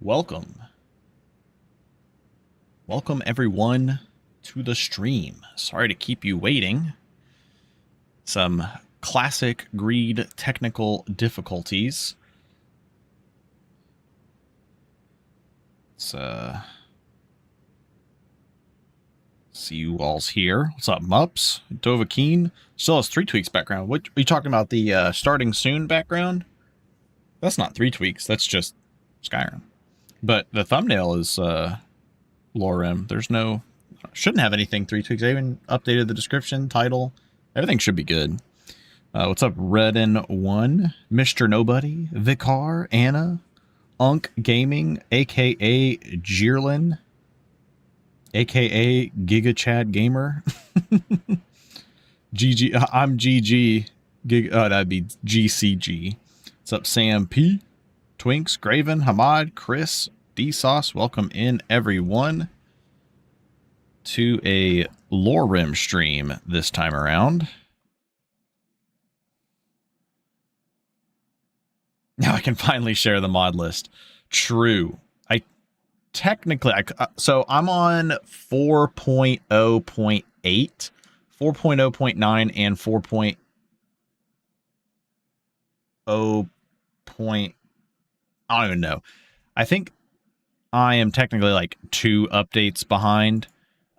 Welcome. Welcome everyone to the stream. Sorry to keep you waiting. Some classic greed technical difficulties. Let's see you all's here. What's up, Mups? Dovahkeen still has 3 tweaks background. What are you talking about? The starting soon background? That's not 3 tweaks. That's just Skyrim. But the thumbnail is LoreRim. There's no, shouldn't have anything 3 tweaks. I even updated the description, title. Everything should be good. What's up, Redden1, Mr. Nobody, Vicar, Anna, Unk Gaming, aka Jeerlin, aka GigaChad Gamer. GG, I'm GG. That'd be GCG. What's up, Sam P, Twinks, Graven, Hamad, Chris, D-Sauce. Welcome in, everyone, to a LoreRim stream this time around. Now I can finally share the mod list. True. So I'm on 4.0.8, 4.0.9, and 4.0. I don't even know. I think I am technically like 2 updates behind,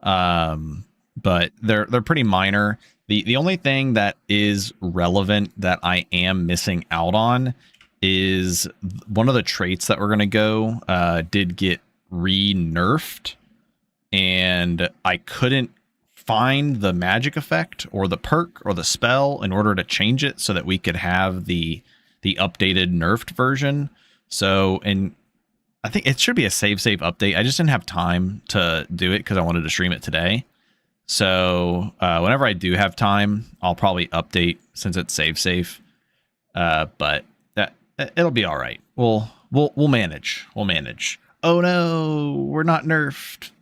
but they're pretty minor. The only thing that is relevant that I am missing out on is one of the traits that we're gonna go did get re-nerfed, and I couldn't find the magic effect or the perk or the spell in order to change it so that we could have the updated nerfed version. So, and I think it should be a save update. I just didn't have time to do it because I wanted to stream it today. So whenever I do have time, I'll probably update since it's save. But it'll be all right. We'll manage. We'll manage. Oh no, we're not nerfed.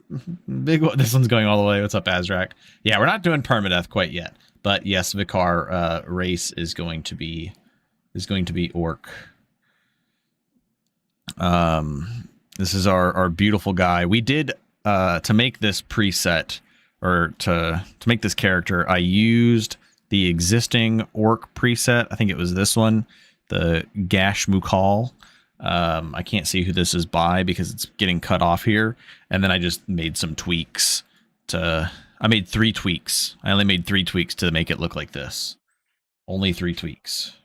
This one's going all the way. What's up, Azrak? Yeah, we're not doing permadeath quite yet. But yes, Vicar race is going to be orc. This is our beautiful guy. We did to make this preset, or to make this character, I used the existing orc preset. I think it was this one, the Gash Mukal. I can't see who this is by because it's getting cut off here. And then I just made some tweaks I made 3 tweaks. I only made 3 tweaks to make it look like this. Only 3 tweaks.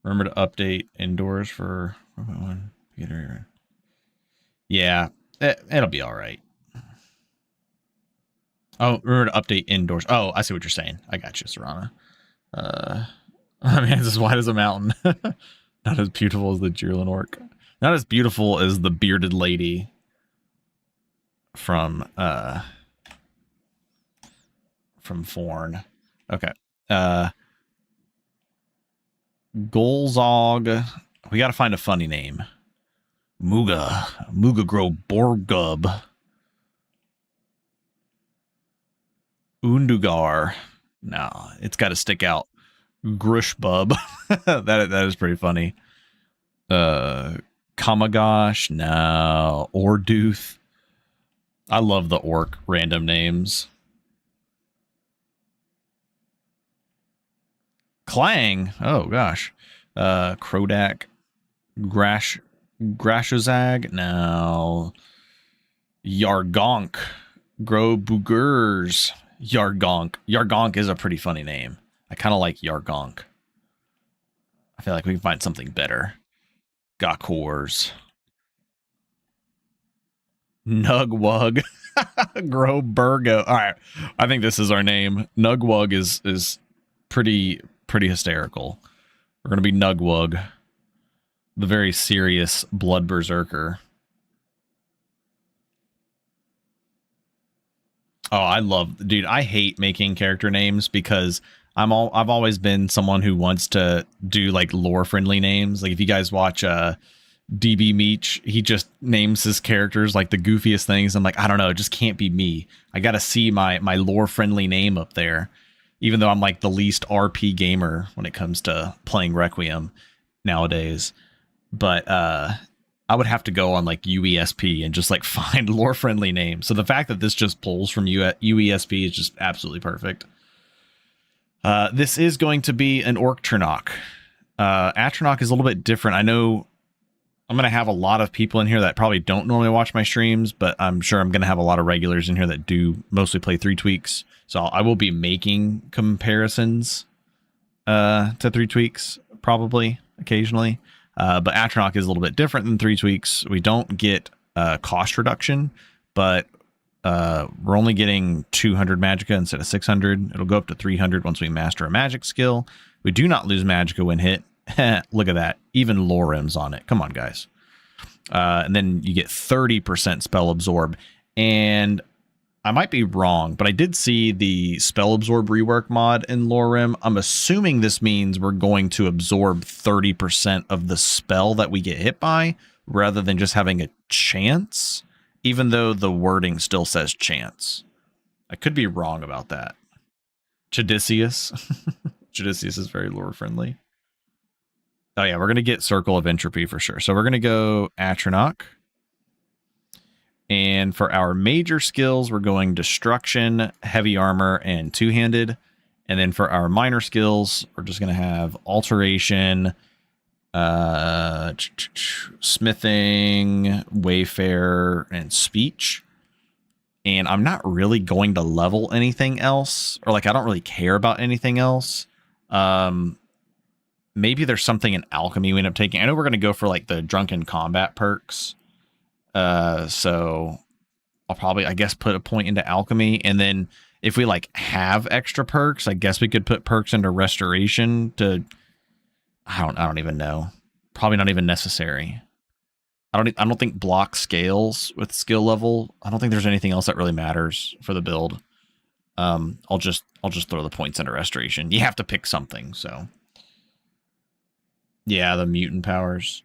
Remember to update indoors for 1.1. Yeah, it'll be all right. Oh, remember to update indoors. Oh, I see what you're saying. I got you, Serana. I mean, it's as wide as a mountain. Not as beautiful as the Jeerlin orc. Not as beautiful as the bearded lady from Forn. Okay. Golzog. We got to find a funny name. Muga grow Borgub. Undugar. No, it's got to stick out. Grushbub. that is pretty funny. Kamagosh. No. Orduth. I love the orc random names. Clang. Oh gosh. Krodak. Grashozag. No. Yargonk. Grobugers. Yargonk. Yargonk is a pretty funny name. I kind of like Yargonk. I feel like we can find something better. Gokors. Nugwug. Groburgo. All right. I think this is our name. Nugwug is pretty hysterical. We're going to be Nugwug. The very serious blood berserker. Oh, I hate making character names because I've always been someone who wants to do like lore friendly names. Like if you guys watch DB Meech, he just names his characters like the goofiest things. I'm like, I don't know, it just can't be me. I got to see my lore friendly name up there, even though I'm like the least RP gamer when it comes to playing Requiem nowadays. But I would have to go on like UESP and just like find lore friendly names. So the fact that this just pulls from UESP is just absolutely perfect. This is going to be an Orc Trinoc. Atronach is a little bit different. I know I'm going to have a lot of people in here that probably don't normally watch my streams, but I'm sure I'm going to have a lot of regulars in here that do mostly play 3 tweaks. So I will be making comparisons to 3 tweaks probably occasionally. But Atronach is a little bit different than 3 tweaks. We don't get cost reduction, but we're only getting 200 magicka instead of 600. It'll go up to 300 once we master a magic skill. We do not lose magicka when hit. Look at that. Even LoreRim's on it. Come on, guys. And then you get 30% spell absorb. And I might be wrong, but I did see the spell absorb rework mod in LoreRim. I'm assuming this means we're going to absorb 30% of the spell that we get hit by rather than just having a chance, even though the wording still says chance. I could be wrong about that. Chadicius. Chadicius is very lore friendly. Oh yeah, we're going to get Circle of Entropy for sure. So we're going to go Atronach. And for our major skills, we're going Destruction, Heavy Armor, and Two-Handed. And then for our minor skills, we're just going to have Alteration, Smithing, Wayfare, and Speech. And I'm not really going to level anything else, or like I don't really care about anything else. Maybe there's something in Alchemy we end up taking. I know we're going to go for like the Drunken Combat perks. So I'll probably, I guess, put a point into Alchemy. And then if we like have extra perks, I guess we could put perks into Restoration to, I don't even know. Probably not even necessary. I don't think block scales with skill level. I don't think there's anything else that really matters for the build. I'll just throw the points into Restoration. You have to pick something, so. Yeah, the mutant powers.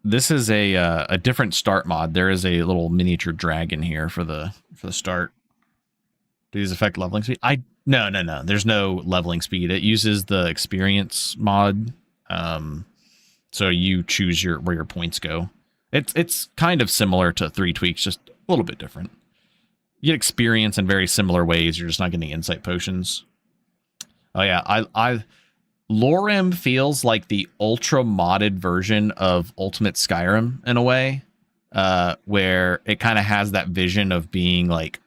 This is a different start mod. There is a little miniature dragon here for the start. Do these affect leveling speed? No. There's no leveling speed. It uses the experience mod. So you choose where your points go. It's kind of similar to 3 tweaks, just a little bit different. You get experience in very similar ways. You're just not getting insight potions. Oh yeah, LoreRim feels like the ultra modded version of Ultimate Skyrim in a way, where it kind of has that vision of being like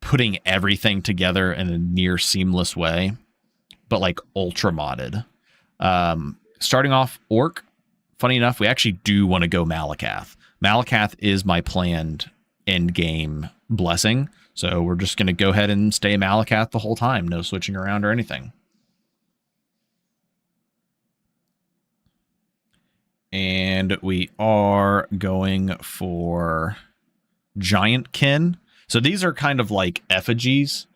putting everything together in a near seamless way, but like ultra modded. Starting off Orc, funny enough, we actually do want to go Malakath. Malakath is my planned end game blessing, so we're just going to go ahead and stay Malakath the whole time. No switching around or anything. And we are going for Giantkin. So these are kind of like effigies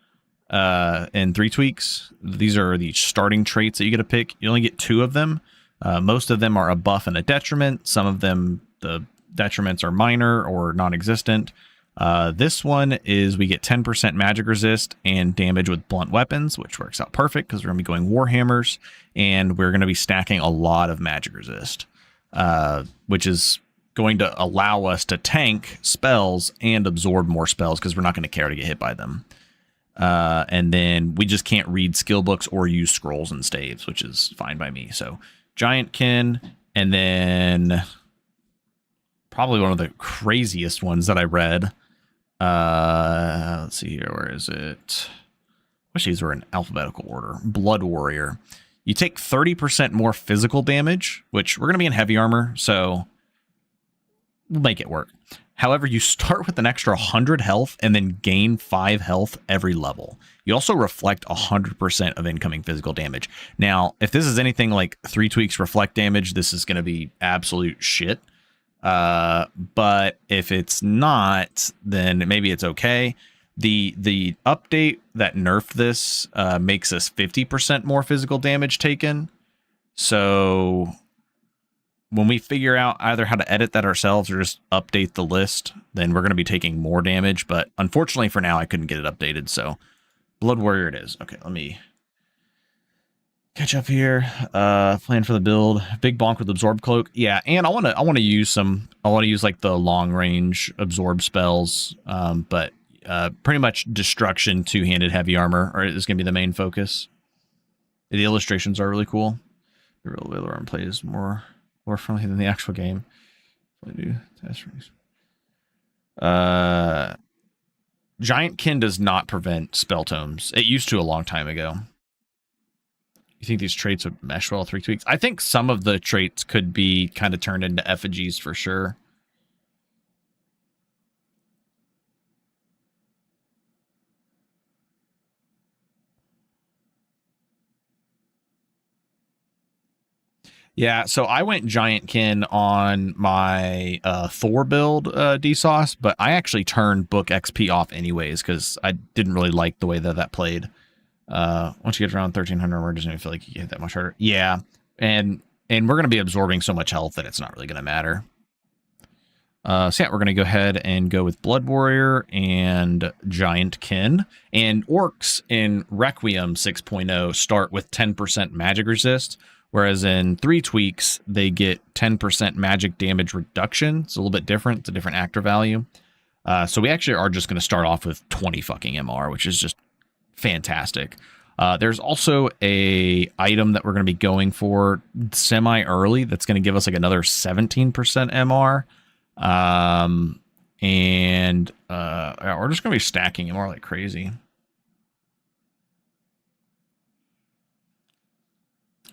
in 3 tweaks. These are the starting traits that you get to pick. You only get 2 of them. Most of them are a buff and a detriment. Some of them, the detriments are minor or non-existent. This one is we get 10% magic resist and damage with blunt weapons, which works out perfect because we're going to be going Warhammers, and we're going to be stacking a lot of magic resist. Which is going to allow us to tank spells and absorb more spells because we're not going to care to get hit by them. And then we just can't read skill books or use scrolls and staves, which is fine by me. So Giantkin, and then probably one of the craziest ones that I read. Let's see here. Where is it? Wish these were in alphabetical order. Blood Warrior. You take 30% more physical damage, which we're going to be in heavy armor, so we'll make it work. However, you start with an extra 100 health and then gain 5 health every level. You also reflect 100% of incoming physical damage. Now, if this is anything like 3 tweaks reflect damage, this is going to be absolute shit. But if it's not, then maybe it's okay. The update that nerfed this makes us 50% more physical damage taken. So when we figure out either how to edit that ourselves or just update the list, then we're going to be taking more damage. But unfortunately for now, I couldn't get it updated. So Blood Warrior it is. Okay, let me catch up here. Plan for the build. Big bonk with absorb cloak. Yeah, and I want to use some. I want to use like the long range absorb spells. But pretty much destruction, two-handed heavy armor is going to be the main focus. The illustrations are really cool. The real LoreRim plays more friendly than the actual game. I do test rings. Giantkin does not prevent spell tomes. It used to a long time ago. You think these traits would mesh well 3 tweaks? I think some of the traits could be kind of turned into effigies for sure. Yeah, so I went Giantkin on my Thor build DSauce, but I actually turned book XP off anyways because I didn't really like the way that played. Once you get around 1300 armor, doesn't even feel like you hit that much harder. Yeah, and we're going to be absorbing so much health that it's not really going to matter. So yeah, we're going to go ahead and go with Blood Warrior and Giantkin. And Orcs in Requiem 6.0 start with 10% magic resist, whereas in 3 tweaks, they get 10% magic damage reduction. It's a little bit different. It's a different actor value. So we actually are just going to start off with 20 fucking MR, which is just fantastic. There's also a item that we're going to be going for semi-early that's going to give us like another 17% MR. And we're just going to be stacking MR like crazy.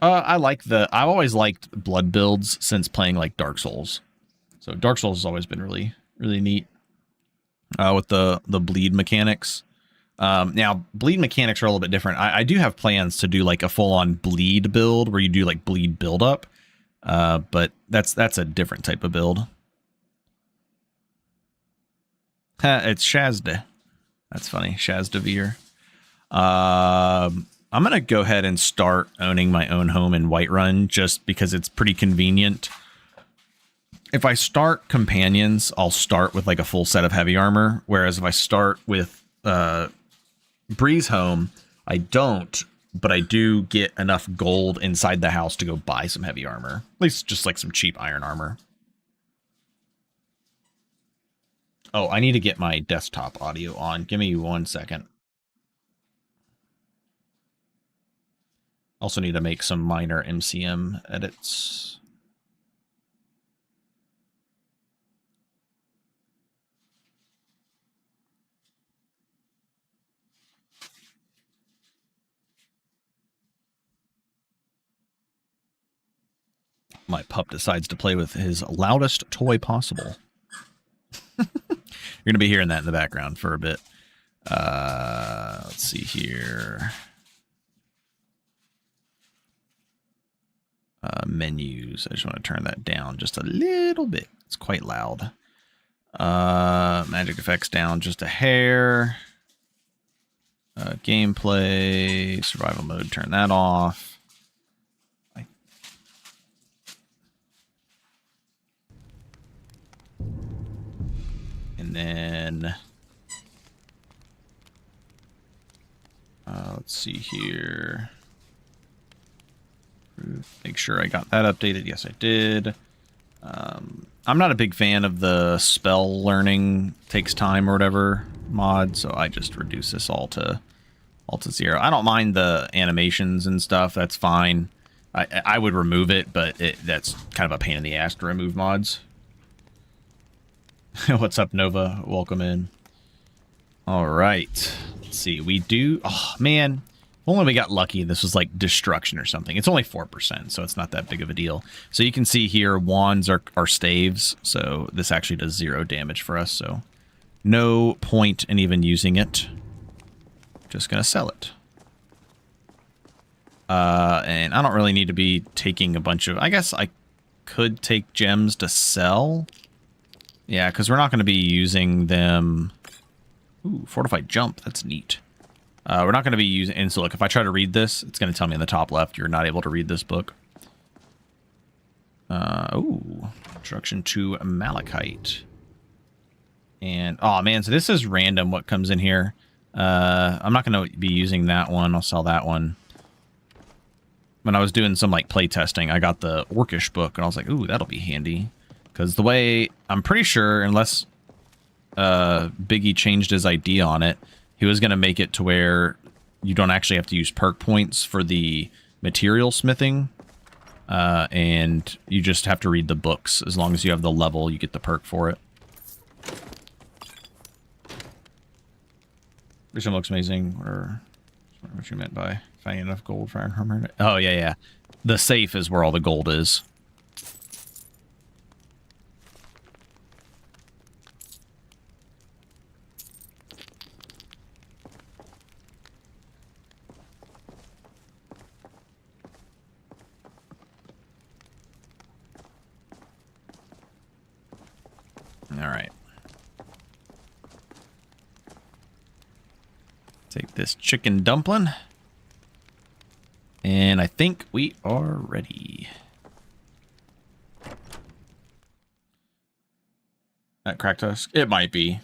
I've always liked blood builds since playing like Dark Souls. So Dark Souls has always been really, really neat. With the bleed mechanics. Now bleed mechanics are a little bit different. I do have plans to do like a full on bleed build where you do like bleed buildup. But that's a different type of build. It's Shazda. That's funny. Shazdavir. I'm going to go ahead and start owning my own home in Whiterun just because it's pretty convenient. If I start companions, I'll start with like a full set of heavy armor. Whereas if I start with Breeze Home, I don't, but I do get enough gold inside the house to go buy some heavy armor. At least just like some cheap iron armor. Oh, I need to get my desktop audio on. Give me 1 second. Also need to make some minor MCM edits. My pup decides to play with his loudest toy possible. You're going to be hearing that in the background for a bit. Let's see here. Menus. I just want to turn that down just a little bit. It's quite loud. Magic effects down just a hair. Gameplay. Survival mode. Turn that off. And then let's see here. Make sure I got that updated. Yes, I did. I'm not a big fan of the spell learning takes time or whatever mod, so I just reduce this all to 0. I don't mind the animations and stuff. That's fine. I would remove it, but that's kind of a pain in the ass to remove mods. What's up, Nova? Welcome in. All right. Let's see. We do... Oh, man. Only we got lucky. This was like destruction or something. It's only 4%, so it's not that big of a deal. So you can see here, wands are staves. So this actually does 0 damage for us. So no point in even using it. Just going to sell it. And I don't really need to be taking a bunch of... I guess I could take gems to sell. Yeah, because we're not going to be using them... Ooh, fortified jump. That's neat. We're not going to be using... And so look, if I try to read this, it's going to tell me in the top left, you're not able to read this book. Ooh. Introduction to Malachite. And, oh man, so this is random what comes in here. I'm not going to be using that one. I'll sell that one. when I was doing some like play testing, I got the Orcish book, and I was like, ooh, that'll be handy. Because the way, I'm pretty sure, unless Biggie changed his idea on it, he was going to make it to where you don't actually have to use perk points for the material smithing, and you just have to read the books. As long as you have the level, you get the perk for it. This one looks amazing, or what you meant by finding enough gold for Iron Armor. Oh, yeah, yeah. The safe is where all the gold is. All right. Take this chicken dumpling. And I think we are ready. That cracked us? It might be.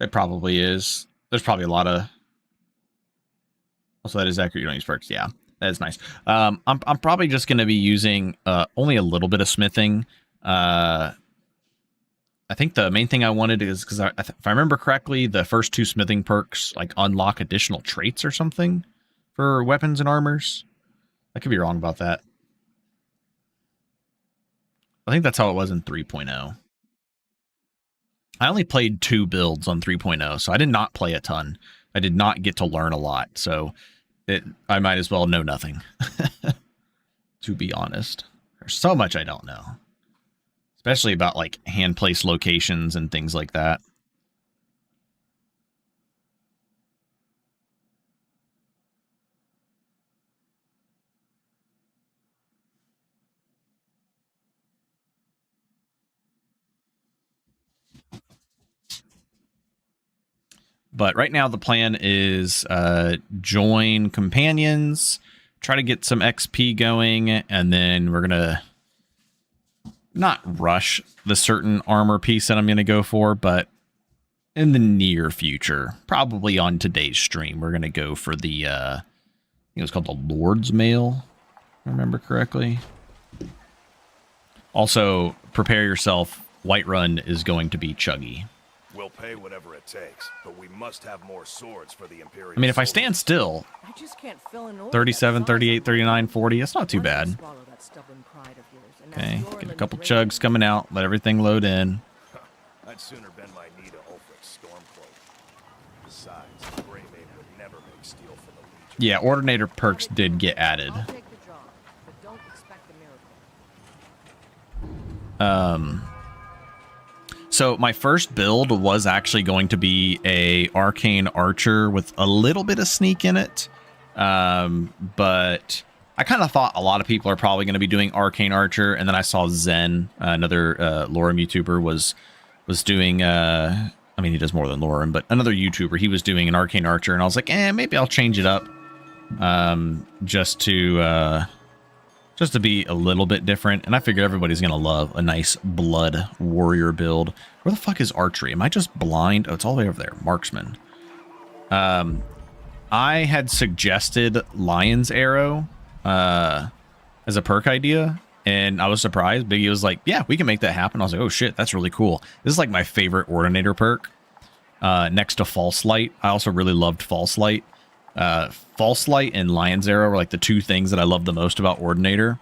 It probably is. There's probably a lot of... Also, that is accurate. You don't use perks. Yeah, that is nice. I'm probably just going to be using only a little bit of smithing. I think the main thing I wanted is, because if I remember correctly, the first 2 smithing perks like unlock additional traits or something for weapons and armors. I could be wrong about that. I think that's how it was in 3.0. I only played 2 builds on 3.0, so I did not play a ton. I did not get to learn a lot, so I might as well know nothing. To be honest. There's so much I don't know. Especially about like hand place locations and things like that. But right now the plan is join companions, try to get some XP going, and then we're going to not rush the certain armor piece that I'm going to go for, but in the near future, probably on today's stream, we're going to go for the, I think it was called the Lord's Mail, if I remember correctly. Also, prepare yourself. Whiterun is going to be chuggy. We'll pay whatever it takes, but we must have more swords for the Imperial. I mean, if I stand still, I just can't fill in 37, 38, 39, 40, that's not too bad. Okay, get a couple chugs coming out, let everything load in. I'd sooner bend my knee to Ulfric's Stormcloak. Besides, Greymaid would never make steel for the Legion. Yeah, Ordinator perks did get added. I'll take the job, but don't expect a miracle. So my first build was actually going to be a Arcane Archer with a little bit of sneak in it. But I kind of thought a lot of people are probably going to be doing Arcane Archer, and then I saw Zen, another LoreRim YouTuber, was doing. I mean, he does more than LoreRim, but another YouTuber, he was doing an Arcane Archer, and I was like, maybe I'll change it up, just to be a little bit different. And I figured everybody's gonna love a nice blood warrior build. Where the fuck is archery? Am I just blind? Oh, it's all the way over there. Marksman. I had suggested Lion's Arrow as a perk idea, and I was surprised. Biggie was like, yeah, we can make that happen. I was like, oh shit, that's really cool. This is like my favorite Ordinator perk, next to False Light. I also really loved False Light. False Light and Lion's Arrow were like the 2 things that I loved the most about Ordinator.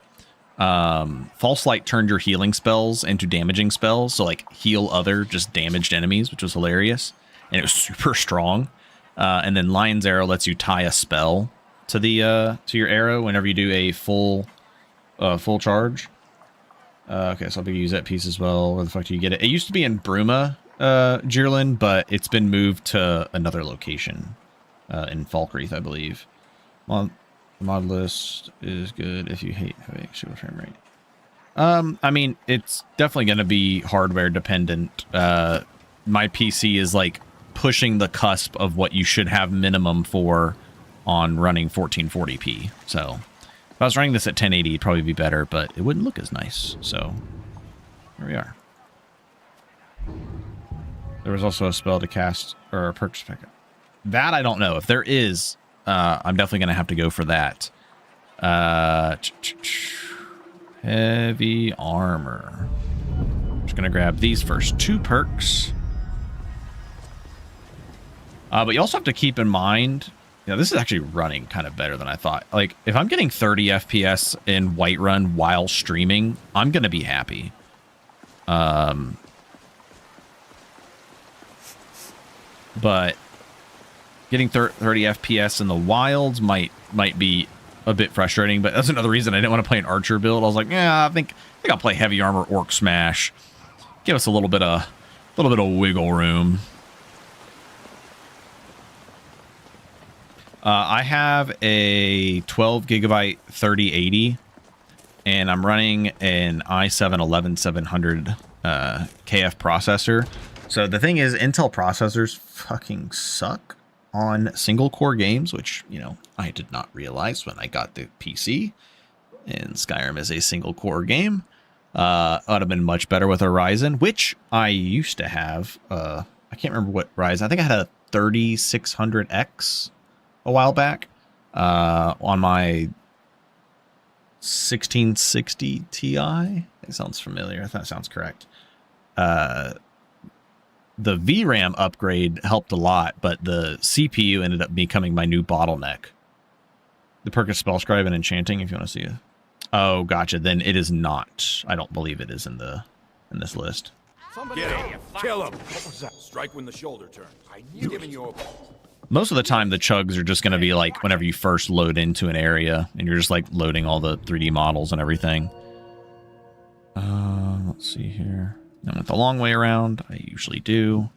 False Light turned your healing spells into damaging spells, so like heal other just damaged enemies, which was hilarious, and it was super strong. And then Lion's Arrow lets you tie a spell to the to your arrow whenever you do a full charge. Okay, so I'll be use that piece as well. Where the fuck do you get it? It used to be in Bruma, Jirlin, but it's been moved to another location in Falkreath, I believe. Well, the mod list is good if you hate having super frame rate. I mean, it's definitely going to be hardware dependent. My PC is like pushing the cusp of what you should have minimum for on running 1440p. So if I was running this at 1080, it'd probably be better, but it wouldn't look as nice. So here we are. There was also a spell to cast, or a perk spec. That I don't know. If there is, I'm definitely going to have to go for that. Heavy armor. Just gonna grab these first 2 perks. But you also have to keep in mind, this is actually running kind of better than I thought. Like, if I'm getting 30 FPS in Whiterun while streaming, I'm gonna be happy. But getting 30 FPS in the wilds might be a bit frustrating, but that's another reason I didn't want to play an archer build. I was like, yeah, I think I'll play heavy armor orc smash. Give us a little bit of wiggle room. I have a 12 gigabyte 3080, and I'm running an i7-11700 KF processor. So the thing is, Intel processors fucking suck on single core games, which, I did not realize when I got the PC. And Skyrim is a single core game. It would have been much better with a Ryzen, which I used to have. I can't remember what Ryzen. I think I had a 3600X a while back on my 1660 Ti. It sounds familiar. That sounds correct. The VRAM upgrade helped a lot, but the CPU ended up becoming my new bottleneck. The perk is Spellscribe and Enchanting, if you want to see it. Oh, gotcha. Then it is not. I don't believe it is in this list. Get him. Kill him. Strike when the shoulder turns. He's giving you a... Most of the time, the chugs are just going to be like whenever you first load into an area, and you're just like loading all the 3D models and everything. Let's see here. I went the long way around. I usually do.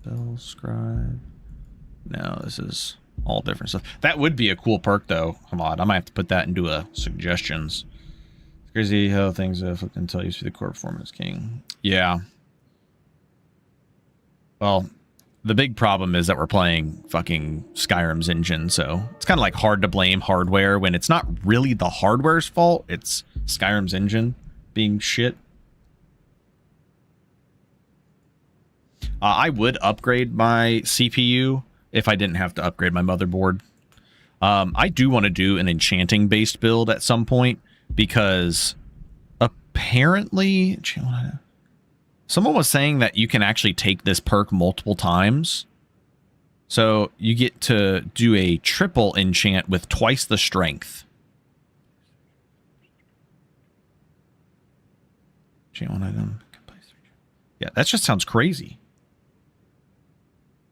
Spellscribe. No, this is all different stuff. That would be a cool perk, though. Come on, I might have to put that into suggestions. It's crazy how things flipped until you see the core performance king. Yeah. Well, the big problem is that we're playing fucking Skyrim's engine, so it's kind of like hard to blame hardware when it's not really the hardware's fault. It's Skyrim's engine being shit. I would upgrade my CPU if I didn't have to upgrade my motherboard. I do want to do an enchanting-based build at some point because apparently... Someone was saying that you can actually take this perk multiple times. So you get to do a triple enchant with twice the strength. One item. Yeah, that just sounds crazy.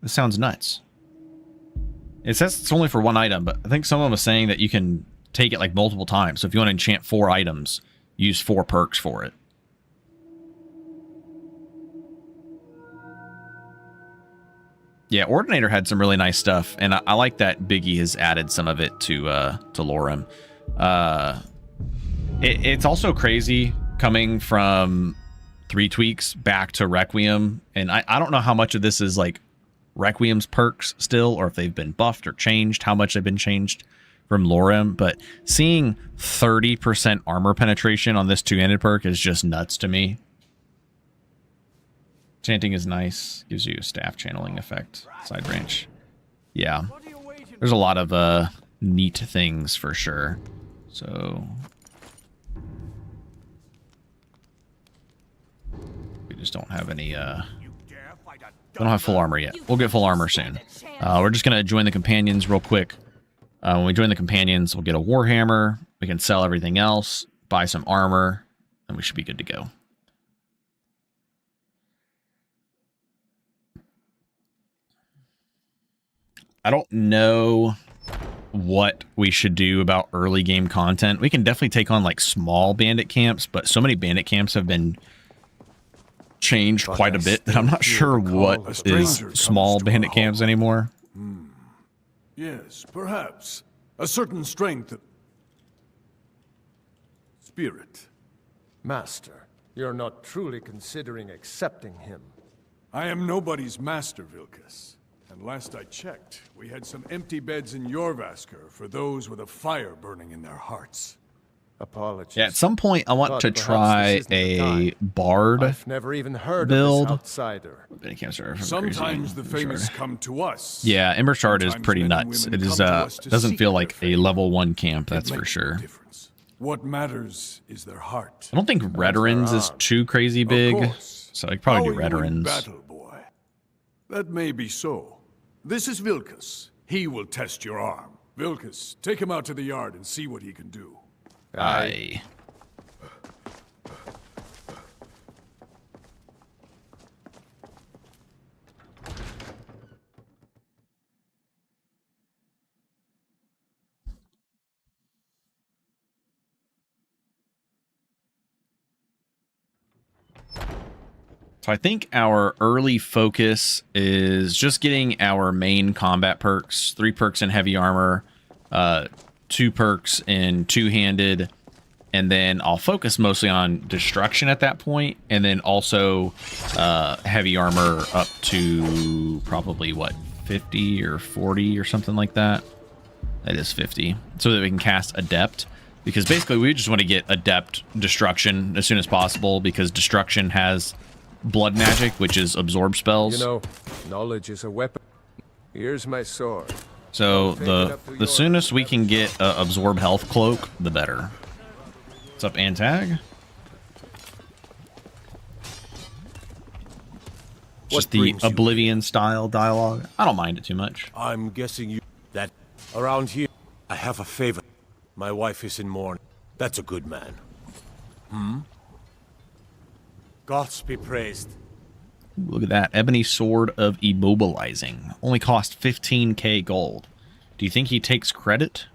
This sounds nuts. It says it's only for 1 item, but I think someone was saying that you can take it like multiple times. So if you want to enchant 4 items, use 4 perks for it. Yeah, Ordinator had some really nice stuff, and I like that Biggie has added some of it to LoreRim. It's also crazy coming from 3 tweaks back to Requiem, and I don't know how much of this is like Requiem's perks still, or if they've been buffed or changed, how much they've been changed from LoreRim, but seeing 30% armor penetration on this 2-handed perk is just nuts to me. Chanting is nice. Gives you a staff channeling effect. Side branch. Yeah. There's a lot of neat things for sure. So we just don't have any we don't have full armor yet. We'll get full armor soon. We're just gonna join the companions real quick. When we join the companions, we'll get a warhammer. We can sell everything else, buy some armor, and we should be good to go. I don't know what we should do about early game content. We can definitely take on like small bandit camps, but so many bandit camps have been changed quite a bit that I'm not sure what is small bandit camps anymore. Yes, perhaps. A certain strength. Spirit. Master, you're not truly considering accepting him. I am nobody's master, Vilkas. And last I checked, we had some empty beds in Jorvaskr for those with a fire burning in their hearts. Apologies. Yeah, at some point I want But to perhaps try this isn't the a time. bard I've never even heard build. of this outsider. But I can't start from Sometimes the crazy. famous come to us. Yeah, Ember Shard is Sometimes pretty men and nuts. women It is come to us to doesn't seek feel their like a fate. level 1 camp, It that's for makes no sure. difference. What matters is their heart. I don't think veterans is too crazy Of big, course. so I could probably do How are you in veterans. battle, boy? That may be so. This is Vilkas. He will test your arm. Vilkas, take him out to the yard and see what he can do. Aye. So I think our early focus is just getting our main combat perks, 3 perks in heavy armor, 2 perks in two-handed, and then I'll focus mostly on destruction at that point, and then also heavy armor up to probably, what, 50 or 40 or something like that? That is 50. So that we can cast Adept, because basically we just want to get Adept destruction as soon as possible, because destruction has blood magic, which is absorb spells. You know, knowledge is a weapon. Here's my sword. So Take it up to the your soonest we can get absorb health cloak, the better. What's up, Antag? Just the brings you Oblivion style dialogue. I don't mind it too much. I'm guessing you... That... Around here, I have a favor. My wife is in mourning. That's a good man. Gods be praised. Look at that. Ebony Sword of Immobilizing. Only cost 15k gold. Do you think he takes credit?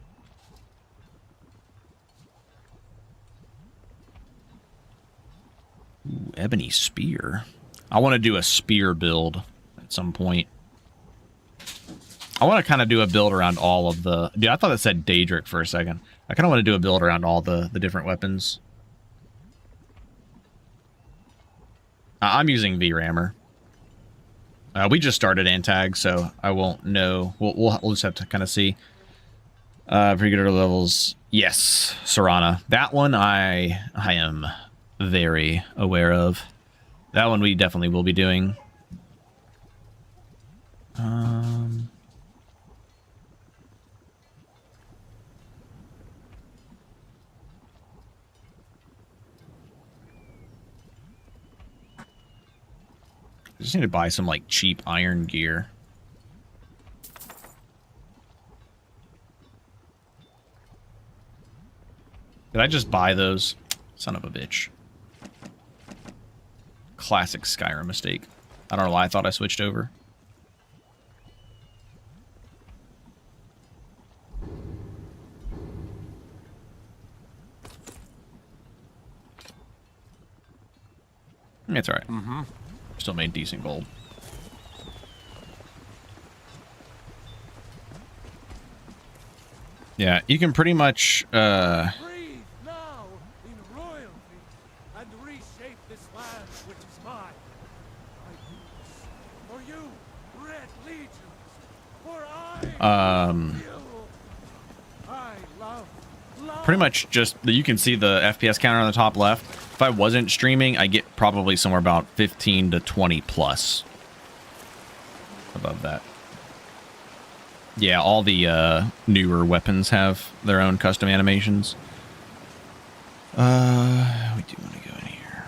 Ooh, Ebony Spear. I want to do a spear build at some point. I want to kind of do a build around all of the... Dude, I thought it said Daedric for a second. I kind of want to do a build around all the different weapons. I'm using VRAMmer. We just started Antag, so I won't know. We'll just have to kind of see. Pretty good early levels. Yes, Serana. That one I am very aware of. That one we definitely will be doing. I just need to buy some, like, cheap iron gear. Did I just buy those? Son of a bitch. Classic Skyrim mistake. I don't know why I thought I switched over. It's alright. Still made decent gold. Yeah, you can pretty much Breathe now in royalty and reshape this land which is mine. I do this for you, Red Legions, for I love pretty much just you can see the FPS counter on the top left. If I wasn't streaming, I get probably somewhere about 15 to 20 plus above that. Yeah, all the newer weapons have their own custom animations. We do want to go in here.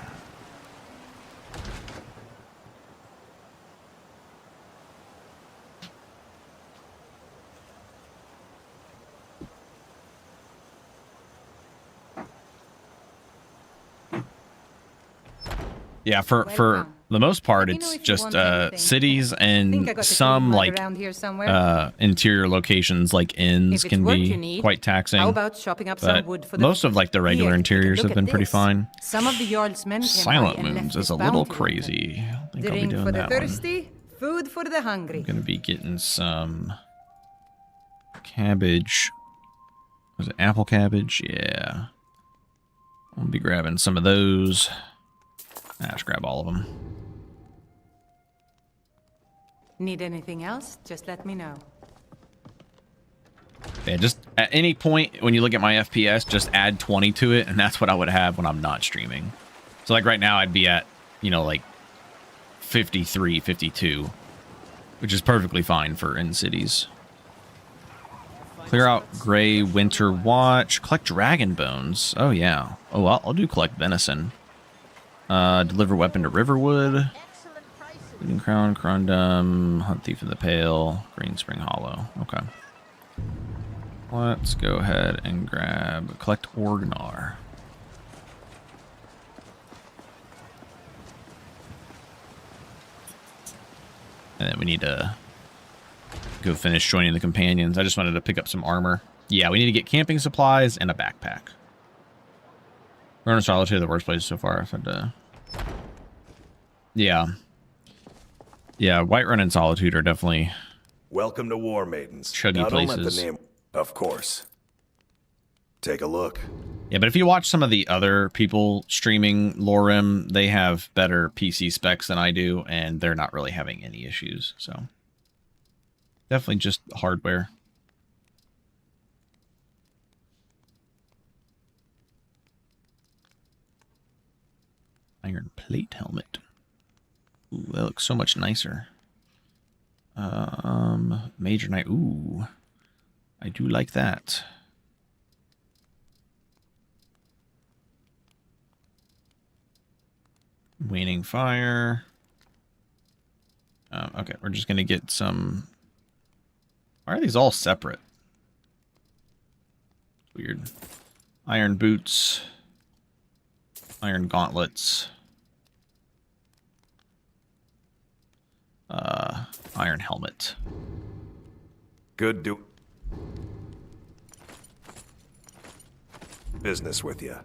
Yeah, for the most part, Let me know it's if you just want anything. cities Think I and got a some feeling like around here somewhere. interior locations like inns If it's can work be you need, quite taxing. How about chopping up but some wood for the most of like the regular Here, interiors look have at been pretty this. fine. Some of the Jarl's men came Silent by and left Moons this is a little bounty open. crazy. I think I'll be Drink doing for the that one. thirsty, food for the hungry. I'm gonna be getting some cabbage. Was it apple cabbage? Yeah. I'll be grabbing some of those. Just grab all of them. Need anything else? Just let me know. Yeah, just at any point when you look at my FPS, just add 20 to it, and that's what I would have when I'm not streaming. So like right now, I'd be at, you know, like 53, 52, which is perfectly fine for in cities. Clear out Gray Winter Watch. Collect dragon bones. Oh, yeah. Oh, I'll do collect venison. Deliver weapon to Riverwood. Bleeding Crown, Crondum, Hunt Thief in the Pale, Green Spring Hollow. Okay. Let's go ahead and grab collect Orgnar. And then we need to go finish joining the companions. I just wanted to pick up some armor. Yeah, we need to get camping supplies and a backpack. Run in Solitude, the worst place so far. I've had to... Yeah. Yeah, Whiterun and Solitude are definitely... Welcome to War Maidens. Chuggy Now, don't let places. the name... Of course. Take a look. Yeah, but if you watch some of the other people streaming LoreRim, they have better PC specs than I do, and they're not really having any issues, so... Definitely just hardware. Iron plate helmet. Ooh, that looks so much nicer. Major Knight. Ooh, I do like that. Waning Fire. Okay, we're just gonna get some. Why are these all separate? Weird. Iron boots. Iron gauntlets. Iron helmet. Good business with you.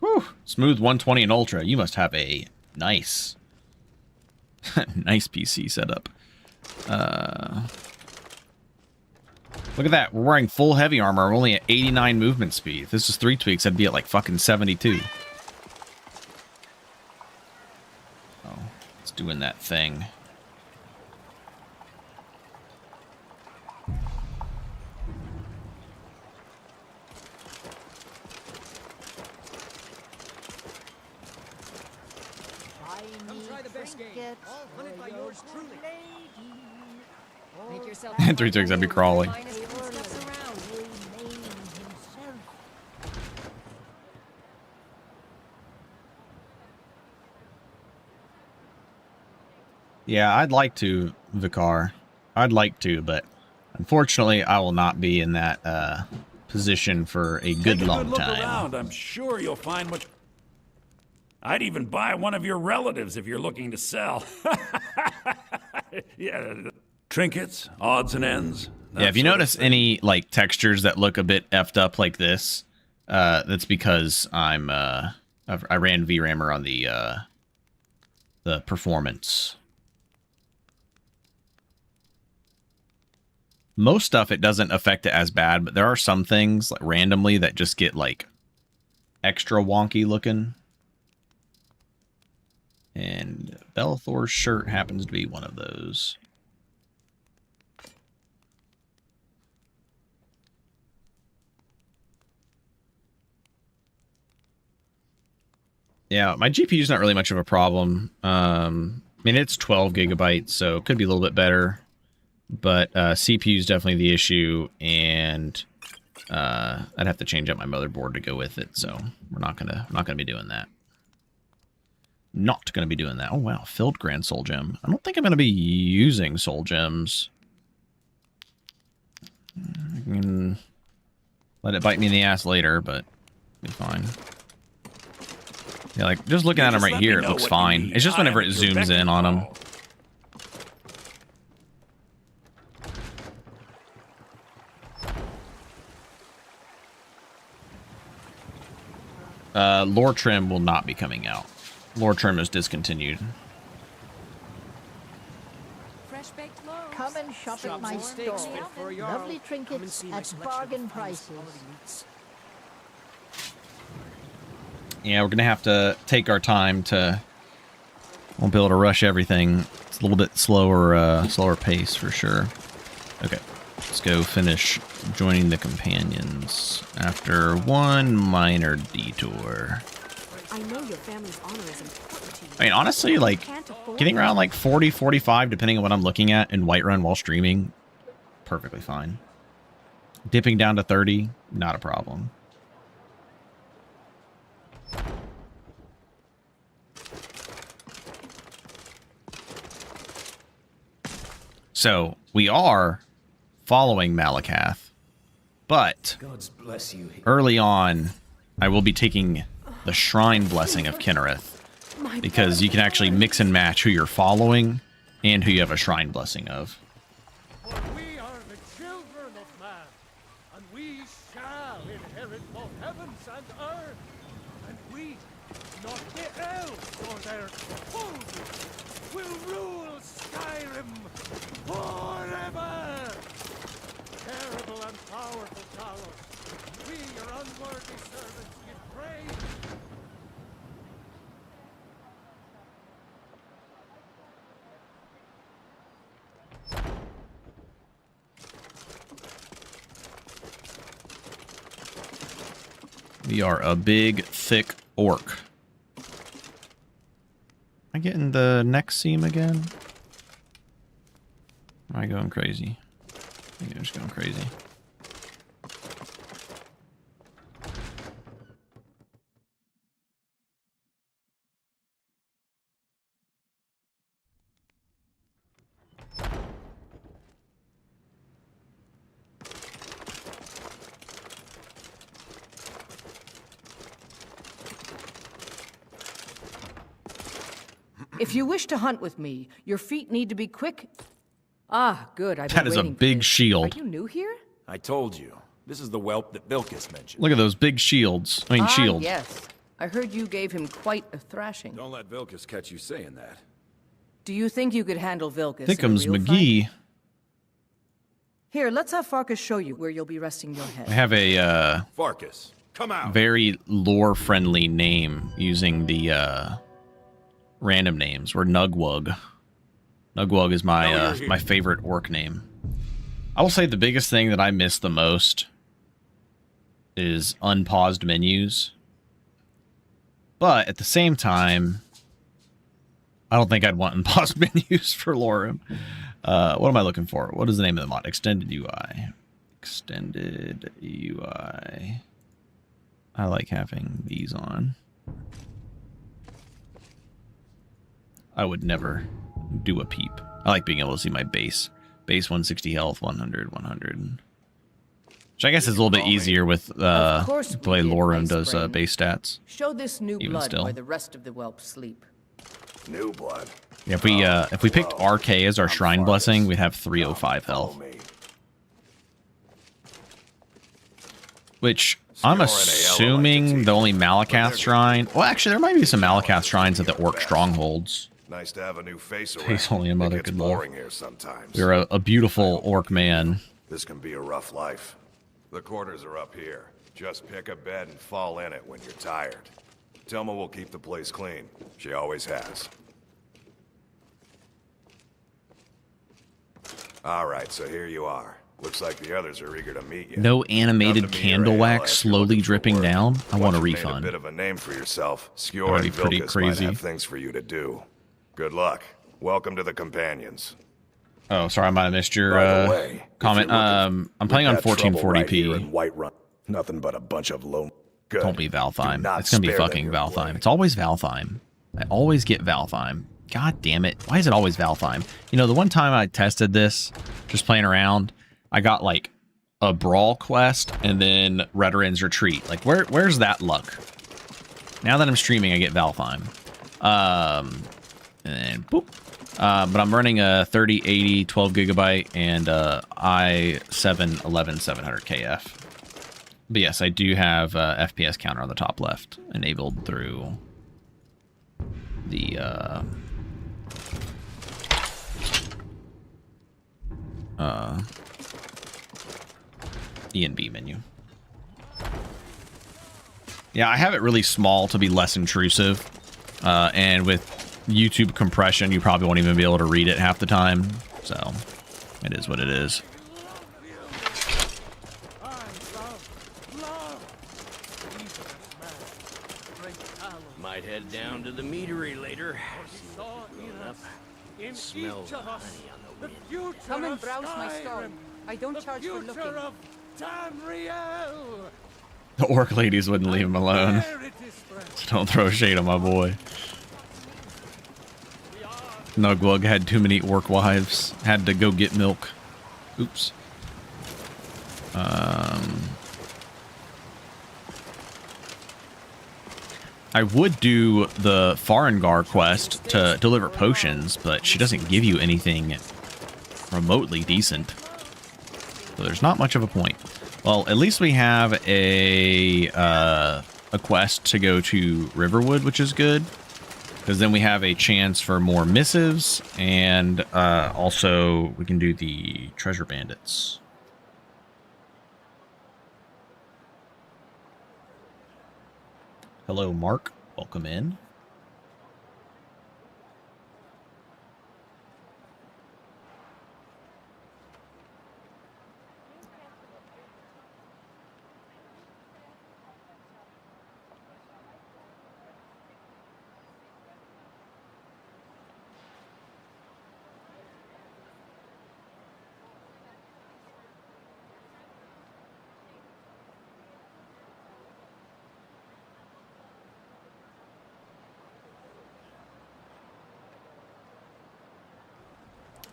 Whew. Smooth 120 and Ultra. You must have a nice, nice PC setup. Look at that. We're wearing full heavy armor. We're only at 89 movement speed. If this is 3 tweaks, I'd be at like fucking 72. Oh, it's doing that thing. Make yourself 3 tweaks, I'd be crawling. Yeah, I'd like to, Vicar. I'd like to, but unfortunately, I will not be in that position for a good long look time. around. I'm sure you'll find what. I'd even buy one of your relatives if you're looking to sell. Yeah, trinkets, odds and ends. Yeah, if you notice any like textures that look a bit effed up like this, that's because I ran VRAMer on the performance. Most stuff it doesn't affect it as bad, but there are some things like randomly that just get like extra wonky looking. And Belthor's shirt happens to be one of those. Yeah, my GPU's not really much of a problem. I mean, it's 12 gigabytes, so it could be a little bit better. But CPU is definitely the issue, and I'd have to change out my motherboard to go with it. So we're not gonna be doing that. Not gonna be doing that. Oh wow, filled Grand Soul Gem. I don't think I'm gonna be using Soul Gems. I can let it bite me in the ass later, but it'll be fine. Yeah, like just looking at them right here, it looks fine. It's just whenever it zooms in on them. LoreRim will not be coming out. LoreRim is discontinued. Fresh baked loaves. Come and shop at my store. Lovely trinkets at bargain prices. Yeah, we're going to have to take our time to... Won't be able to rush everything. It's a little bit slower pace for sure. Okay, let's go finish joining the companions after one minor detour. I know your family's honor is important to you. I mean, honestly, like, getting around like 40, 45, depending on what I'm looking at in Whiterun while streaming, perfectly fine. Dipping down to 30, not a problem. So, we are following Malakath, but early on, I will be taking the Shrine Blessing of Kinnereth, because you can actually mix and match who you're following and who you have a Shrine Blessing of. For we are the children of man, and we shall inherit both heavens and earth. And we, not the elves or their opposers, will rule Skyrim forever. Terrible and powerful Talos, we, your unworthy servants, give praise. We are a big, thick orc. Am I getting the neck seam again? Am I going crazy? I think I'm just going crazy. If you wish to hunt with me, your feet need to be quick. Ah, good. I've That been is a waiting for big this. shield. Are you new here? I told you. This is the whelp that Vilkas mentioned. Look at those big shields. I mean, shields. Yes. I heard you gave him quite a thrashing. Don't let Vilkas catch you saying that. Do you think you could handle Vilkas? Thickums in a real McGee. fight? Here, let's have Farkas show you where you'll be resting your head. I have a Farkas, come out. very lore-friendly name using the random names. We're Nugwug. Nugwug is my my favorite orc name. I will say the biggest thing that I miss the most is unpaused menus. But at the same time, I don't think I'd want unpaused menus for LoreRim. What am I looking for? What is the name of the mod? Extended UI. Extended UI. I like having these on. I would never do a peep. I like being able to see my base. Base 160 health, 100, 100. Which I guess is a little bit easier with the way LoreRim does base stats. Show this new Even blood still. where the rest of the whelps sleep. New blood. Yeah, if we picked RK as our Shrine Blessing, we'd have 305 health. Which I'm assuming the only Malakath Shrine... Well, actually, there might be some Malakath Shrines at the Orc Strongholds. Nice to have a new face around. Face only a mother It gets could love. boring here sometimes. You're a beautiful Orc man. This can be a rough life. The quarters are up here. Just pick a bed and fall in it when you're tired. Thelma will keep the place clean. She always has. All right, so here you are. Looks like the others are eager to meet you. No animated Come to me, candle Ray, wax if you're slowly looking for dripping work. down. I want a Once you've made refund. a bit of a name for yourself, That Skjor would and be pretty Vilkas crazy. might have things for you to do. Good luck. Welcome to the Companions. Oh, sorry, I might have missed your By the way, if comment. you're looking, I'm playing on we've got trouble right here 1440p. in Whiterun. Nothing but a bunch of lone. Good. Don't be Do Valtheim. not It's gonna be spare them fucking your Valtheim. blade. It's always Valtheim. I always get Valtheim. God damn it. Why is it always Valtheim? You know, the one time I tested this, just playing around, I got like a Brawl quest and then Rederin's Retreat. Like, where's that luck? Now that I'm streaming, I get Valtheim. And boop. But I'm running a 3080 12 gigabyte and i7 11700 KF. But yes, I do have FPS counter on the top left enabled through the E and B menu. Yeah, I have it really small to be less intrusive. And with YouTube compression, you probably won't even be able to read it half the time. So, it is what it is. Might head down to the meadery later. Smells of honey on the wind. Come and browse my stall. I don't charge for looking. The orc ladies wouldn't leave him alone. So don't throw shade on my boy. Nugwug had too many orc wives. Had to go get milk. Oops. I would do the Farengar quest to deliver potions, but she doesn't give you anything remotely decent. So there's not much of a point. Well, at least we have a quest to go to Riverwood, which is good. Because then we have a chance for more missives, and also we can do the treasure bandits. Hello, Mark. Welcome in.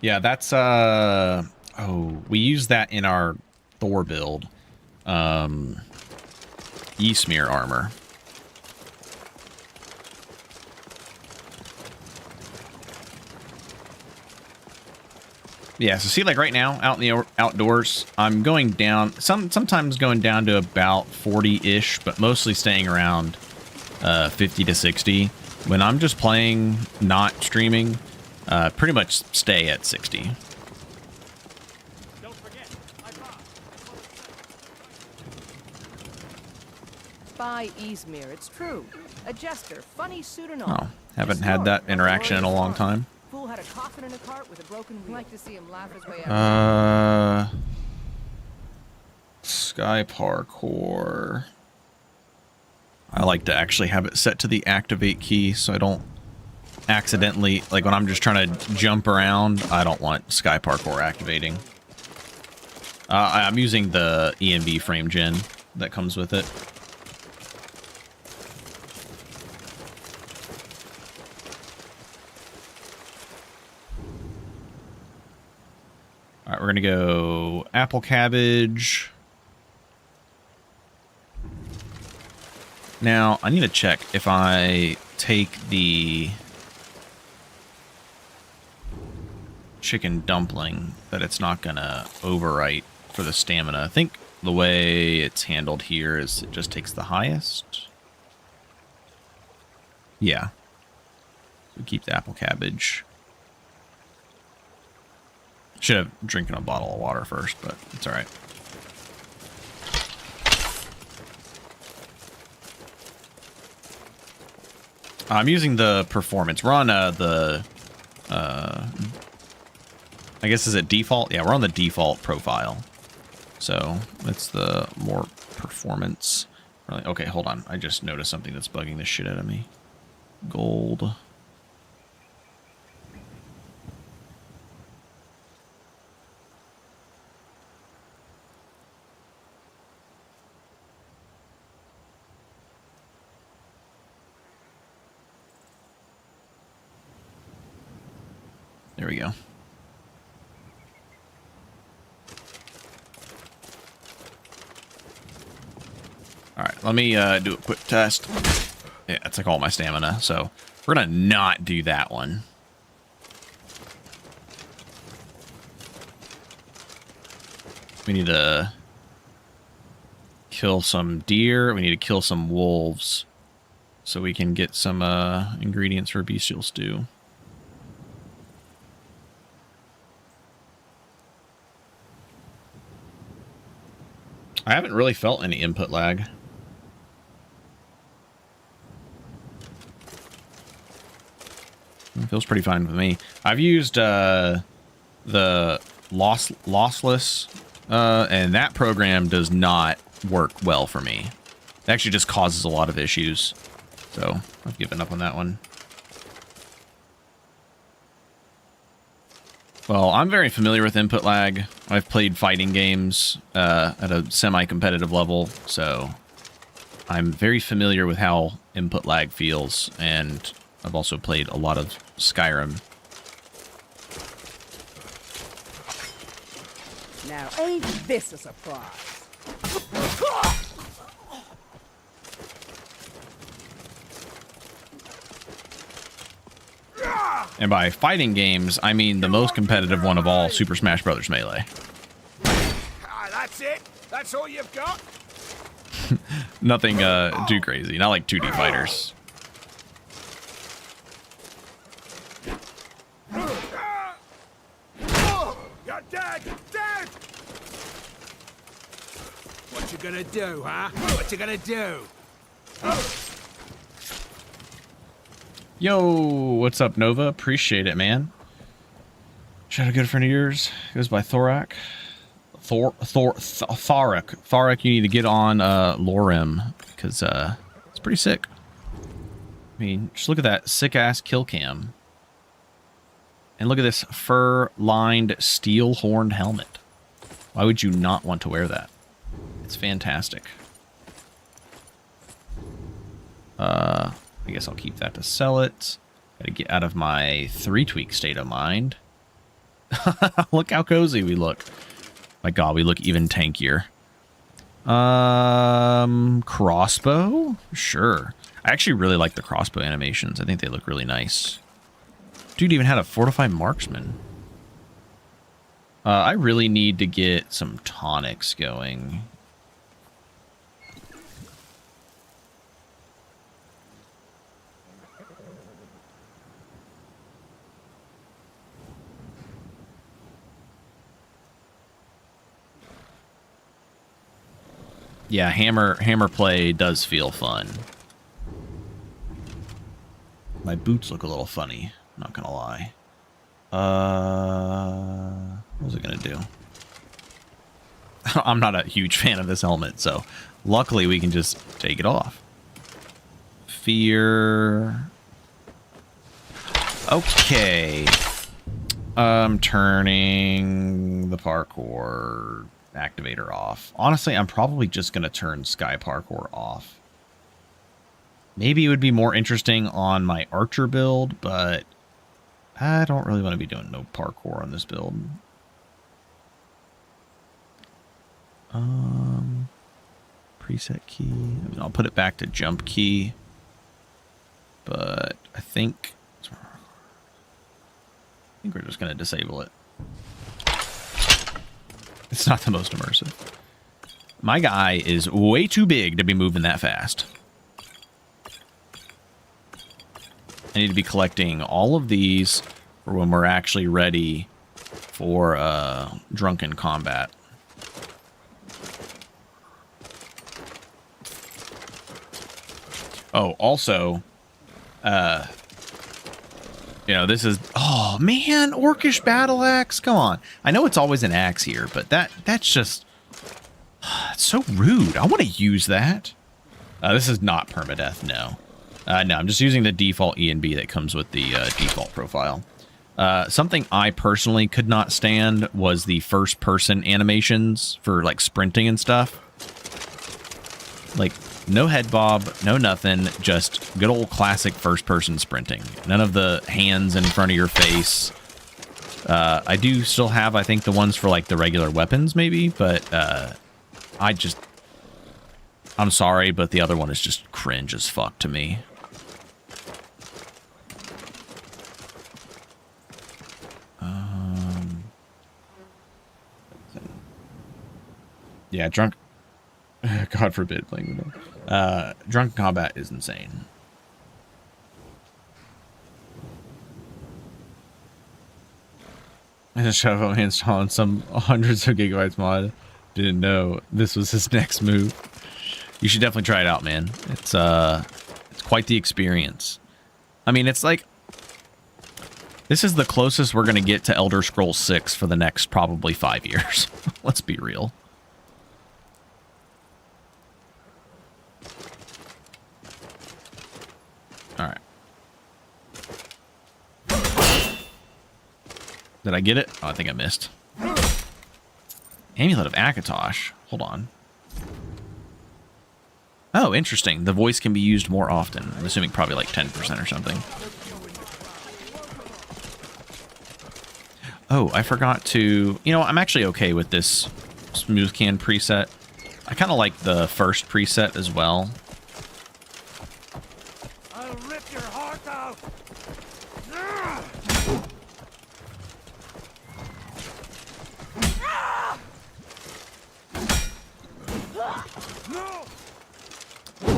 Yeah, that's oh, we use that in our Thor build. Ysmir armor. Yeah, so see, like right now, out in the outdoors, I'm going down, sometimes going down to about 40-ish, but mostly staying around 50 to 60. When I'm just playing, not streaming, pretty much stay at 60. Don't forget, Spy Ysmir, it's true. A jester, funny suit and all. Oh, haven't had that interaction in a long time. Fool had a coffin in a cart with a broken wheel. Like to see him laugh his way out. Sky parkour. I like to actually have it set to the activate key so I don't accidentally, like when I'm just trying to jump around, I don't want sky parkour activating. I'm using the EMB frame gen that comes with it. All right, we're gonna go apple cabbage. Now, I need to check if I take the chicken dumpling that it's not gonna overwrite for the stamina. I think the way it's handled here is it just takes the highest. Yeah. We keep the apple cabbage. Should have drinking a bottle of water first, but it's all right. I'm using the performance. We're on the I guess is it default? Yeah, we're on the default profile. So it's the more performance. Really? Okay, hold on. I just noticed something that's bugging the shit out of me. Gold. There we go. All right, let me do a quick test. Yeah, it's like all my stamina, so we're gonna not do that one. We need to kill some deer. We need to kill some wolves so we can get some ingredients for bestial stew. I haven't really felt any input lag. It feels pretty fine with me. I've used the lossless, and that program does not work well for me. It actually just causes a lot of issues. So I've given up on that one. Well, I'm very familiar with input lag. I've played fighting games at a semi-competitive level, so I'm very familiar with how input lag feels, and I've also played a lot of Skyrim. Now, ain't this a surprise? And by fighting games, I mean the most competitive one of all, Super Smash Bros. Melee. That's it? That's all you've got? Nothing too crazy, not like 2D fighters. You're dead! Dead! What you gonna do, huh? What you gonna do? Yo, what's up, Nova? Appreciate it, man. Shout out a good friend of yours. Goes by Thorak. Tharak. Tharak, you need to get on LoreRim, because it's pretty sick. I mean, just look at that sick-ass kill cam. And look at this fur-lined steel-horned helmet. Why would you not want to wear that? It's fantastic. I guess I'll keep that to sell it. Gotta get out of my 3-tweak state of mind. Look how cozy we look. My god, we look even tankier. Crossbow? Sure. I actually really like the crossbow animations. I think they look really nice. Dude even had a fortified marksman. I really need to get some tonics going. Yeah, hammer play does feel fun. My boots look a little funny, not gonna lie. What was it gonna do? I'm not a huge fan of this helmet, so luckily we can just take it off. Fear. Okay. I'm turning the parkour activator off. Honestly, I'm probably just going to turn sky parkour off. Maybe it would be more interesting on my archer build, but I don't really want to be doing no parkour on this build. Preset key. I mean, I'll put it back to jump key, but I think we're just going to disable it. It's not the most immersive. My guy is way too big to be moving that fast. I need to be collecting all of these for when we're actually ready for drunken combat. Oh, also, you know, this is, oh man, Orcish battle axe. Come on. I know it's always an axe here, but that's just, it's so rude. I want to use that. This is not permadeath, no. No, I'm just using the default E and B that comes with the default profile. Something I personally could not stand was the first person animations for like sprinting and stuff. Like, no head bob, no nothing, just good old classic first person sprinting. None of the hands in front of your face. I do still have, I think, the ones for like the regular weapons maybe, but I'm sorry, but the other one is just cringe as fuck to me. Yeah, drunk. God forbid playing with them. Drunken combat is insane. I just showed him installing some hundreds of gigabytes mod. Didn't know this was his next move. You should definitely try it out, man. It's quite the experience. I mean, it's like, This is the closest we're going to get to Elder Scrolls 6 for the next probably 5 years. Let's be real. All right. Did I get it? Oh, I think I missed. Amulet of Akatosh. Hold on. Oh, interesting. The voice can be used more often. I'm assuming probably like 10% or something. Oh, I forgot to... You know, I'm actually okay with this smooth can preset. I kind of like the first preset as well. I'll rip your heart out.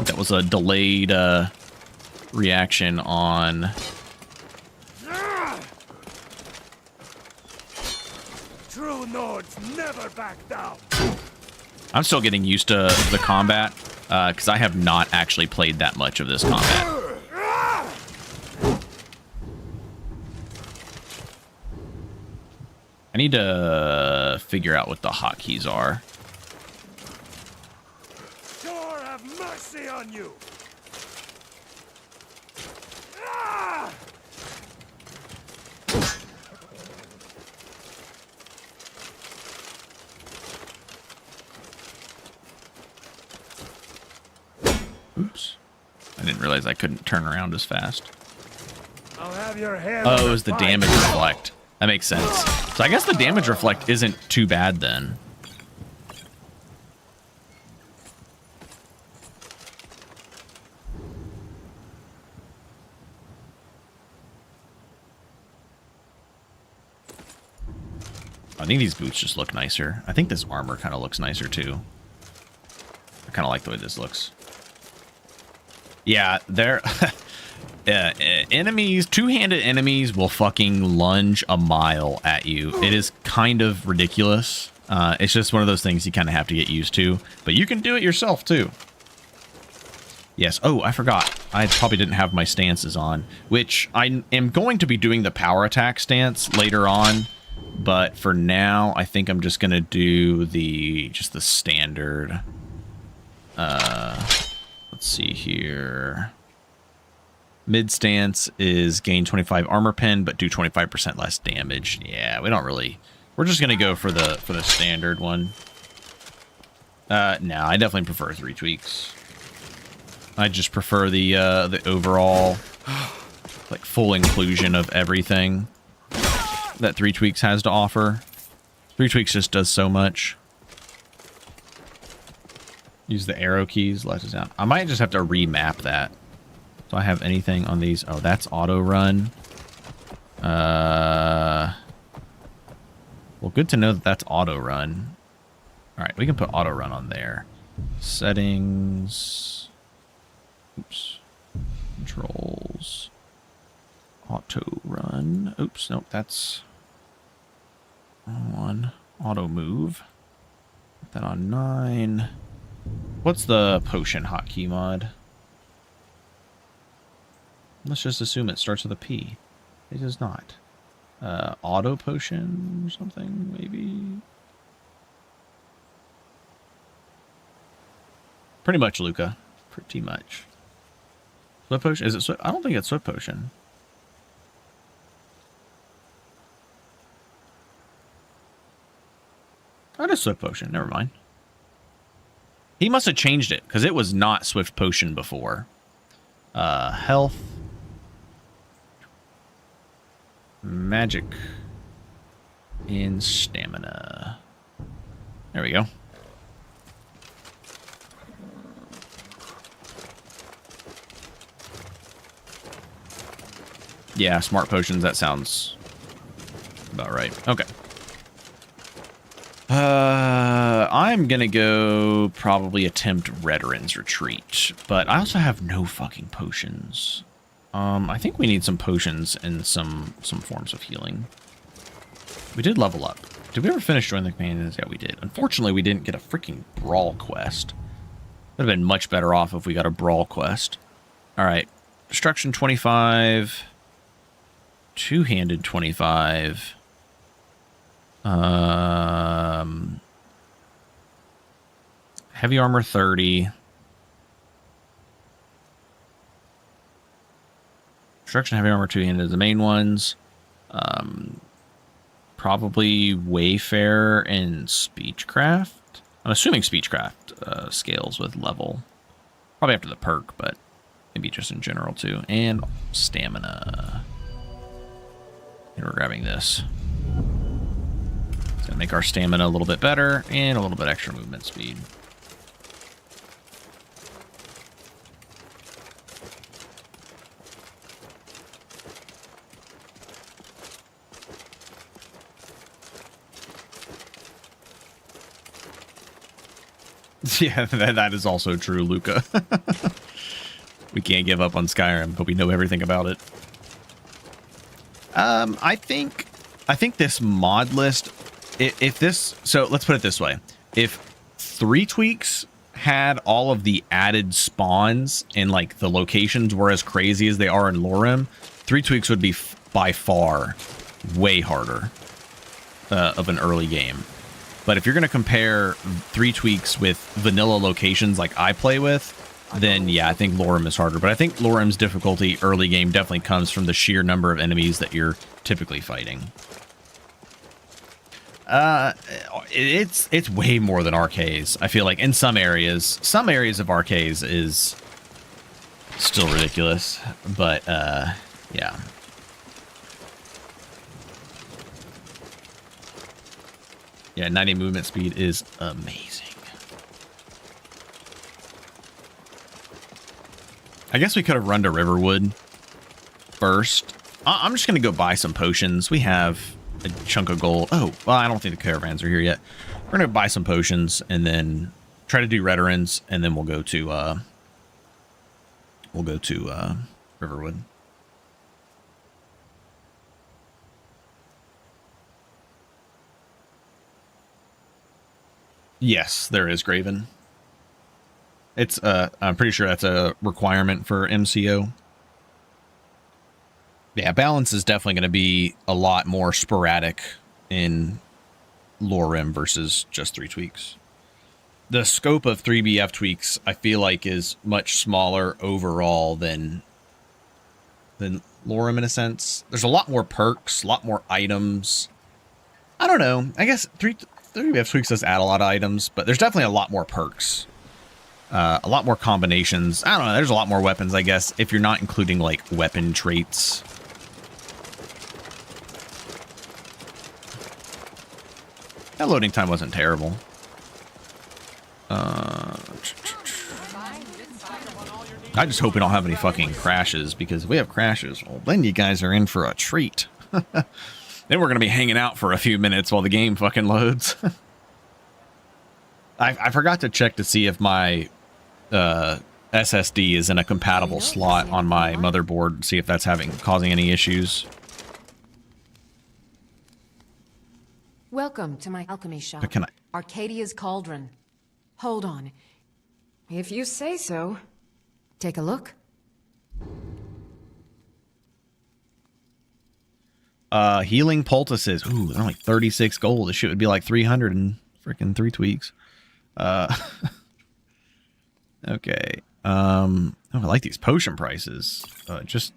That was a delayed reaction on... True Nords never back down. I'm still getting used to the combat, because I have not actually played that much of this combat. I need to figure out what the hotkeys are. Sure have mercy on you. Oops. I didn't realize I couldn't turn around as fast. I'll have your head. Oh, it was the damage reflect. That makes sense. So I guess the damage reflect isn't too bad then. I think these boots just look nicer. I think this armor kind of looks nicer too. I kind of like the way this looks. Yeah, they're... enemies, two-handed enemies will fucking lunge a mile at you. It is kind of ridiculous. It's just one of those things you kind of have to get used to. But you can do it yourself, too. Yes. Oh, I forgot. I probably didn't have my stances on, which I am going to be doing the power attack stance later on. But for now, I think I'm just going to do just the standard. Let's see here. Mid stance is gain 25 armor pen, but do 25% less damage. Yeah, we don't really... We're just gonna go for the standard one. No, I definitely prefer 3 tweaks. I just prefer the overall, like, full inclusion of everything that 3 tweaks has to offer. 3 tweaks just does so much. Use the arrow keys, let us down. I might just have to remap that. Do I have anything on these? Oh, that's auto run. Well, good to know that that's auto run. All right, we can put auto run on there. Settings. Oops. Controls. Auto run. Oops, nope, that's on auto move. Put that on 9. What's the potion hotkey mod? Let's just assume it starts with a P. It does not. Auto potion or something, maybe? Pretty much, Luca. Pretty much. Swift potion? Is it swift? I don't think it's swift potion. That is swift potion. Never mind. He must have changed it, because it was not swift potion before. Health. Magic. And stamina. There we go. Yeah, smart potions, that sounds about right. Okay. I'm gonna go probably attempt Whiterun's retreat, but I also have no fucking potions. I think we need some potions and some forms of healing. We did level up. Did we ever finish joining the companions? Yeah, we did. Unfortunately, we didn't get a freaking brawl quest. Would have been much better off if we got a brawl quest. All right, destruction 25. Two-handed 25. Heavy armor 30. Destruction, heavy armor, two-handed, the main ones. Probably Wayfarer and Speechcraft. I'm assuming Speechcraft scales with level. Probably after the perk, but maybe just in general too. And stamina. And we're grabbing this. It's gonna make our stamina a little bit better and a little bit extra movement speed. Yeah, that is also true, Luca. We can't give up on Skyrim, but we know everything about it. I think this mod list, if this, so let's put it this way. If 3 tweaks had all of the added spawns and like the locations were as crazy as they are in LoreRim, 3 tweaks would be by far way harder of an early game. But if you're going to compare 3 tweaks with vanilla locations like I play with, then yeah, I think LoreRim is harder. But I think LoreRim's difficulty early game definitely comes from the sheer number of enemies that you're typically fighting. It's way more than Arcaes. I feel like in some areas of Arcaes is still ridiculous. But yeah. Yeah, 90 movement speed is amazing. I guess we could have run to Riverwood first. I'm just going to go buy some potions. We have a chunk of gold. Oh, well, I don't think the caravans are here yet. We're going to buy some potions and then try to do Whiterun's, and then we'll go to Riverwood. Yes, there is Graven. It's I'm pretty sure that's a requirement for MCO. Yeah, balance is definitely going to be a lot more sporadic in LoreRim versus just 3 tweaks. The scope of 3BF tweaks, I feel like, is much smaller overall than LoreRim in a sense. There's a lot more perks, a lot more items. I don't know. I guess 3BF tweaks does add a lot of items, but there's definitely a lot more perks. A lot more combinations. I don't know. There's a lot more weapons, I guess, if you're not including, like, weapon traits. That loading time wasn't terrible. I just hope we don't have any fucking crashes, because if we have crashes, well, then you guys are in for a treat. Then we're going to be hanging out for a few minutes while the game fucking loads. I forgot to check to see if my SSD is in a compatible slot on my motherboard, see if that's causing any issues. Welcome to my alchemy shop. But can I? Arcadia's Cauldron. Hold on. If you say so. Take a look. Healing poultices. Ooh, they're only 36 gold. This shit would be like 300 and freaking 3 tweaks. Okay. Oh, I like these potion prices. Just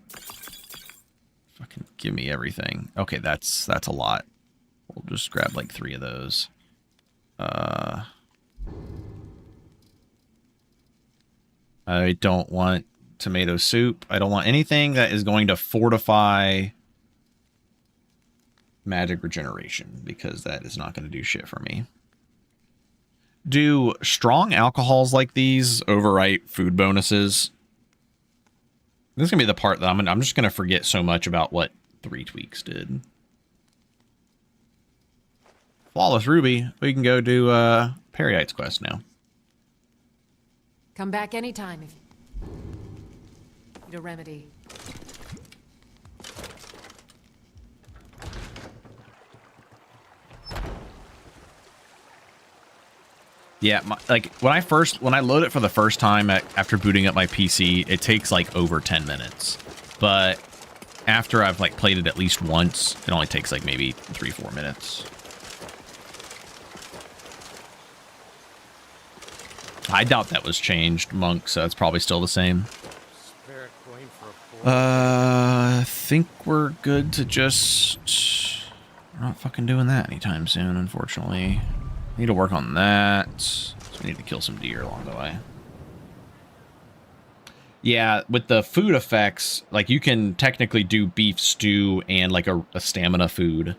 fucking give me everything. Okay, that's a lot. We'll just grab like 3 of those. I don't want tomato soup. I don't want anything that is going to fortify magic regeneration, because that is not going to do shit for me. Do strong alcohols like these overwrite food bonuses? This is going to be the part that I'm just going to forget so much about what 3 tweaks did. Flawless Ruby. We can go do Peryite's quest now. Come back anytime if you need a remedy. Yeah, like when I load it for the first time after booting up my PC, it takes like over 10 minutes. But after I've like played it at least once, it only takes like maybe 3-4 minutes. I doubt that was changed, Monk, so it's probably still the same. I think we're good to just... We're not fucking doing that anytime soon, unfortunately. Need to work on that. So we need to kill some deer along the way. Yeah, with the food effects, like you can technically do beef stew and like a stamina food.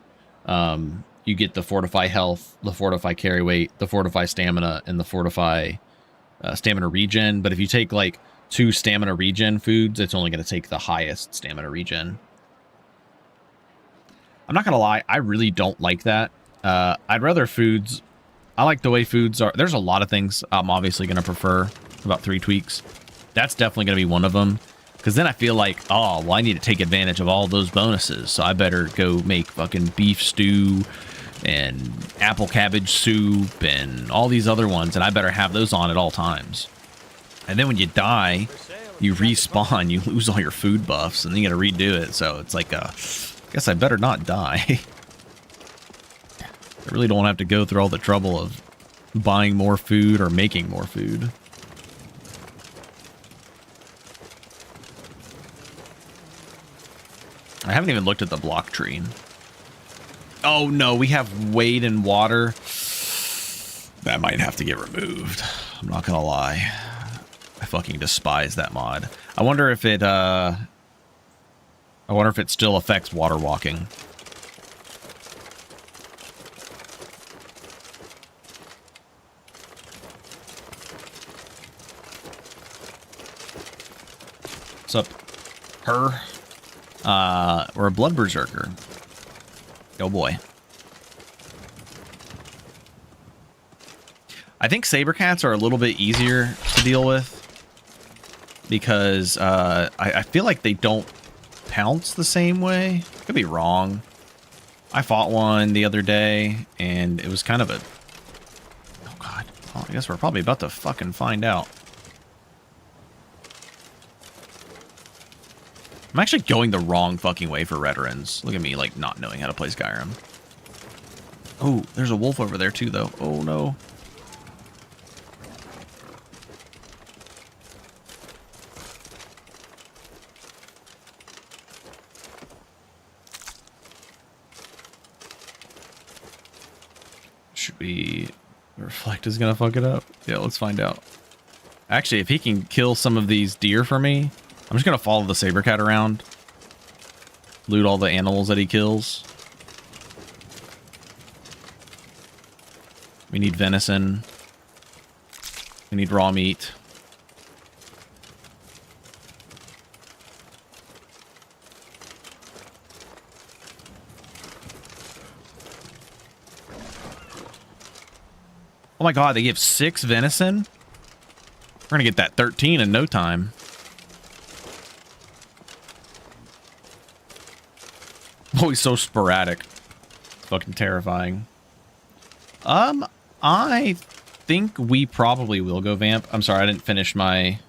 You get the fortify health, the fortify carry weight, the fortify stamina, and the fortify stamina regen. But if you take like 2 stamina regen foods, it's only going to take the highest stamina regen. I'm not going to lie, I really don't like that. I'd rather foods... I like the way foods are. There's a lot of things I'm obviously going to prefer, about 3 tweaks. That's definitely going to be one of them. Because then I feel like, oh, well, I need to take advantage of all those bonuses. So I better go make fucking beef stew and apple cabbage soup and all these other ones. And I better have those on at all times. And then when you die, you respawn, you lose all your food buffs, and then you got to redo it. So it's like, I guess I better not die. I really don't have to go through all the trouble of buying more food or making more food. I haven't even looked at the block tree. Oh no, we have weight and water. That might have to get removed. I'm not gonna lie. I fucking despise that mod. I wonder if it still affects water walking. What's up, her? We're a blood berserker. Oh boy. I think saber cats are a little bit easier to deal with because I feel like they don't pounce the same way. Could be wrong. I fought one the other day and it was kind of a... Oh god. Well, I guess we're probably about to fucking find out. I'm actually going the wrong fucking way for veterans. Look at me, like, not knowing how to play Skyrim. Oh, there's a wolf over there, too, though. Oh, no. Should we... Reflect is gonna fuck it up? Yeah, let's find out. Actually, if he can kill some of these deer for me... I'm just going to follow the saber cat around. Loot all the animals that he kills. We need venison. We need raw meat. Oh my god, they give 6 venison? We're going to get that 13 in no time. Always so sporadic. Fucking terrifying. I think we probably will go vamp. I'm sorry, I didn't finish my...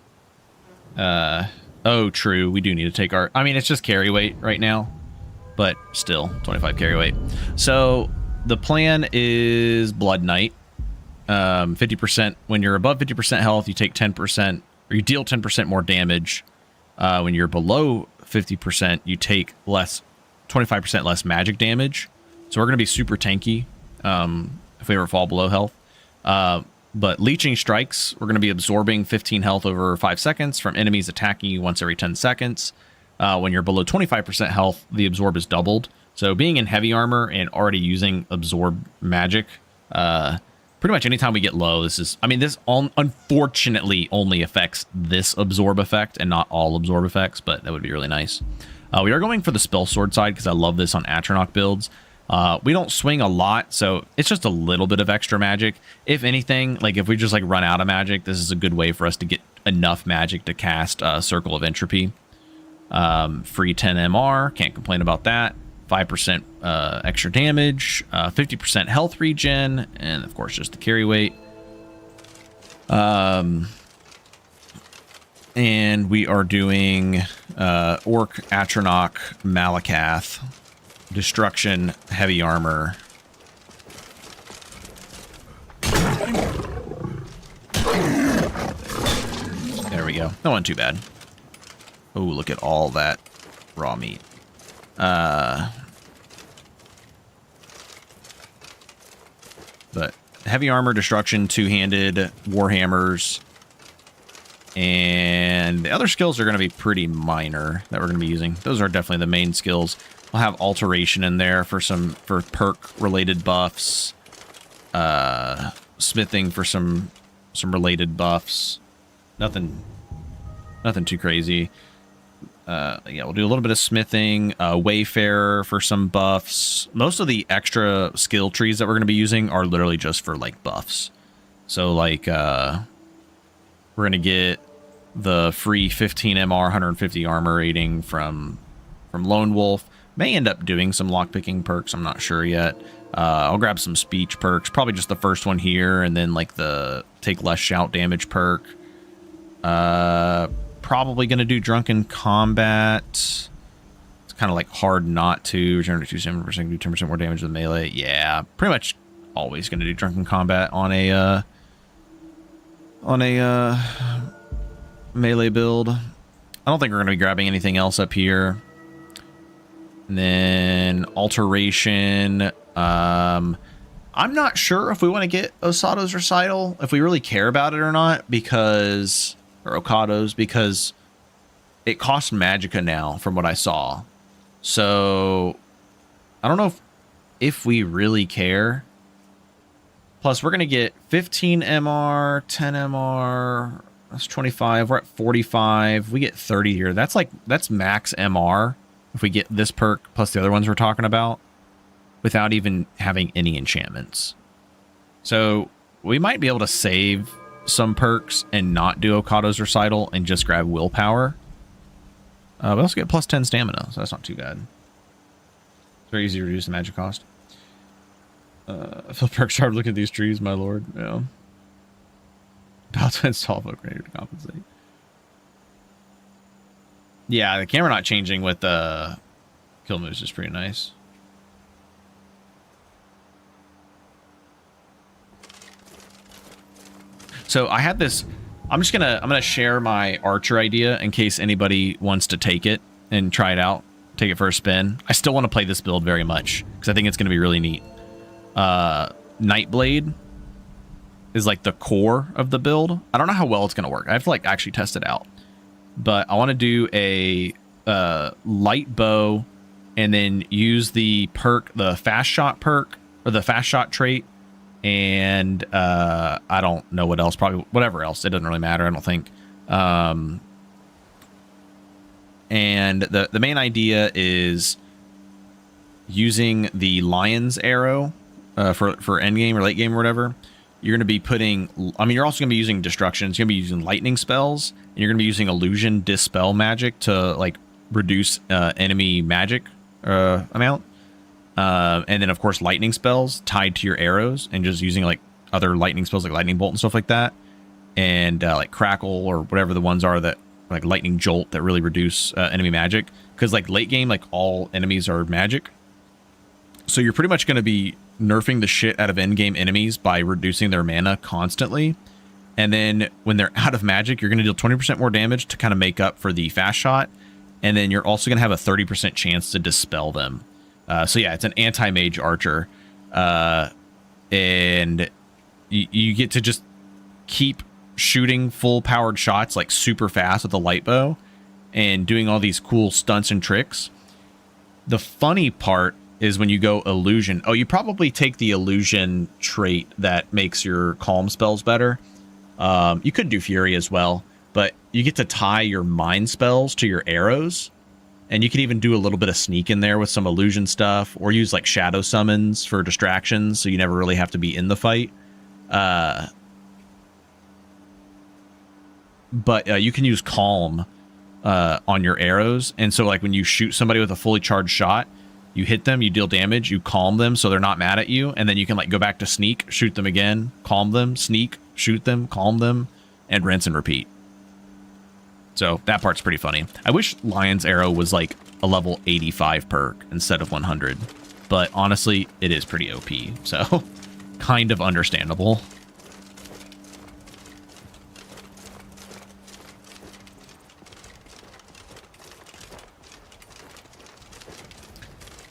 Oh, true. We do need to take our... I mean, it's just carry weight right now. But still, 25 carry weight. So, the plan is Blood Knight. 50%. When you're above 50% health, you take 10%... Or you deal 10% more damage. When you're below 50%, you take less... 25% less magic damage. So we're going to be super tanky if we ever fall below health. But leeching strikes, we're going to be absorbing 15 health over 5 seconds from enemies attacking you once every 10 seconds. When you're below 25% health, the absorb is doubled. So being in heavy armor and already using absorb magic, pretty much anytime we get low, this is... I mean, this unfortunately only affects this absorb effect and not all absorb effects, but that would be really nice. We are going for the spell sword side because I love this on Atronach builds. We don't swing a lot, so it's just a little bit of extra magic. If anything, like if we just like run out of magic, this is a good way for us to get enough magic to cast Circle of Entropy. Free 10 MR, can't complain about that. 5% extra damage, 50% health regen, and of course just the carry weight. And we are doing Orc, Atronach, Malakath, Destruction, Heavy Armor. There we go. That wasn't too bad. Oh, look at all that raw meat. But heavy armor, destruction, two-handed, warhammers, and the other skills are going to be pretty minor that we're going to be using. Those are definitely the main skills. I'll have alteration in there for perk-related buffs, smithing for some related buffs. Nothing too crazy. Yeah, we'll do a little bit of smithing, Wayfarer for some buffs. Most of the extra skill trees that we're going to be using are literally just for, like, buffs. So, like, we're going to get the free 15 MR, 150 armor rating from Lone Wolf. May end up doing some lockpicking perks, I'm not sure yet. I'll grab some speech perks, probably just the first one here, and then, like, the take less shout damage perk. Probably going to do Drunken Combat. It's kind of like hard not to. Regenerate 2% do 10% more damage with melee. Yeah, pretty much always going to do Drunken Combat on a melee build. I don't think we're going to be grabbing anything else up here. And then Alteration. I'm not sure if we want to get Osato's Recital, if we really care about it or not, because... or Okado's, because it costs magicka now from what I saw. So I don't know if we really care. Plus we're going to get 15 MR, 10 MR, that's 25. We're at 45. We get 30 here. That's max MR if we get this perk plus the other ones we're talking about without even having any enchantments. So we might be able to save some perks and not do Okado's Recital and just grab Willpower. We also get plus 10 stamina, so that's not too bad. It's very easy to reduce the magic cost. I feel perk sharp looking at these trees, my lord. Yeah. About to install folk ready to compensate. Yeah, the camera not changing with the kill moves is pretty nice. So I had this. I'm gonna share my archer idea in case anybody wants to take it and try it out, take it for a spin. I still want to play this build very much because I think it's gonna be really neat. Nightblade is like the core of the build. I don't know how well it's gonna work. I have to like actually test it out. But I want to do a light bow and then use the perk, the fast shot perk or the fast shot trait. And I don't know what else, probably whatever else. It doesn't really matter, I don't think. And the main idea is using the lion's arrow for end game or late game or whatever. You're going to be putting, I mean, you're also going to be using destructions. You're going to be using lightning spells, and you're going to be using illusion dispel magic to like reduce enemy magic amount. And then, of course, lightning spells tied to your arrows and just using, like, other lightning spells like Lightning Bolt and stuff like that. And, like, Crackle or whatever the ones are that, like, Lightning Jolt that really reduce enemy magic. Because, like, late game, like, all enemies are magic. So you're pretty much going to be nerfing the shit out of endgame enemies by reducing their mana constantly. And then when they're out of magic, you're going to deal 20% more damage to kind of make up for the fast shot. And then you're also going to have a 30% chance to dispel them. So yeah, it's an anti-mage archer, and you get to just keep shooting full-powered shots like super fast with the light bow and doing all these cool stunts and tricks. The funny part is when you go illusion. Oh, you probably take the illusion trait that makes your calm spells better. You could do fury as well, but you get to tie your mind spells to your arrows. And you can even do a little bit of sneak in there with some illusion stuff, or use like shadow summons for distractions, so you never really have to be in the fight. But you can use calm on your arrows, and so like when you shoot somebody with a fully charged shot, you hit them, you deal damage, you calm them so they're not mad at you, and then you can like go back to sneak, shoot them again, calm them, sneak, shoot them, calm them, and rinse and repeat. So that part's pretty funny. I wish Lion's Arrow was like a level 85 perk instead of 100. But honestly, it is pretty OP. So kind of understandable.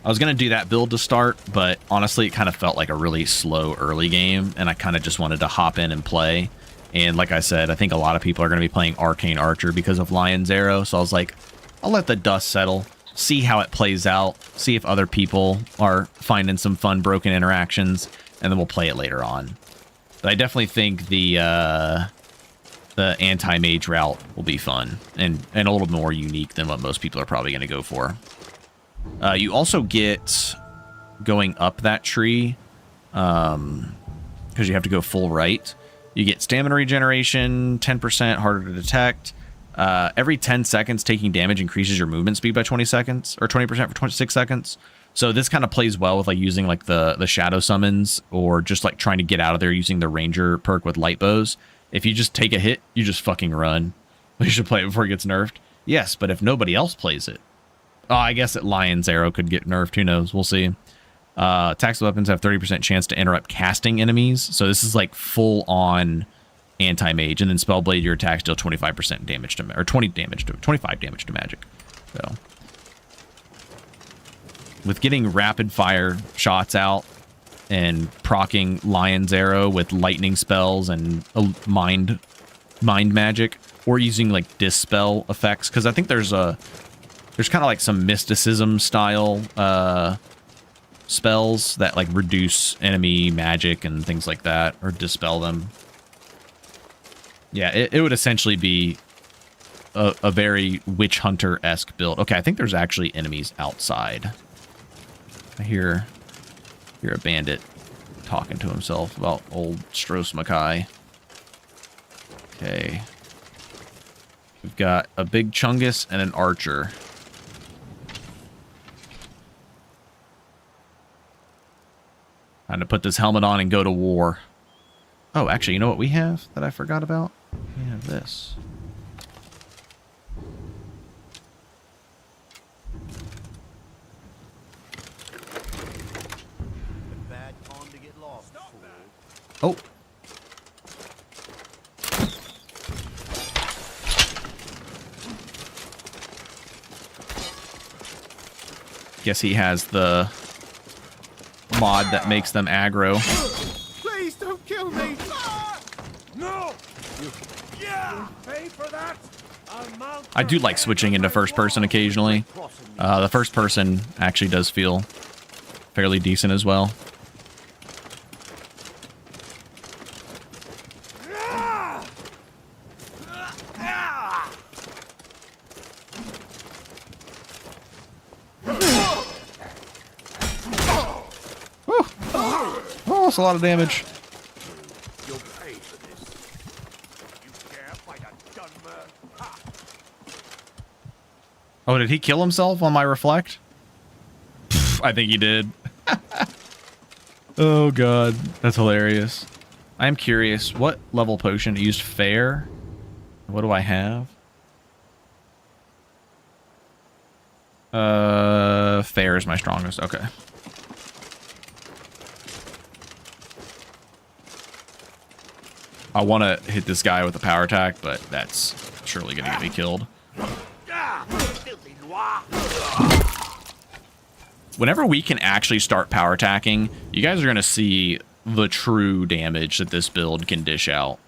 I was going to do that build to start, but honestly, it kind of felt like a really slow early game, and I kind of just wanted to hop in and play. And like I said, I think a lot of people are going to be playing Arcane Archer because of Lion's Arrow, so I was like, I'll let the dust settle, see how it plays out, see if other people are finding some fun broken interactions, and then we'll play it later on. But I definitely think the anti-mage route will be fun, and a little more unique than what most people are probably going to go for. You also get, going up that tree, because you have to go full right, you get stamina regeneration, 10% harder to detect. Every 10 seconds, taking damage increases your movement speed by 20 seconds, or 20% for 26 seconds. So this kind of plays well with like using like the shadow summons, or just like trying to get out of there using the ranger perk with light bows. If you just take a hit, you just fucking run. You should play it before it gets nerfed. Yes, but if nobody else plays it, oh, I guess that Lion's Arrow could get nerfed. Who knows? We'll see. Attacks with weapons have 30% chance to interrupt casting enemies. So this is like full on anti-mage. And then Spellblade, your attacks deal 25% damage to, or 25 damage to magic. So with getting rapid fire shots out and proccing Lion's Arrow with lightning spells and mind magic, or using like dispel effects, because I think there's kind of like some mysticism style spells that like reduce enemy magic and things like that, or dispel them. Yeah, it would essentially be a very witch hunter-esque build. Okay, I think there's actually enemies outside. I hear a bandit talking to himself about old Stros Mackay. Okay. We've got a big Chungus and an archer. Time to put this helmet on and go to war. Oh, actually, you know what we have that I forgot about? We have this. Oh. Guess he has the mod that makes them aggro. Please don't kill me! No! Yeah! Pay for that! I do like switching into first person occasionally. The first person actually does feel fairly decent as well. Oh, that's a lot of damage. Oh, did he kill himself on my reflect? Pff, I think he did. Oh god, that's hilarious. I am curious, what level potion used fair? What do I have? Fair is my strongest. Okay. I want to hit this guy with a power attack, but that's surely going to get me killed. Whenever we can actually start power attacking, you guys are going to see the true damage that this build can dish out.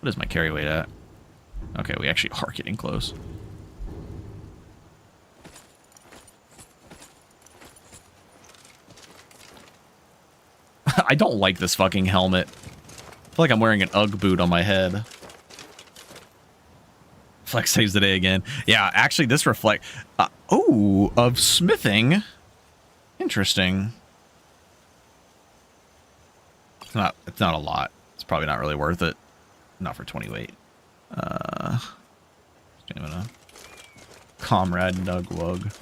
What is my carry weight at? Okay, we actually are getting close. I don't like this fucking helmet. I feel like I'm wearing an Ugg boot on my head. Flex saves the day again. Yeah, actually, this reflect... oh, of smithing. Interesting. It's not a lot. It's probably not really worth it. Not for 20 weight. Stamina. Comrade Nugwug.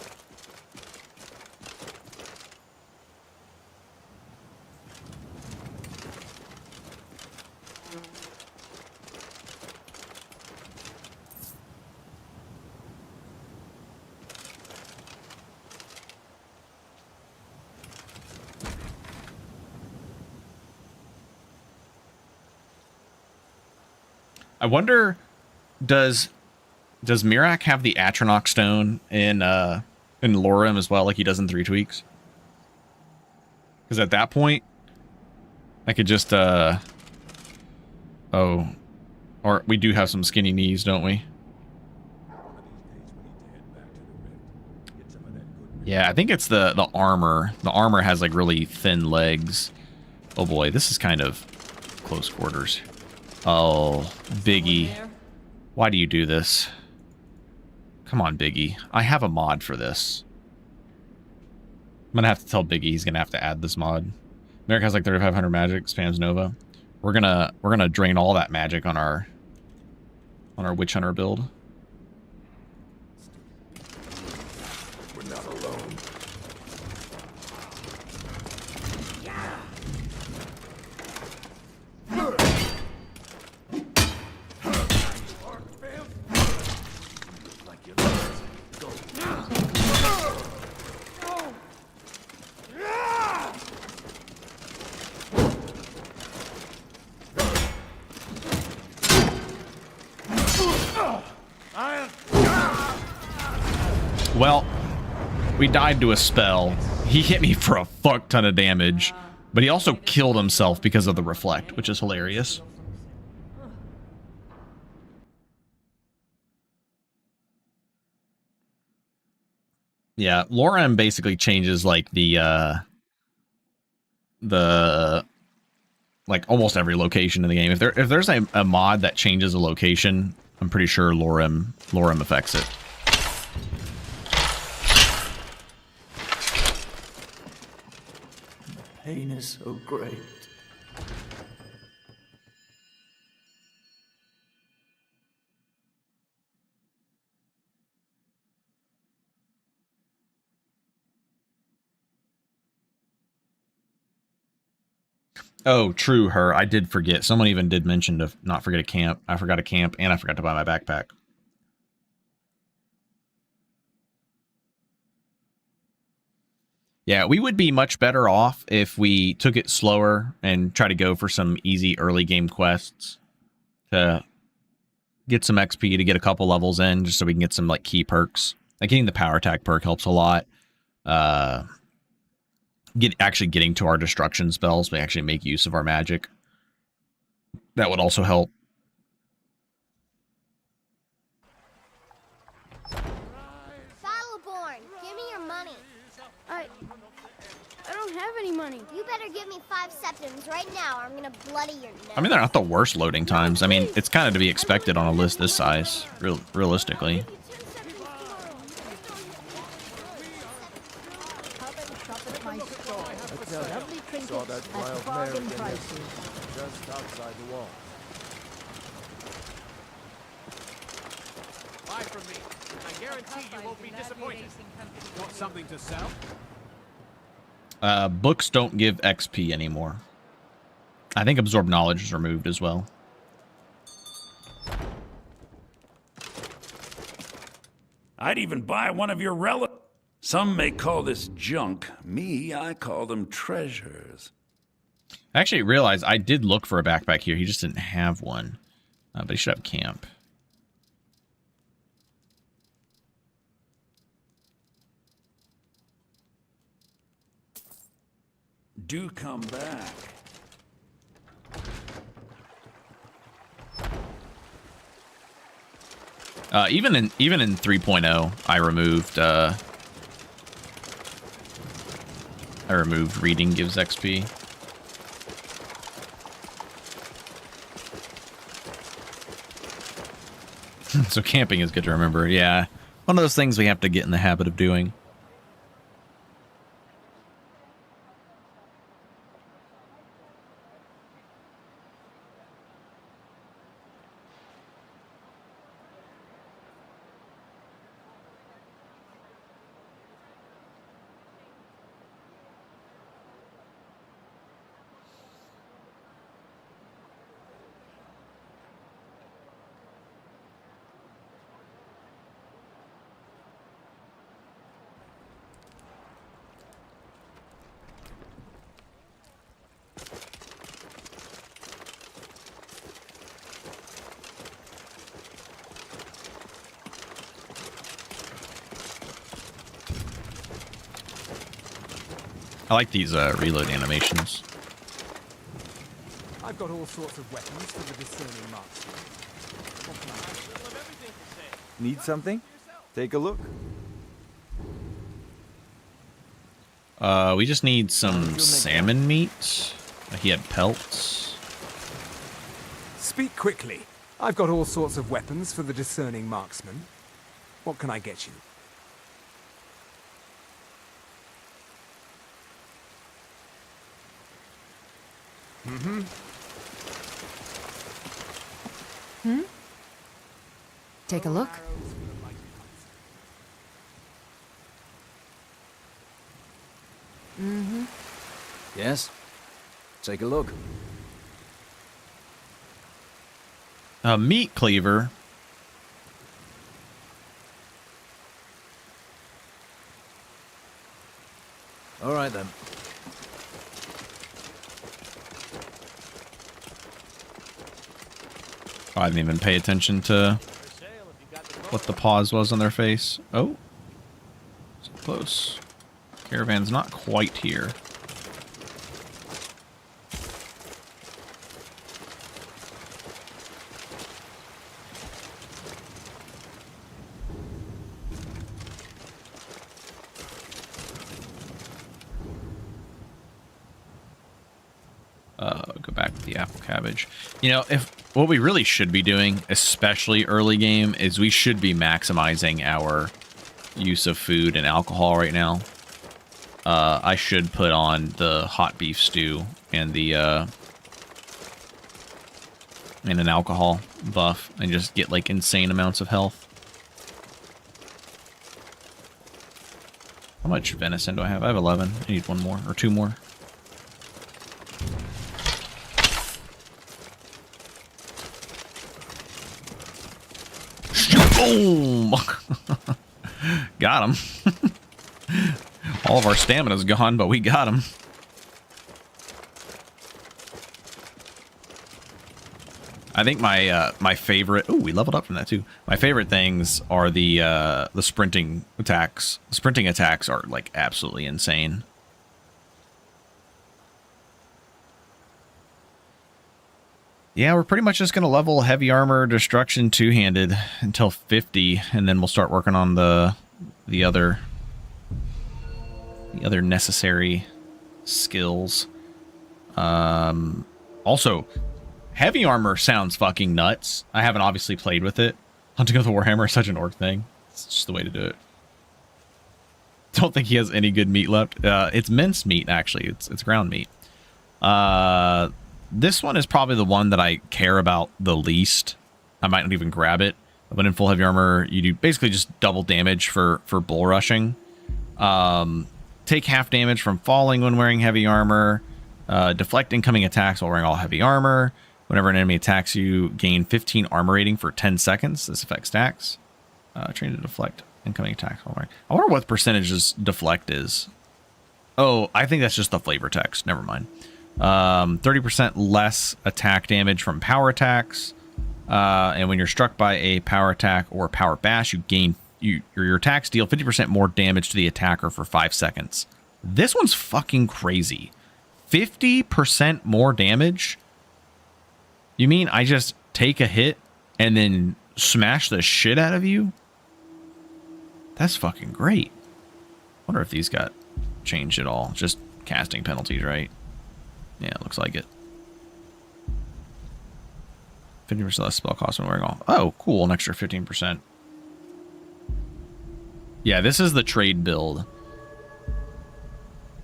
I wonder, does Mirak have the Atronach stone in LoreRim as well, like he does in 3 Tweaks? Because at that point, I could just oh, or we do have some skinny knees, don't we? Yeah, I think it's the armor. The armor has like really thin legs. Oh boy, this is kind of close quarters. Oh, Biggie. Why do you do this? Come on, Biggie. I have a mod for this. I'm gonna have to tell Biggie he's gonna have to add this mod. Merrick has like 3,500 magic, spams Nova. We're gonna drain all that magic on our Witch Hunter build. We're not alone. Well, we died to a spell. He hit me for a fuck ton of damage, but he also killed himself because of the reflect, which is hilarious. Yeah, LoreRim basically changes like the like almost every location in the game. If there's a mod that changes a location, I'm pretty sure LoreRim affects it. Pain is so great. Oh, true, her. I did forget. Someone even did mention to not forget a camp. I forgot a camp, and I forgot to buy my backpack. Yeah, we would be much better off if we took it slower and try to go for some easy early game quests to get some XP to get a couple levels in, just so we can get some like key perks. Like getting the power attack perk helps a lot. Actually getting to our destruction spells, we actually make use of our magic. That would also help. Battleborn, give me your money. I don't have any money. You better give me 5 septims right now or I'm gonna bloody your nose. I mean, they're not the worst loading times. I mean, it's kind of to be expected on a list this size, realistically. Saw that wild mare again yesterday, just outside the wall. Buy from me. I guarantee you won't be disappointed. Want something to sell? Books don't give XP anymore. I think Absorb Knowledge is removed as well. I'd even buy one of your relatives. Some may call this junk. Me, I call them treasures. I actually realized I did look for a backpack here. He just didn't have one. But he should have camp. Do come back. Even in 3.0, I removed reading gives XP. So camping is good to remember. Yeah, one of those things we have to get in the habit of doing. I like these reload animations. I've got all sorts of weapons for the discerning marksman. Need something? Take a look. We just need some salmon meat. He had pelts. Speak quickly. I've got all sorts of weapons for the discerning marksman. What can I get you? Hmm? Take a look. Mm-hmm. Yes? Take a look. A meat cleaver. All right, then. Oh, I didn't even pay attention to what the pause was on their face. Oh. So close. Caravan's not quite here. Go back to the apple cabbage. You know, if what we really should be doing, especially early game, is we should be maximizing our use of food and alcohol right now. I should put on the hot beef stew and the and an alcohol buff and just get like insane amounts of health. How much venison do I have? I have 11. I need one more or two more. Boom! Got him. All of our stamina's gone, but we got him. I think my my favorite. Oh, we leveled up from that too. My favorite things are the sprinting attacks. Sprinting attacks are like absolutely insane. Yeah, we're pretty much just going to level heavy armor destruction two-handed until 50, and then we'll start working on the other necessary skills. Also, heavy armor sounds fucking nuts. I haven't obviously played with it. Hunting with a warhammer is such an orc thing. It's just the way to do it. Don't think he has any good meat left. It's minced meat, actually. It's ground meat. This one is probably the one that I care about the least. I might not even grab it. But in full heavy armor, you do basically just double damage for bull rushing. Take half damage from falling when wearing heavy armor. Deflect incoming attacks while wearing all heavy armor. Whenever an enemy attacks you, gain 15 armor rating for 10 seconds. This effect stacks. Train to deflect incoming attacks while wearing. I wonder what percentages deflect is. Oh, I think that's just the flavor text. Never mind. 30% less attack damage from power attacks. And when you're struck by a power attack or power bash, you gain your attacks deal 50% more damage to the attacker for 5 seconds. This one's fucking crazy. 50% more damage? You mean I just take a hit and then smash the shit out of you? That's fucking great. Wonder if these got changed at all. Just casting penalties, right? Yeah, it looks like it. 50% less spell cost when wearing all. Oh, cool. An extra 15%. Yeah, this is the trade build.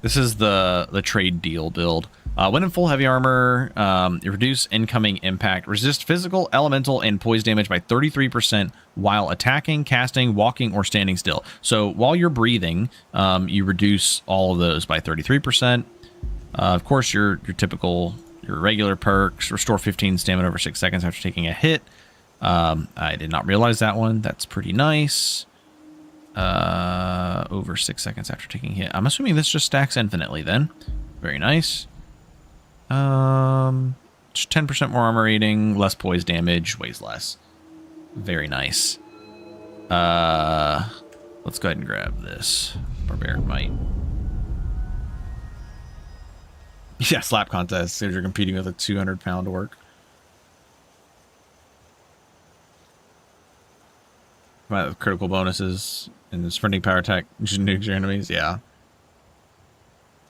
This is the trade deal build. When in full heavy armor, you reduce incoming impact, resist physical, elemental, and poise damage by 33% while attacking, casting, walking, or standing still. So while you're breathing, you reduce all of those by 33%. Of course, your typical, your regular perks, restore 15 stamina over 6 seconds after taking a hit. I did not realize that one. That's pretty nice. Over 6 seconds after taking a hit. I'm assuming this just stacks infinitely then. Very nice. 10% more armor rating, less poise damage, weighs less. Very nice. Let's go ahead and grab this. Barbaric Might. Yeah, slap contest. So you're competing with a 200-pound orc. Critical bonuses and the sprinting power attack nukes your enemies. Yeah.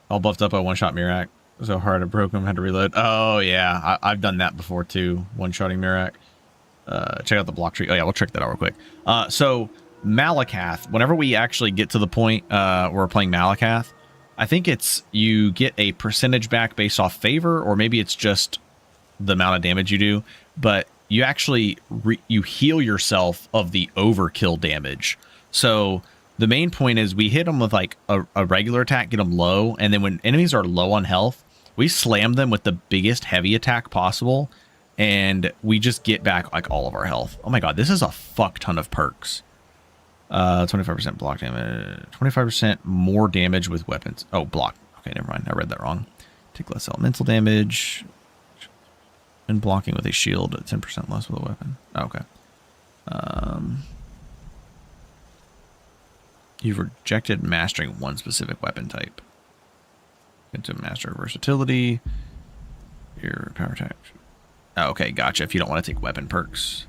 All buffed up by one-shot Mirak. So hard I broke him, had to reload. Oh, yeah. I've done that before, too. One-shotting Mirak. Check out the block tree. Oh, yeah, we'll check that out real quick. So, Malakath. Whenever we actually get to the point where we're playing Malakath, I think it's you get a percentage back based off favor, or maybe it's just the amount of damage you do. But you actually you heal yourself of the overkill damage. So the main point is we hit them with like a regular attack, get them low, and then when enemies are low on health, we slam them with the biggest heavy attack possible, and we just get back like all of our health. Oh my god, this is a fuck ton of perks. 25% block damage, 25% more damage with weapons. Oh, block. Okay, never mind. I read that wrong. Take less elemental damage. And blocking with a shield, 10% less with a weapon. Oh, okay. You've rejected mastering one specific weapon type. Into master versatility. Your power attack. Oh, okay, gotcha. If you don't want to take weapon perks.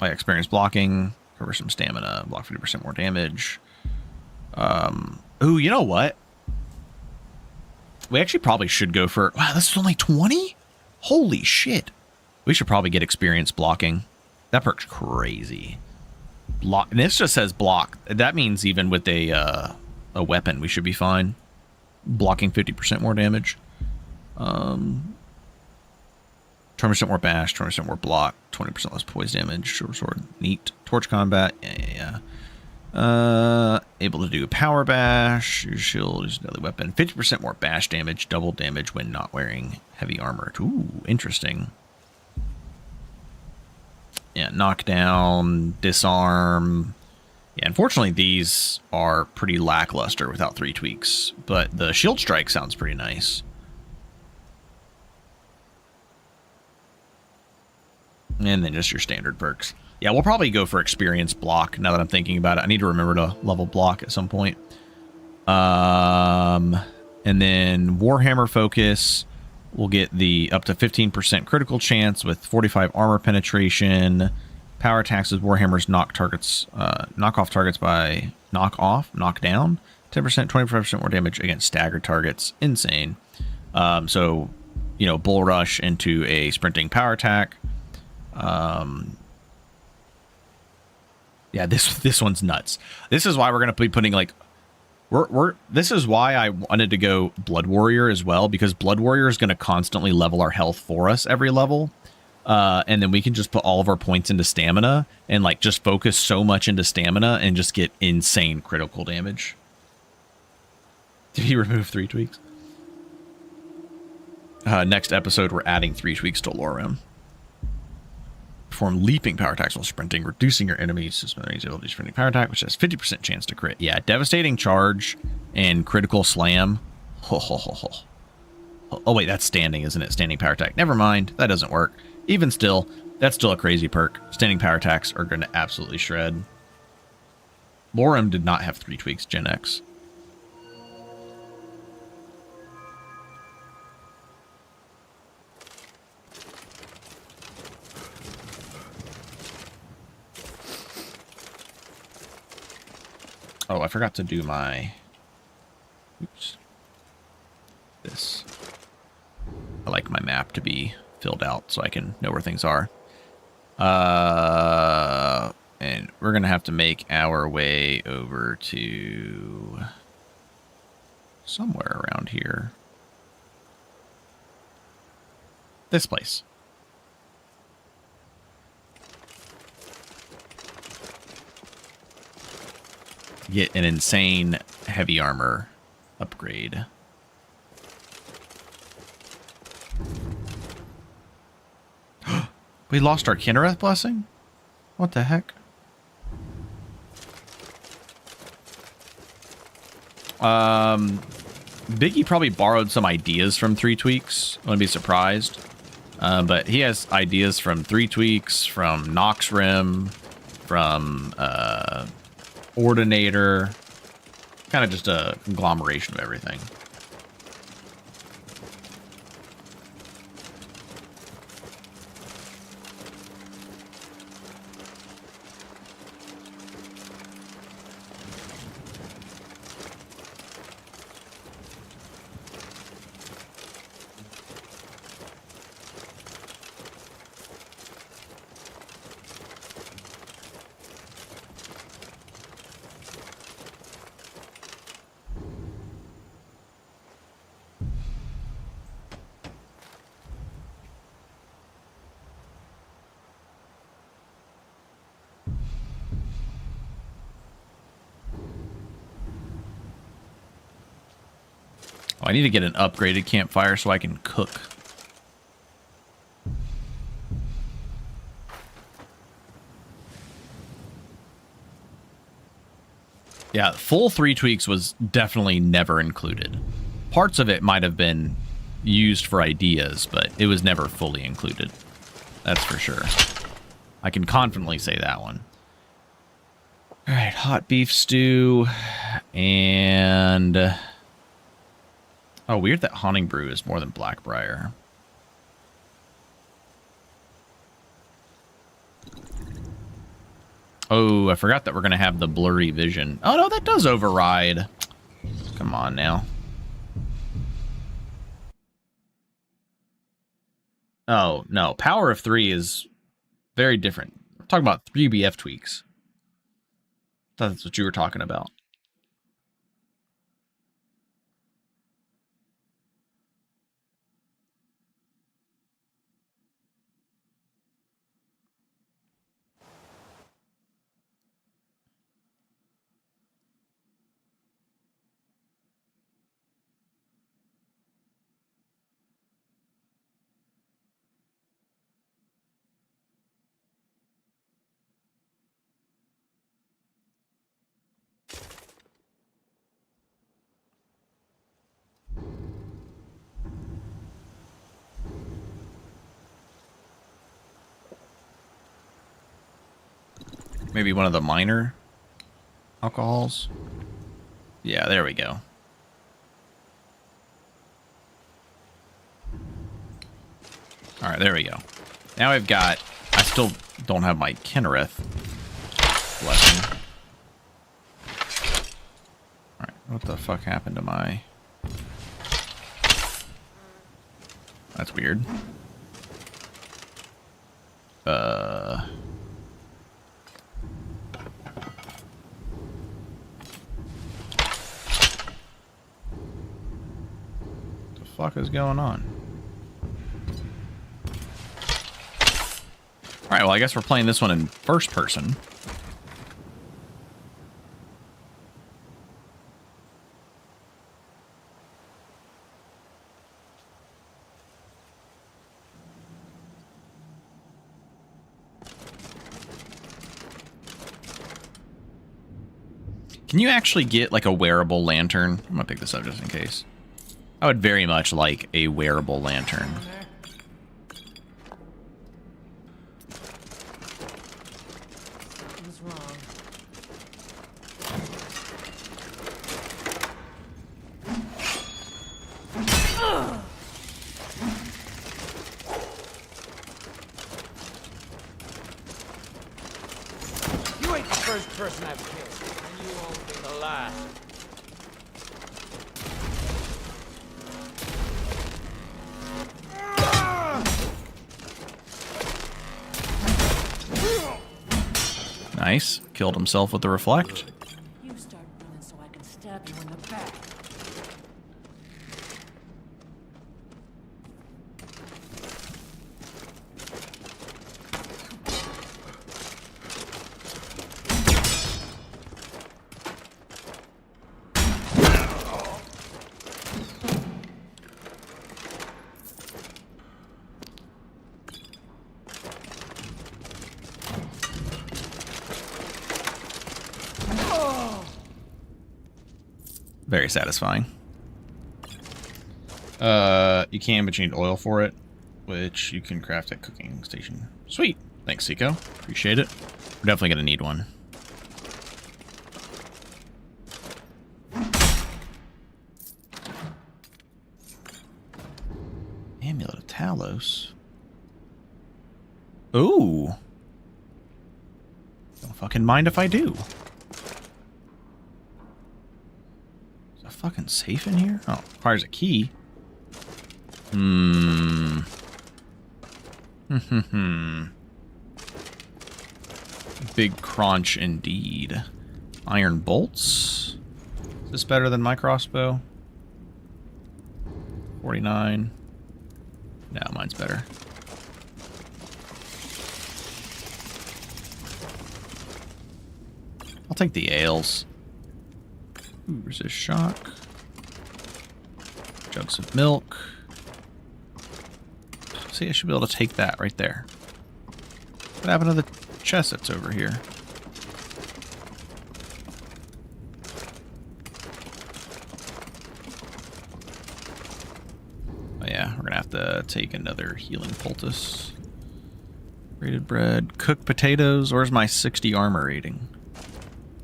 I experience blocking. Cover some stamina. Block 50% more damage. Ooh, you know what? We actually probably should go for... Wow, this is only 20? Holy shit. We should probably get experience blocking. That perk's crazy. Block. And this just says block. That means even with a weapon, we should be fine. Blocking 50% more damage. 20% more bash, 20% more block, 20% less poise damage. Short sword. Neat. Torch combat. Yeah. Able to do a power bash. Your shield is another weapon. 50% more bash damage. Double damage when not wearing heavy armor. Ooh, interesting. Yeah, knockdown, disarm. Yeah, unfortunately, these are pretty lackluster without 3 tweaks, but the shield strike sounds pretty nice. And then just your standard perks. Yeah, we'll probably go for experience block now that I'm thinking about it. I need to remember to level block at some point. And then Warhammer focus. We'll get the up to 15% critical chance with 45 armor penetration. Power attacks with Warhammer's knock off targets by knock down. 10%, 25% more damage against staggered targets. Insane. So, you know, bull rush into a sprinting power attack. Yeah, this one's nuts. This is why we're gonna be putting like this is why I wanted to go Blood Warrior as well, because Blood Warrior is going to constantly level our health for us every level. And then we can just put all of our points into stamina and like just focus so much into stamina and just get insane critical damage. Did he remove 3 tweaks? Next episode, we're adding 3 tweaks to LoreRim. Perform leaping power attacks while sprinting, reducing your enemy's ability sprinting power attack, which has 50% chance to crit. Yeah, devastating charge and critical slam. Oh, wait, that's standing, isn't it? Standing power attack. Never mind, that doesn't work. Even still, that's still a crazy perk. Standing power attacks are going to absolutely shred. LoreRim did not have 3 tweaks, Gen X. Oh, I forgot to do my... Oops. This. I like my map to be filled out so I can know where things are. And we're going to have to make our way over to... somewhere around here. This place. Get an insane heavy armor upgrade. We lost our Kinnereth blessing? What the heck? Biggie probably borrowed some ideas from 3 tweaks. I wouldn't be surprised. But he has ideas from 3 tweaks, from LoreRim, from Ordinator. Kind of just a conglomeration of everything. Oh, I need to get an upgraded campfire so I can cook. Yeah, full 3 tweaks was definitely never included. Parts of it might have been used for ideas, but it was never fully included. That's for sure. I can confidently say that one. All right, hot beef stew and... Oh, weird that Haunting Brew is more than Blackbriar. Oh, I forgot that we're going to have the blurry vision. Oh, no, that does override. Come on now. Oh, no. Power of 3 is very different. We're talking about 3BF tweaks. I thought that's what you were talking about. Maybe one of the minor alcohols. Yeah, there we go. All right, there we go. Now I've got... I still don't have my Kinnereth blessing. All right, what the fuck happened to my... That's weird. Fuck is going on? Alright, well I guess we're playing this one in first person. Can you actually get like a wearable lantern? I'm gonna pick this up just in case. I would very much like a wearable lantern. What's wrong? You ain't the first person I've killed, and you won't be the last. Nice. Killed himself with the reflect. You start running so I can stab you in the back. Very satisfying. You can, but you need oil for it, which you can craft at cooking station. Sweet. Thanks, Seiko. Appreciate it. We're definitely going to need one. close. Ooh. Don't fucking mind if I do. Is a fucking safe in here? Oh, requires a key. Big crunch indeed. Iron bolts. Is this better than my crossbow? 49. No, mine's better. I'll take the ales. Ooh, resist shock. Jugs of milk. See, I should be able to take that right there. What happened to the chest that's over here? Oh yeah, we're gonna have to take another healing poultice. Grated bread, cooked potatoes. Where's my 60 armor rating?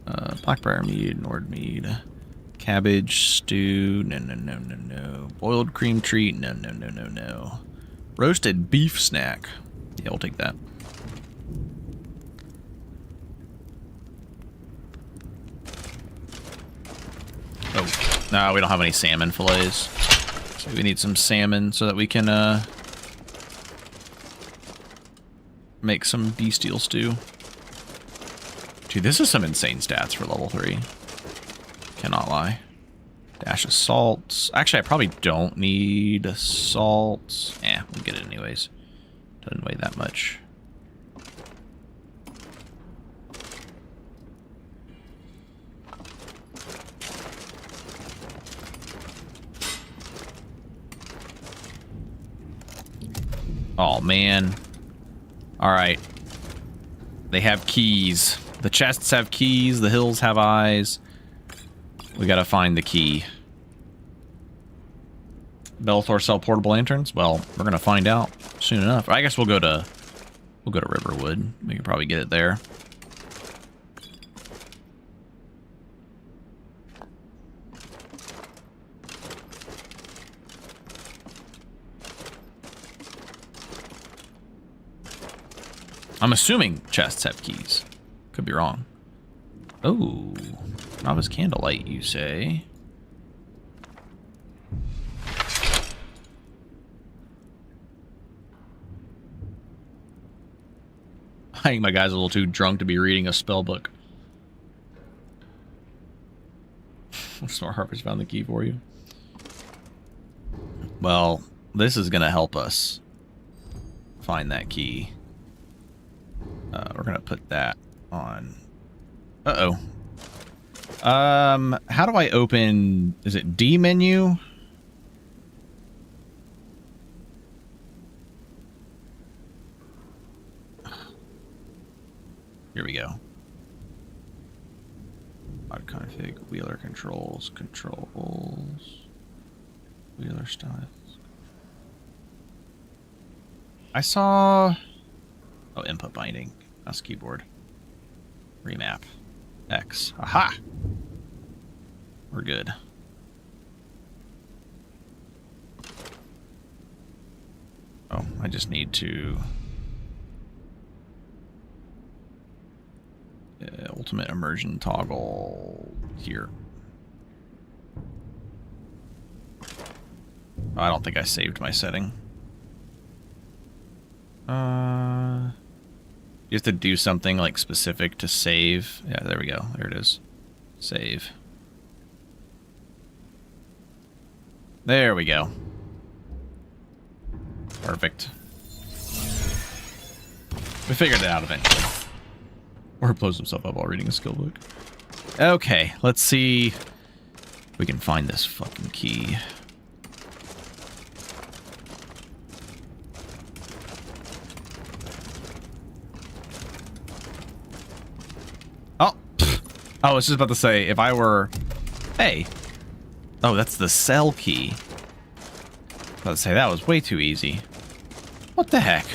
Blackbriar mead, Nord mead, cabbage stew. No. Boiled cream treat. No. Roasted beef snack. Yeah, we'll take that. Oh, no, we don't have any salmon fillets. So we need some salmon so that we can make some bestial stew. Dude, this is some insane stats for level 3. Cannot lie. Dash of salts. Actually, I probably don't need salts. We'll get it anyways. Doesn't weigh that much. Oh, man. Alright. They have keys. The chests have keys. The hills have eyes. We gotta find the key. Belthor sell portable lanterns? Well, we're gonna find out soon enough. I guess we'll go to Riverwood. We can probably get it there. I'm assuming chests have keys. Could be wrong. Oh, novice candlelight, you say? I think my guy's a little too drunk to be reading a spell book. Smart Harper's found the key for you. Well, this is gonna help us find that key. We're gonna put that on. Uh-oh. How do I open... Is it D menu? Here we go. Mod config, wheeler controls, wheeler styles. I saw... Oh, input binding. Mouse keyboard. Remap. X. Aha! We're good. Oh, I just need to... ultimate immersion toggle here. Oh, I don't think I saved my setting. You have to do something like specific to save. Yeah, there we go. There it is. Save. There we go. Perfect. We figured it out eventually. Or he blows himself up while reading a skill book. Okay, let's see if we can find this fucking key. Oh, I was just about to say, if I were... Hey. Oh, that's the cell key. I was about to say, that was way too easy. What the heck?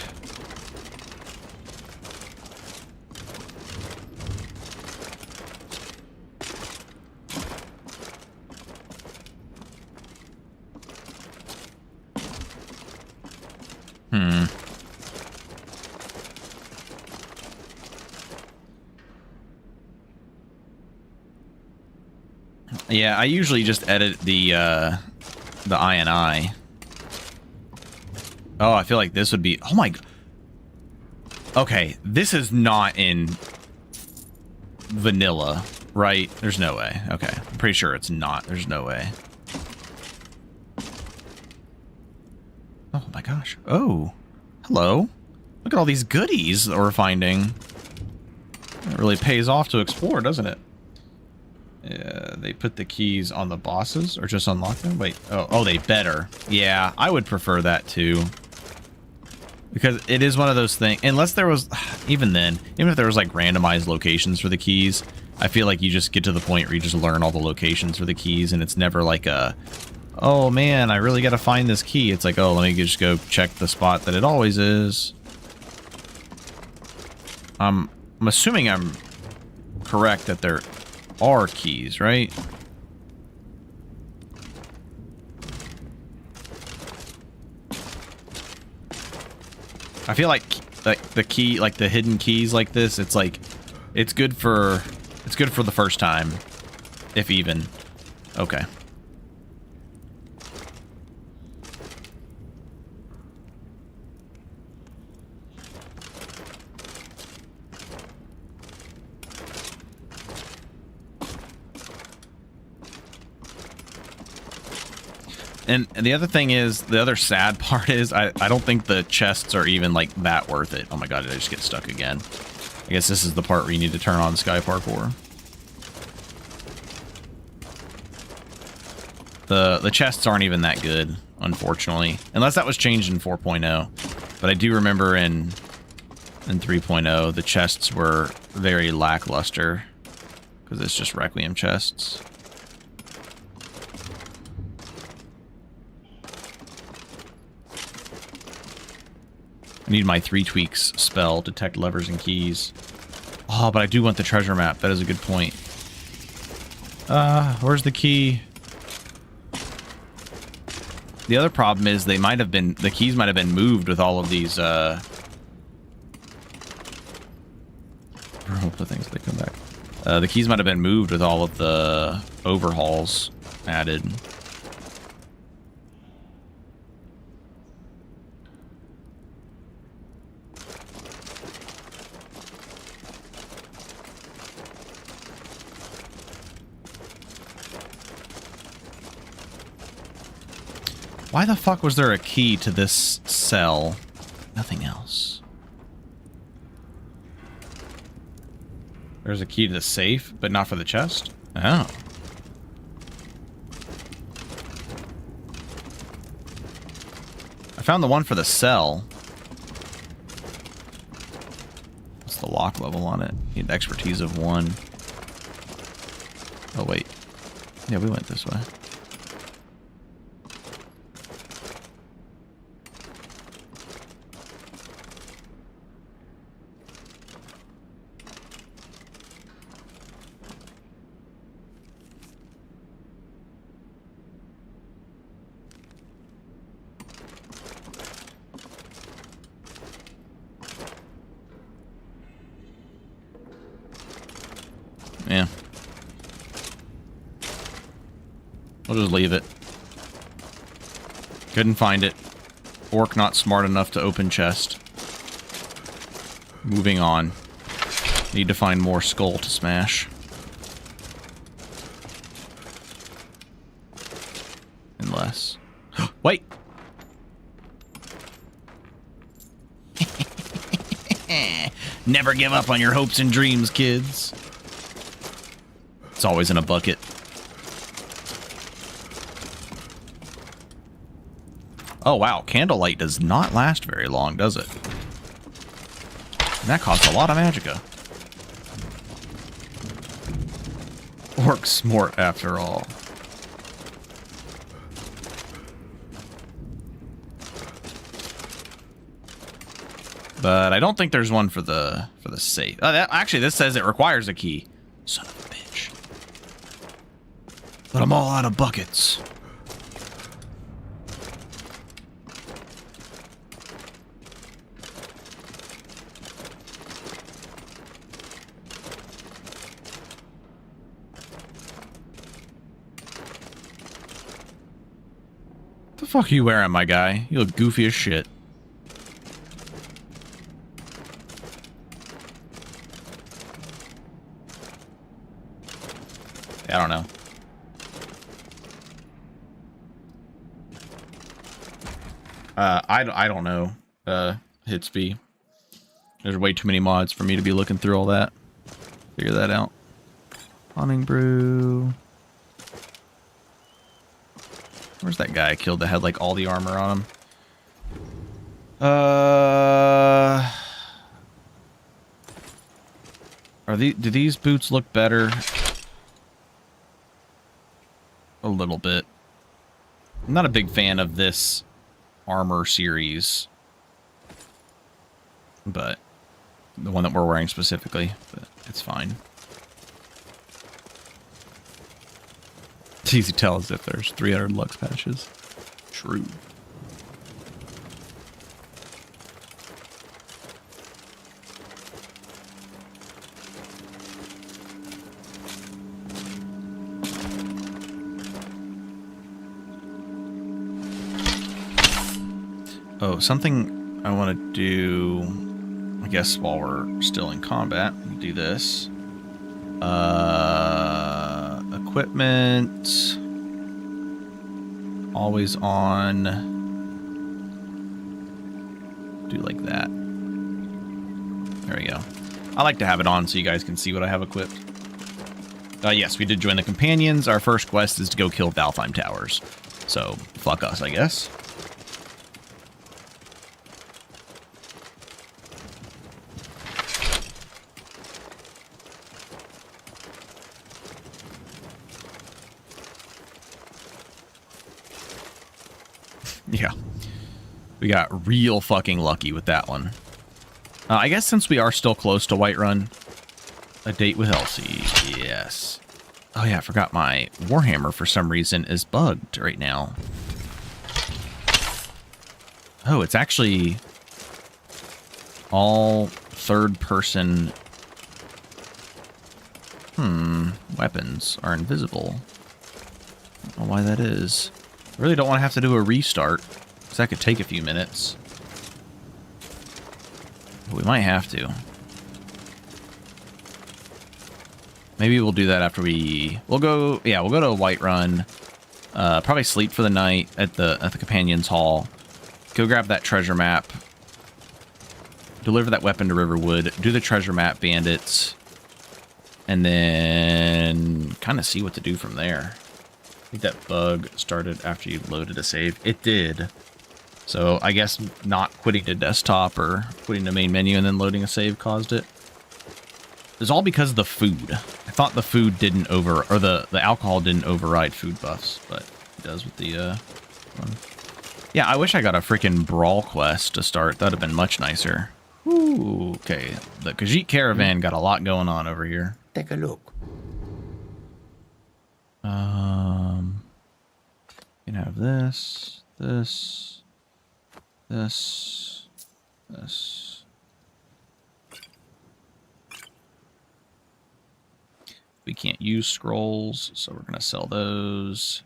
Yeah, I usually just edit the INI. Oh, I feel like this would be... Oh my... Okay, this is not in vanilla, right? There's no way. Okay, I'm pretty sure it's not. There's no way. Oh my gosh. Oh, hello. Look at all these goodies that we're finding. It really pays off to explore, doesn't it? Yeah, they put the keys on the bosses or just unlock them? Wait, oh, they better. Yeah, I would prefer that too. Because it is one of those things, unless there was, even then, even if there was like randomized locations for the keys, I feel like you just get to the point where you just learn all the locations for the keys and it's never like a, oh man, I really got to find this key. It's like, oh, let me just go check the spot that it always is. I'm assuming I'm correct that there are keys, right? I feel like the key, like the hidden keys like this, it's like it's good for the first time, if even. Okay. And the other thing is, the other sad part is, I don't think the chests are even, like, that worth it. Oh my god, did I just get stuck again? I guess this is the part where you need to turn on Sky Parkour. The chests aren't even that good, unfortunately. Unless that was changed in 4.0. But I do remember in 3.0, the chests were very lackluster. Because it's just Requiem chests. I need my 3 tweaks spell, detect levers and keys. Oh, but I do want the treasure map. That is a good point. Where's the key? The other problem is they might have been, the keys might have been moved with all of these, hope the things they come back. The keys might have been moved with all of the overhauls added. Why the fuck was there a key to this cell? Nothing else. There's a key to the safe, but not for the chest? Oh. I found the one for the cell. What's the lock level on it? Need expertise of 1. Oh, wait. Yeah, we went this way. Yeah. We'll just leave it. Couldn't find it. Orc not smart enough to open chest. Moving on. Need to find more skull to smash. Unless... Wait! Never give up on your hopes and dreams, kids. It's always in a bucket. Oh wow, candlelight does not last very long, does it? And that costs a lot of magicka. Orc smart after all. But I don't think there's one for the safe. Actually, this says it requires a key. Son of a bitch. But I'm all out of buckets. The fuck are you wearing, my guy? You look goofy as shit. I don't know. I don't know. Hitsby. There's way too many mods for me to be looking through all that. Figure that out. Hunting brew. Where's that guy I killed that had like all the armor on him? Do these boots look better? A little bit. I'm not a big fan of this armor series, but the one that we're wearing specifically, but it's fine. It's easy to tell as if there's 300 Lux patches. True. Oh, something I want to do, I guess while we're still in combat, we can do this. Equipment. Always on. Do like that. There we go. I like to have it on so you guys can see what I have equipped. Yes, we did join the Companions. Our first quest is to go kill Valtheim Towers. So, fuck us, I guess. Yeah. We got real fucking lucky with that one. I guess since we are still close to Whiterun, a date with Elsie. Yes. Oh yeah, I forgot my Warhammer for some reason is bugged right now. Oh, it's actually all third-person weapons are invisible. I don't know why that is. I really don't want to have to do a restart, because that could take a few minutes. But we might have to. Maybe we'll do that after we'll go to Whiterun. Probably sleep for the night at the Companions Hall. Go grab that treasure map. Deliver that weapon to Riverwood. Do the treasure map bandits. And then kind of see what to do from there. I think that bug started after you loaded a save. It did. So I guess not quitting the desktop or quitting the main menu and then loading a save caused it. It's all because of the food. I thought the food didn't the alcohol didn't override food buffs, but it does with the one. Yeah, I wish I got a freaking brawl quest to start. That'd have been much nicer. Ooh, okay. The Khajiit caravan got a lot going on over here. Take a look. You can have this, this, this, this. We can't use scrolls, so we're gonna sell those.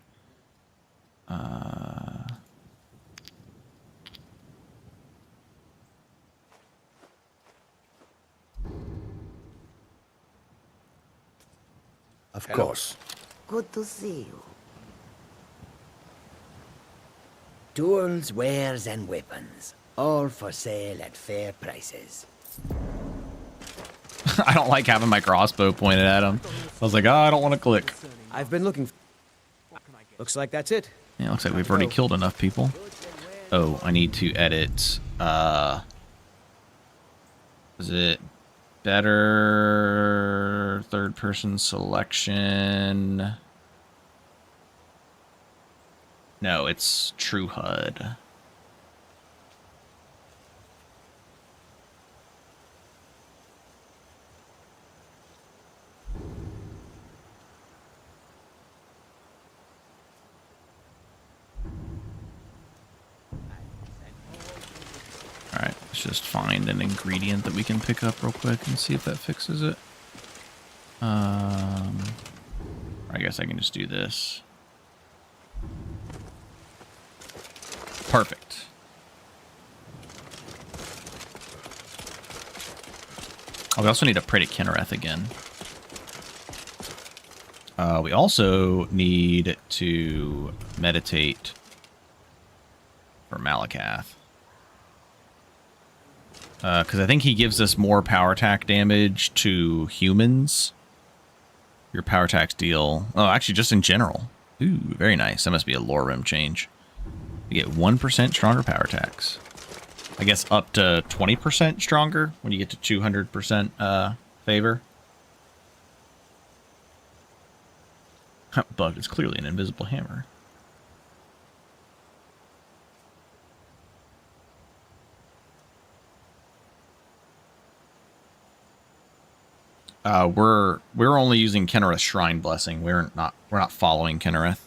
Of course. Good to see you. Tools, wares, and weapons. All for sale at fair prices. I don't like having my crossbow pointed at him. I was like, oh, I don't want to click. I've been looking. Looks like that's it. Yeah, looks like we've already killed enough people. Oh, I need to edit. Is it better third-person selection? No, it's True HUD. Alright, let's just find an ingredient that we can pick up real quick and see if that fixes it. I guess I can just do this. Perfect. Oh, we also need to pray to Kinnereth again. We also need to meditate for Malakath. Because I think he gives us more power attack damage to humans. Your power attacks deal... Oh, actually, just in general. Ooh, very nice. That must be a LoreRim change. You get 1% stronger power attacks. I guess up to 20% stronger when you get to 200% favor. But it's clearly an invisible hammer. We're only using Kinnereth's Shrine Blessing. We're not following Kinnereth.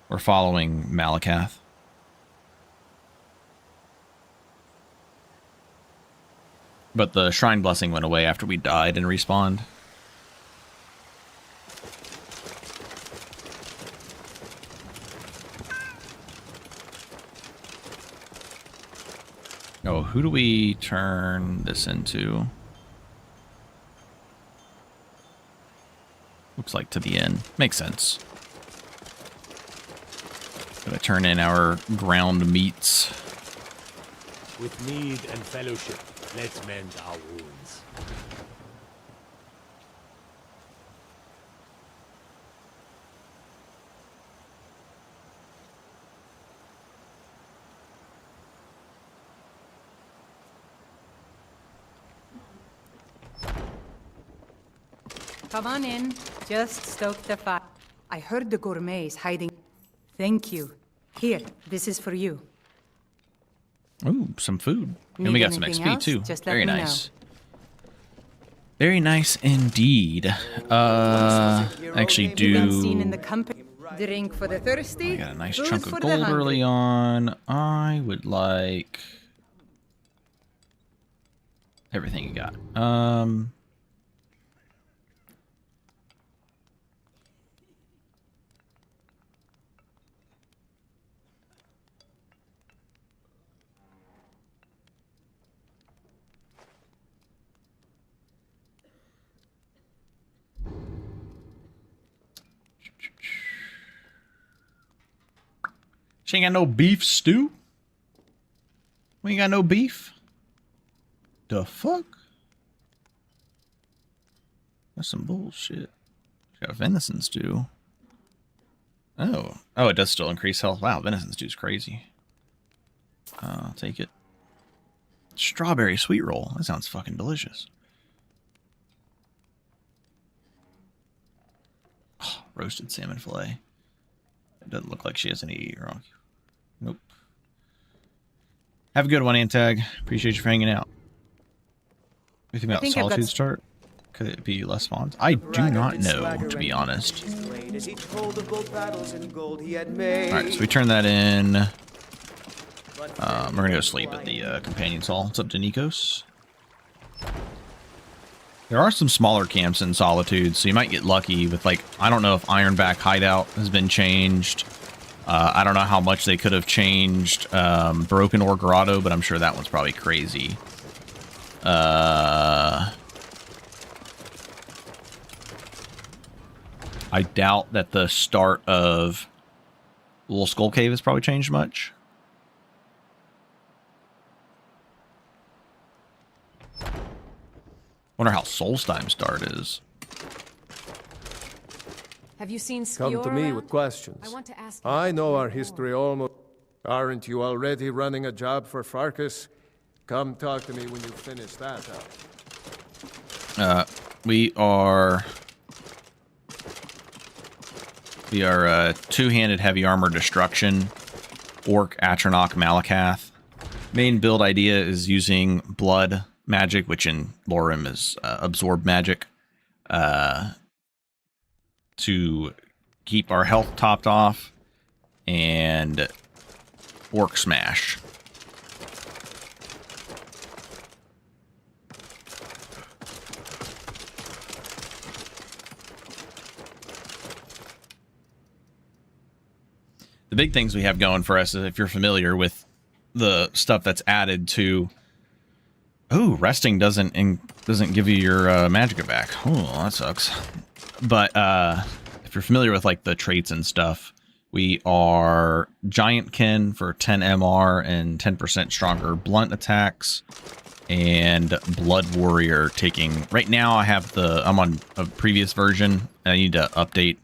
We're following Malakath. But the Shrine Blessing went away after we died and respawned. Oh, who do we turn this into? Looks like to the end. Makes sense. Gonna turn in our ground meats. With need and fellowship, let's mend our wounds. Come on in. Just stoke the fire. I heard the gourmets hiding. Thank you. Here, this is for you. Ooh, some food. And Need we got some anything XP else? too. Just let Very me nice. Very nice indeed. Actually Been seen do... in the company. Drink for the thirsty. I got a nice food chunk for of the gold hungry. early on. I would like... everything you got. She ain't got no beef stew? We ain't got no beef? The fuck? That's some bullshit. She got venison stew. Oh. Oh, it does still increase health. Wow, venison stew's crazy. I'll take it. Strawberry sweet roll. That sounds fucking delicious. Oh, roasted salmon fillet. It doesn't look like she has any wrong. Nope. Have a good one, Antag. Appreciate you for hanging out. What do you think about Solitude start? Could it be less fawns? I do not know, to be honest. Alright, so we turn that in. We're going to go sleep at the Companion's Hall. It's up to Nikos. There are some smaller camps in Solitude, so you might get lucky with, like, I don't know if Ironback Hideout has been changed. I don't know how much they could have changed Broken Ore Grotto, but I'm sure that one's probably crazy. I doubt that the start of Little Skull Cave has probably changed much. Wonder how Solstheim start is. Have you seen Skior Come to me around? with questions. I want to ask. I know our history almost. Aren't you already running a job for Farkas? Come talk to me when you finish that up. We are two-handed heavy armor destruction, Orc, Atronach, Malakath. Main build idea is using blood magic, which in LoreRim is absorb magic, to keep our health topped off, and Orc Smash. The big things we have going for us is, if you're familiar with the stuff that's added to. Oh, resting doesn't give you your magicka back. Oh, that sucks. But if you're familiar with like the traits and stuff, we are Giantkin for 10 MR and 10% stronger blunt attacks, and Blood Warrior taking. Right now, I'm on a previous version. I need to update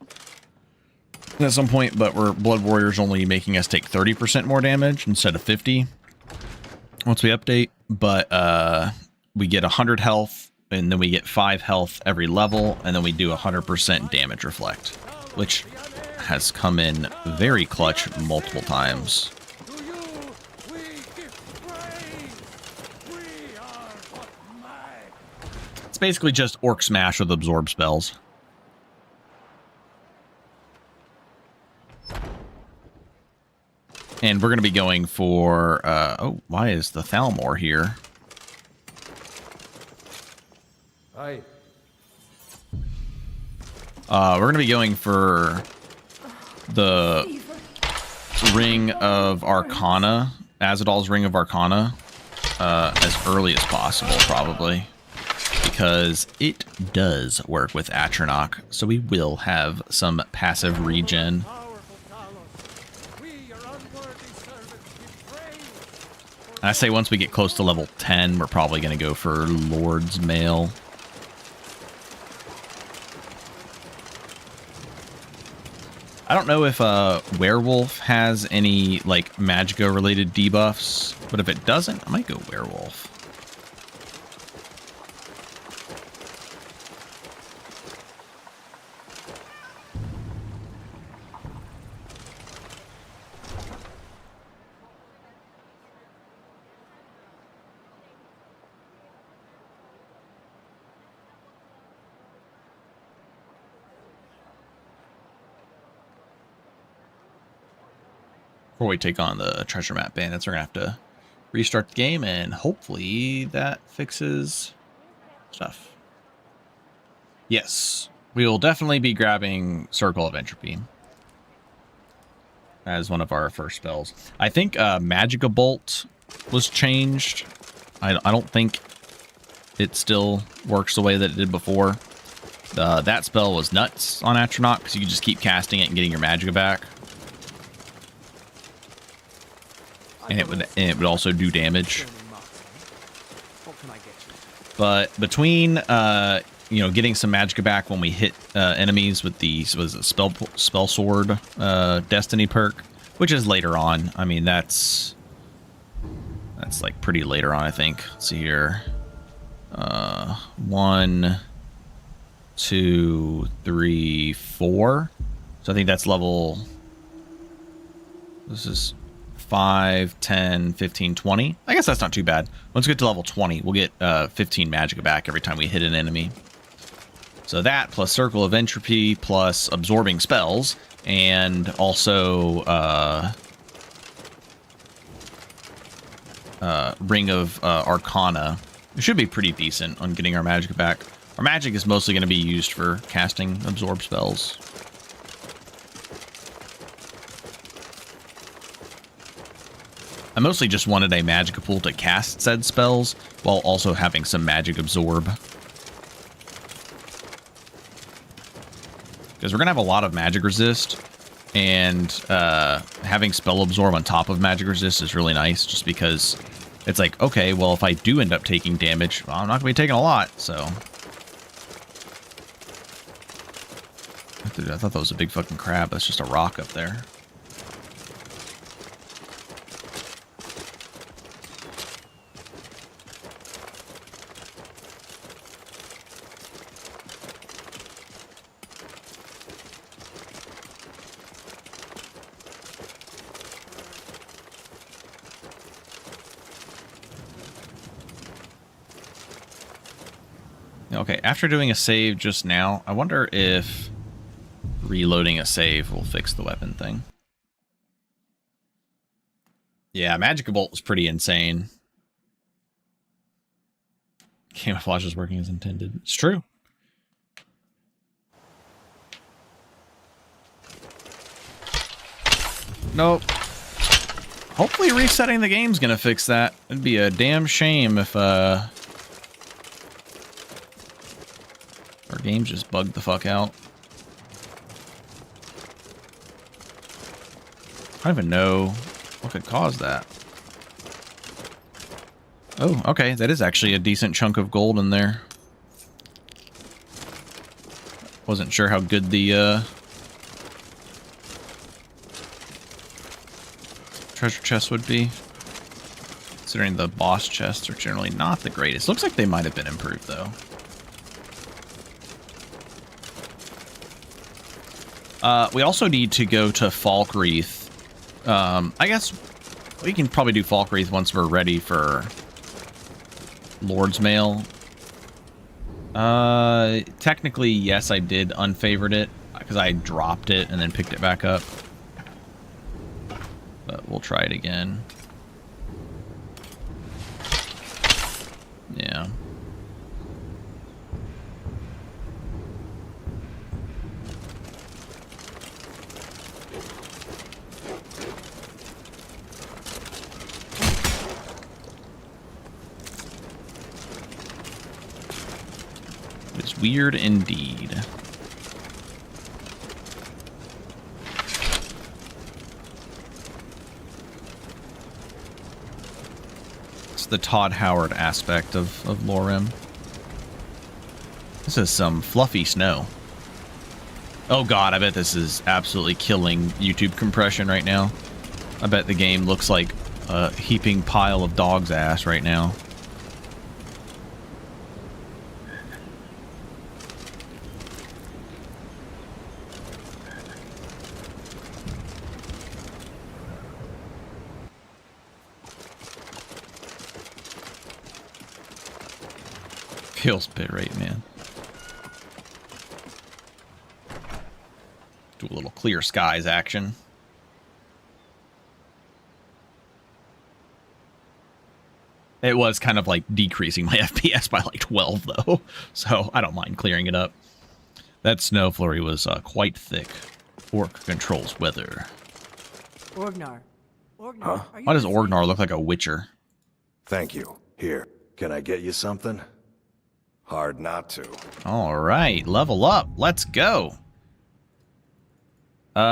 at some point, but Blood Warrior's only making us take 30% more damage instead of 50 once we update. But we get 100 health, and then we get 5 health every level, and then we do 100% damage reflect, which has come in very clutch multiple times. It's basically just Orc Smash with absorb spells. And we're going to be going for... oh, why is the Thalmor here? Hi. We're going to be going for the Ring of Arcana, Azadal's Ring of Arcana, as early as possible, probably. Because it does work with Atronach, so we will have some passive regen. I say once we get close to level 10, we're probably going to go for Lord's Mail. I don't know if Werewolf has any like Magicka related debuffs, but if it doesn't, I might go Werewolf. Before we take on the treasure map bandits, we're going to have to restart the game, and hopefully that fixes stuff. Yes, we will definitely be grabbing Circle of Entropy as one of our first spells. I think Magicka Bolt was changed. I don't think it still works the way that it did before. That spell was nuts on Atronach because you could just keep casting it and getting your Magicka back. And it would also do damage. But between getting some Magicka back when we hit enemies with the spell sword destiny perk, which is later on. I mean that's like pretty later on, I think. Let's see here. 1, 2, 3, 4. So I think that's level. This is 5, 10, 15, 20. I guess that's not too bad. Once we get to level 20, we'll get 15 Magicka back every time we hit an enemy. So that, plus Circle of Entropy, plus absorbing spells, and also Ring of Arcana. It should be pretty decent on getting our Magicka back. Our magic is mostly going to be used for casting absorb spells. I mostly just wanted a Magicka pool to cast said spells, while also having some magic absorb. Because we're going to have a lot of magic resist, and having spell absorb on top of magic resist is really nice, just because it's like, okay, well, if I do end up taking damage, well, I'm not going to be taking a lot, so. I thought that was a big fucking crab. That's just a rock up there. Okay, after doing a save just now, I wonder if reloading a save will fix the weapon thing. Yeah, Magicka Bolt was pretty insane. Camouflage is working as intended. It's true. Nope. Hopefully resetting the game's gonna fix that. It'd be a damn shame if our game just bugged the fuck out. I don't even know what could cause that. Oh, okay, that is actually a decent chunk of gold in there. Wasn't sure how good the treasure chest would be, considering the boss chests are generally not the greatest. Looks like they might have been improved though. We also need to go to Falkreath. I guess we can probably do Falkreath once we're ready for Lord's Mail. Technically, yes, I did unfavored it because I dropped it and then picked it back up. But we'll try it again. Yeah. It's weird indeed. It's the Todd Howard aspect of LoreRim. This is some fluffy snow. Oh god, I bet this is absolutely killing YouTube compression right now. I bet the game looks like a heaping pile of dog's ass right now. Feels bit right, man. Do a little clear skies action. It was kind of like decreasing my FPS by like 12 though, so I don't mind clearing it up. That snow flurry was quite thick. Orc controls weather. Orgnar. Huh? Why does Orgnar look like a witcher? Thank you. Here, can I get you something? Hard not to. All right, level up. Let's go. Heavy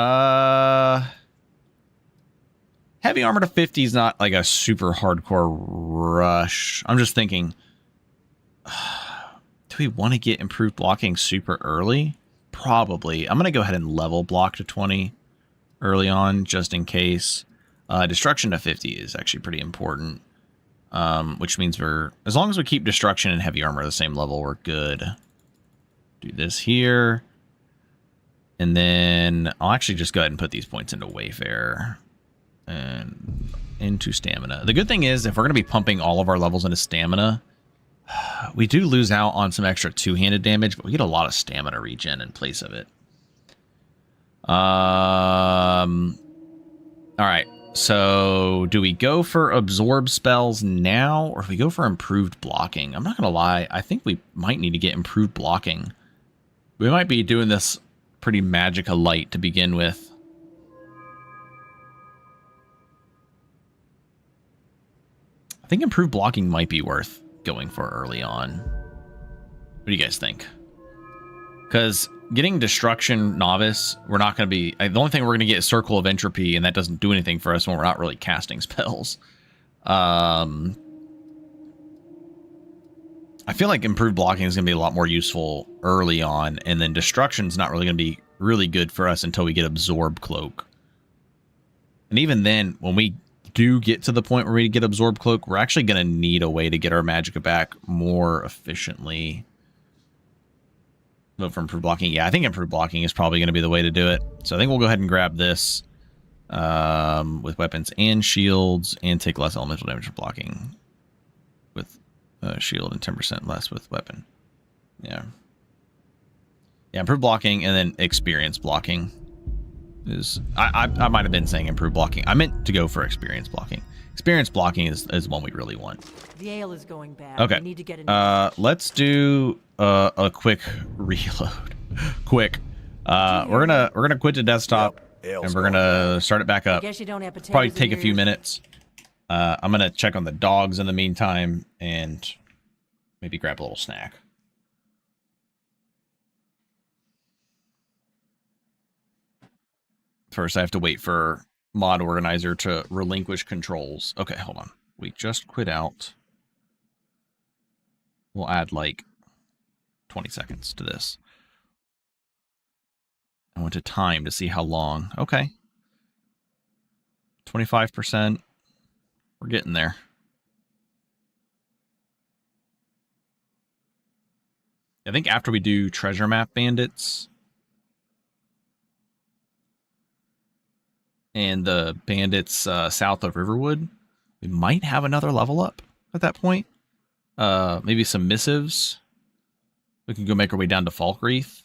armor to 50 is not like a super hardcore rush. I'm just thinking, do we want to get improved blocking super early? Probably. I'm going to go ahead and level block to 20 early on, just in case. Destruction to 50 is actually pretty important. Which means as long as we keep destruction and heavy armor at the same level, we're good. Do this here. And then I'll actually just go ahead and put these points into Wayfarer and into stamina. The good thing is, if we're going to be pumping all of our levels into stamina, we do lose out on some extra two-handed damage, but we get a lot of stamina regen in place of it. All right. So, do we go for absorb spells now, or do we go for improved blocking? I'm not going to lie, I think we might need to get improved blocking. We might be doing this pretty Magicka light to begin with. I think improved blocking might be worth going for early on. What do you guys think? Because getting Destruction Novice, we're not going to be... The only thing we're going to get is Circle of Entropy, and that doesn't do anything for us when we're not really casting spells. I feel like improved blocking is going to be a lot more useful early on, and then Destruction's not really going to be really good for us until we get Absorb Cloak. And even then, when we do get to the point where we get Absorb Cloak, we're actually going to need a way to get our Magicka back more efficiently. Vote for improved blocking. Yeah, I think improved blocking is probably going to be the way to do it. So I think we'll go ahead and grab this with weapons and shields, and take less elemental damage for blocking with shield and 10% less with weapon. Yeah. Yeah, improved blocking and then experience blocking is... I might have been saying improved blocking. I meant to go for experience blocking. Experience blocking is one we really want. The ale is going bad. Okay. We need to get a let's do a quick reload. Quick. We're gonna quit the desktop. Ale's and we're gonna start it back I up. guess you don't have potatoes Probably in take a few yours. minutes. I'm gonna check on the dogs in the meantime and maybe grab a little snack. First, I have to wait for mod organizer to relinquish controls. Okay, hold on. We just quit out. We'll add like 20 seconds to this. I went to time to see how long. Okay. 25%. We're getting there. I think after we do treasure map bandits and the bandits south of Riverwood, we might have another level up at that point. Maybe some missives. We can go make our way down to Falkreath.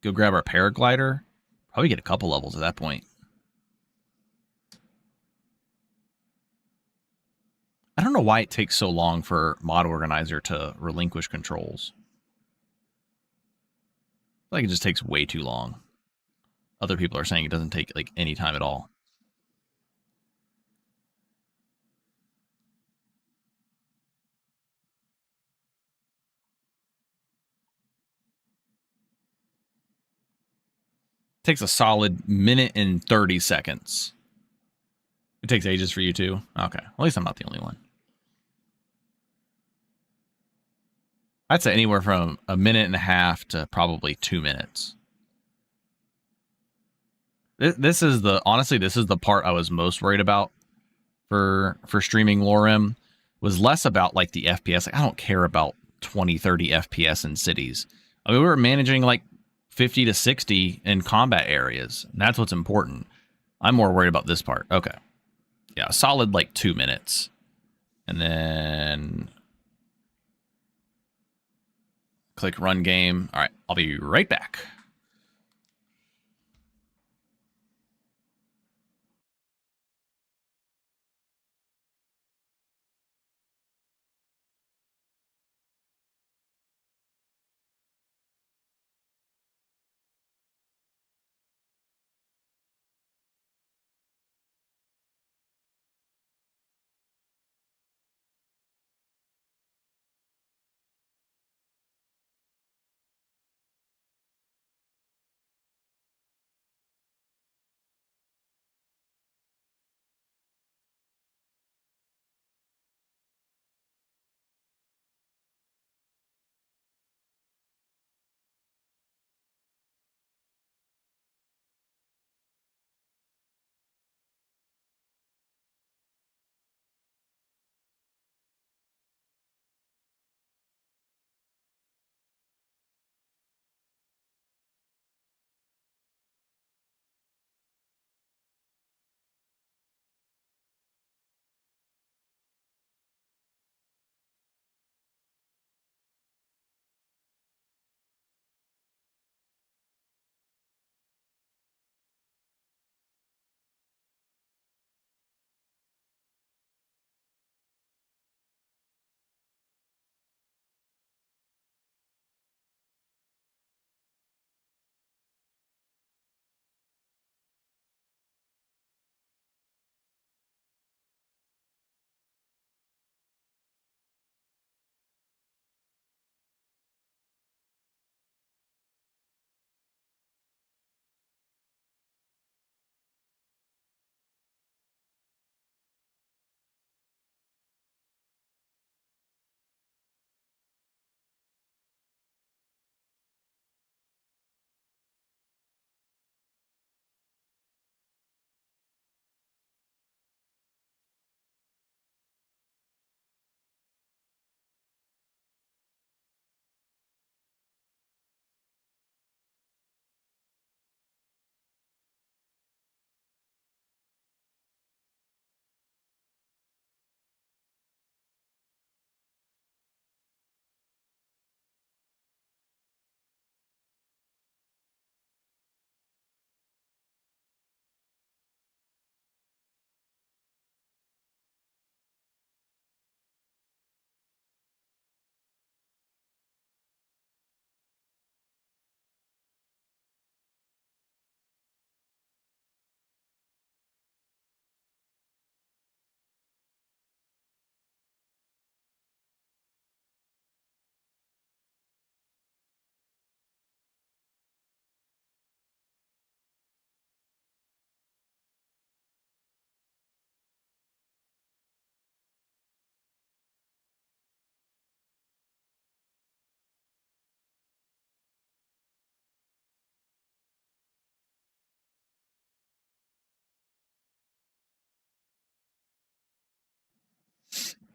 Go grab our paraglider. Probably get a couple levels at that point. I don't know why it takes so long for mod organizer to relinquish controls. I feel like it just takes way too long. Other people are saying it doesn't take like any time at all. It takes a solid minute and 30 seconds. It takes ages for you too? Okay. At least I'm not the only one. I'd say anywhere from a minute and a half to probably 2 minutes. This is the, honestly, this is the part I was most worried about for streaming LoreRim, was less about like the FPS. Like, I don't care about 20, 30 FPS in cities. I mean, we were managing like 50 to 60 in combat areas. And that's what's important. I'm more worried about this part. Okay. Yeah, a solid like 2 minutes. And then click run game. All right, I'll be right back.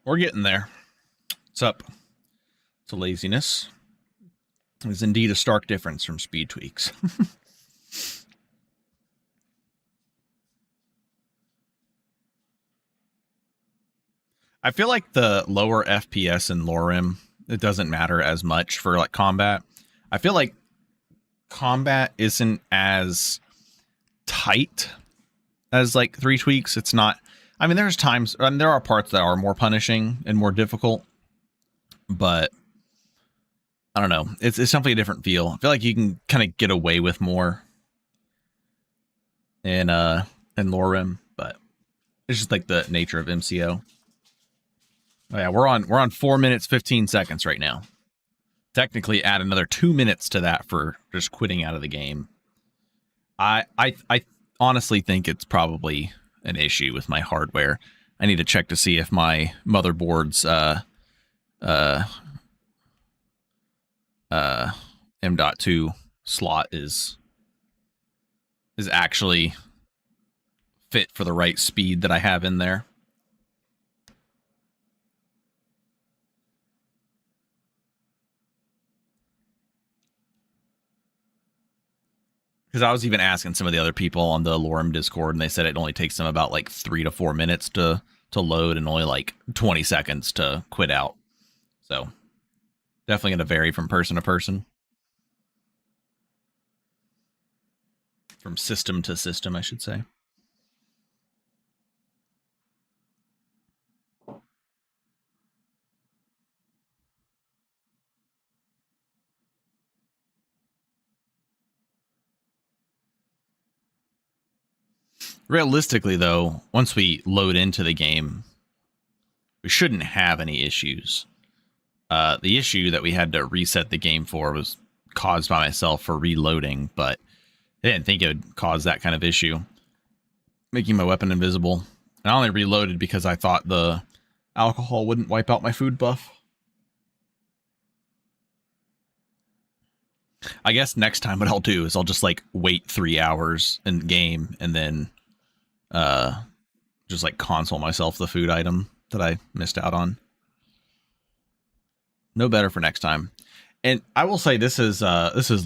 We're getting there. What's up? It's a laziness. It is indeed a stark difference from speed tweaks. I feel like the lower FPS in LoreRim, it doesn't matter as much for like combat. I feel like combat isn't as tight as like 3 tweaks. It's not. I mean, there's times, and there are parts that are more punishing and more difficult, but I don't know. It's simply a different feel. I feel like you can kind of get away with more in LoreRim, but it's just like the nature of MCO. Oh yeah, we're on 4 minutes 15 seconds right now. Technically, add another 2 minutes to that for just quitting out of the game. I honestly think it's probably an issue with my hardware. I need to check to see if my motherboard's M.2 slot is actually fit for the right speed that I have in there. Because I was even asking some of the other people on the LoreRim Discord, and they said it only takes them about like 3 to 4 minutes to load and only like 20 seconds to quit out. So definitely going to vary from person to person. From system to system, I should say. Realistically, though, once we load into the game, we shouldn't have any issues. The issue that we had to reset the game for was caused by myself for reloading, but I didn't think it would cause that kind of issue. Making my weapon invisible. And I only reloaded because I thought the alcohol wouldn't wipe out my food buff. I guess next time what I'll do is I'll just like wait 3 hours in game and then just like console myself the food item that I missed out on. No better for next time. And I will say this is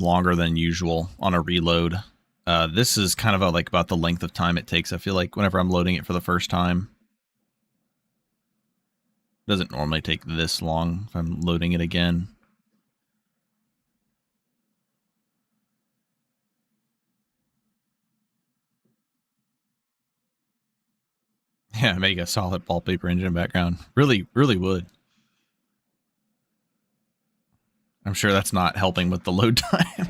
longer than usual on a reload. This is kind of like about the length of time it takes. I feel like whenever I'm loading it for the first time. It doesn't normally take this long if I'm loading it again. Yeah, make a solid wallpaper engine background. Really, really would. I'm sure that's not helping with the load time.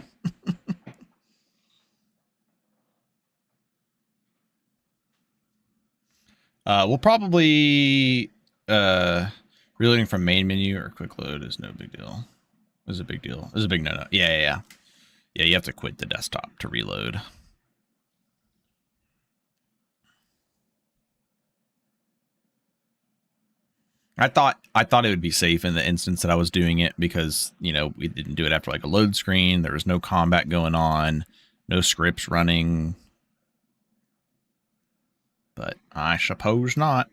We'll probably reloading from main menu or quick load is no big deal. Is a big deal. Is a big no. Yeah. Yeah, you have to quit the desktop to reload. I thought it would be safe in the instance that I was doing it because, you know, we didn't do it after like a load screen. There was no combat going on, no scripts running. But I suppose not.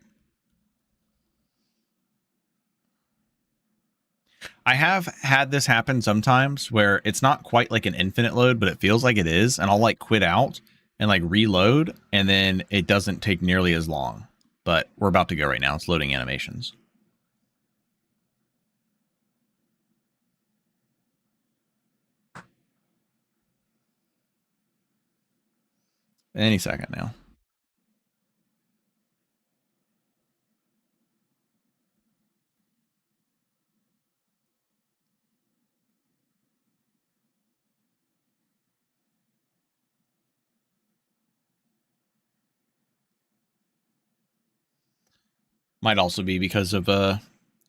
I have had this happen sometimes where it's not quite like an infinite load, but it feels like it is. And I'll like quit out and like reload, and then it doesn't take nearly as long. But we're about to go right now. It's loading animations. Any second now. Might also be because of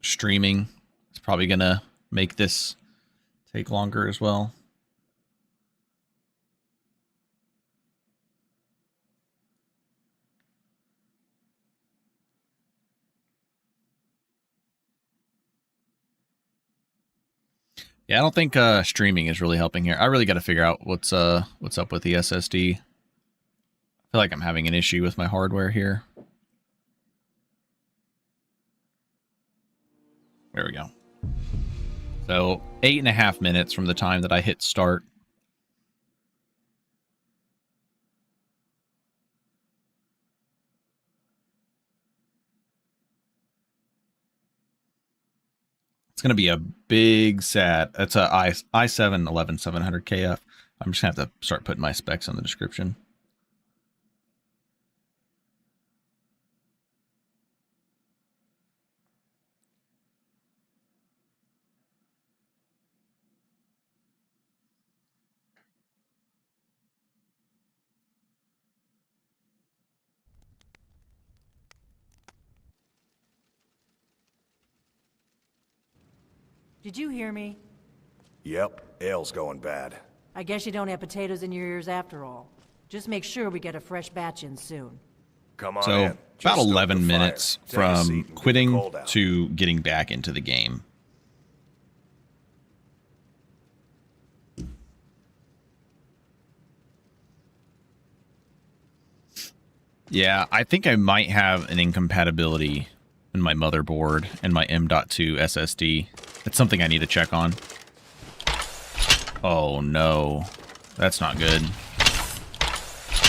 streaming. It's probably going to make this take longer as well. Yeah, I don't think streaming is really helping here. I really got to figure out what's up with the SSD. I feel like I'm having an issue with my hardware here. There we go. So 8.5 minutes from the time that I hit start. It's going to be a big SAT. That's a i7 11700 KF. I'm just going to have to start putting my specs on the description. Did you hear me? Yep, ale's going bad. I guess you don't have potatoes in your ears after all. Just make sure we get a fresh batch in soon. Come on So in. about Just 11 stoke the minutes fire. Take a seat from and get the quitting cold out. to getting back into the game. Yeah, I think I might have an incompatibility in my motherboard and my M.2 SSD. That's something I need to check on. Oh no, that's not good.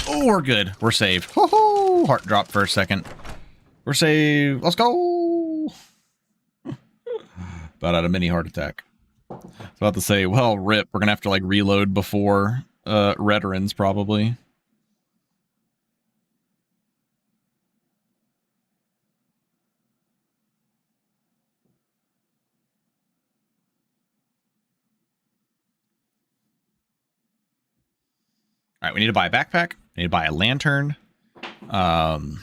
Oh, we're good. We're saved. Ho-ho! Heart dropped for a second. We're saved. Let's go. About had a mini heart attack. I was about to say, well, rip. We're gonna have to like reload before Whiterun's probably. All right, we need to buy a backpack. We need to buy a lantern. Man,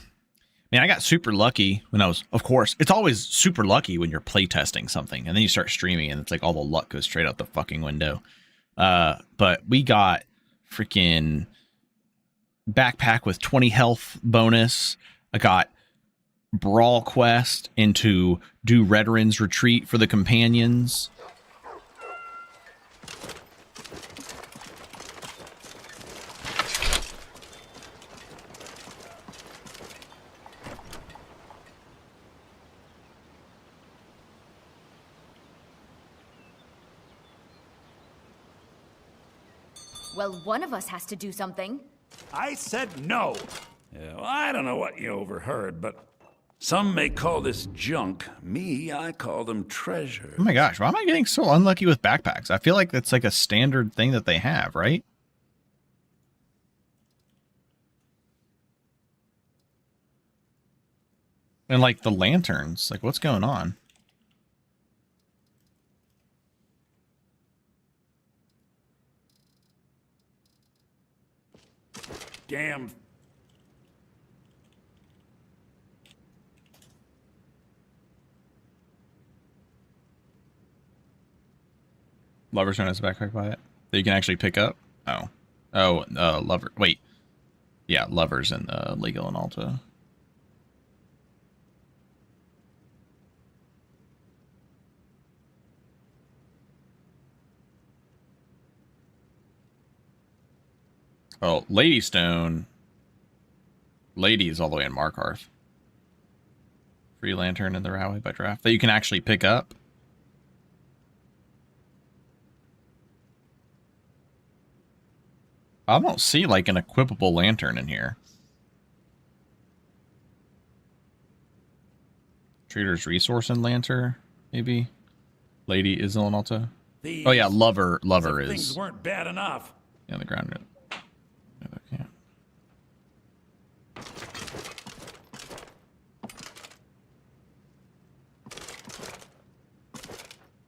I got super lucky when I was, of course, it's always super lucky when you're playtesting something and then you start streaming and it's like all the luck goes straight out the fucking window. But we got freaking backpack with 20 health bonus. I got Brawl Quest into do Whiterun's retreat for the companions. Well, one of us has to do something. I said no. Yeah, well, I don't know what you overheard, but some may call this junk. Me, I call them treasure. Oh my gosh, why am I getting so unlucky with backpacks? I feel like that's like a standard thing that they have, right? And like the lanterns, like what's going on? Damn. Lover's known as a backpack by it that you can actually pick up. Lover. Wait, yeah, Lovers in Legal and Alta. Oh, Ladystone. Lady is all the way in Markarth. Free lantern in the Railway by draft that you can actually pick up. I don't see like an equipable lantern in here. Trader's Resource and Lantern, maybe. Lady is Alta. Oh yeah, Lover is. Things weren't bad enough. Yeah, on the ground. Yeah.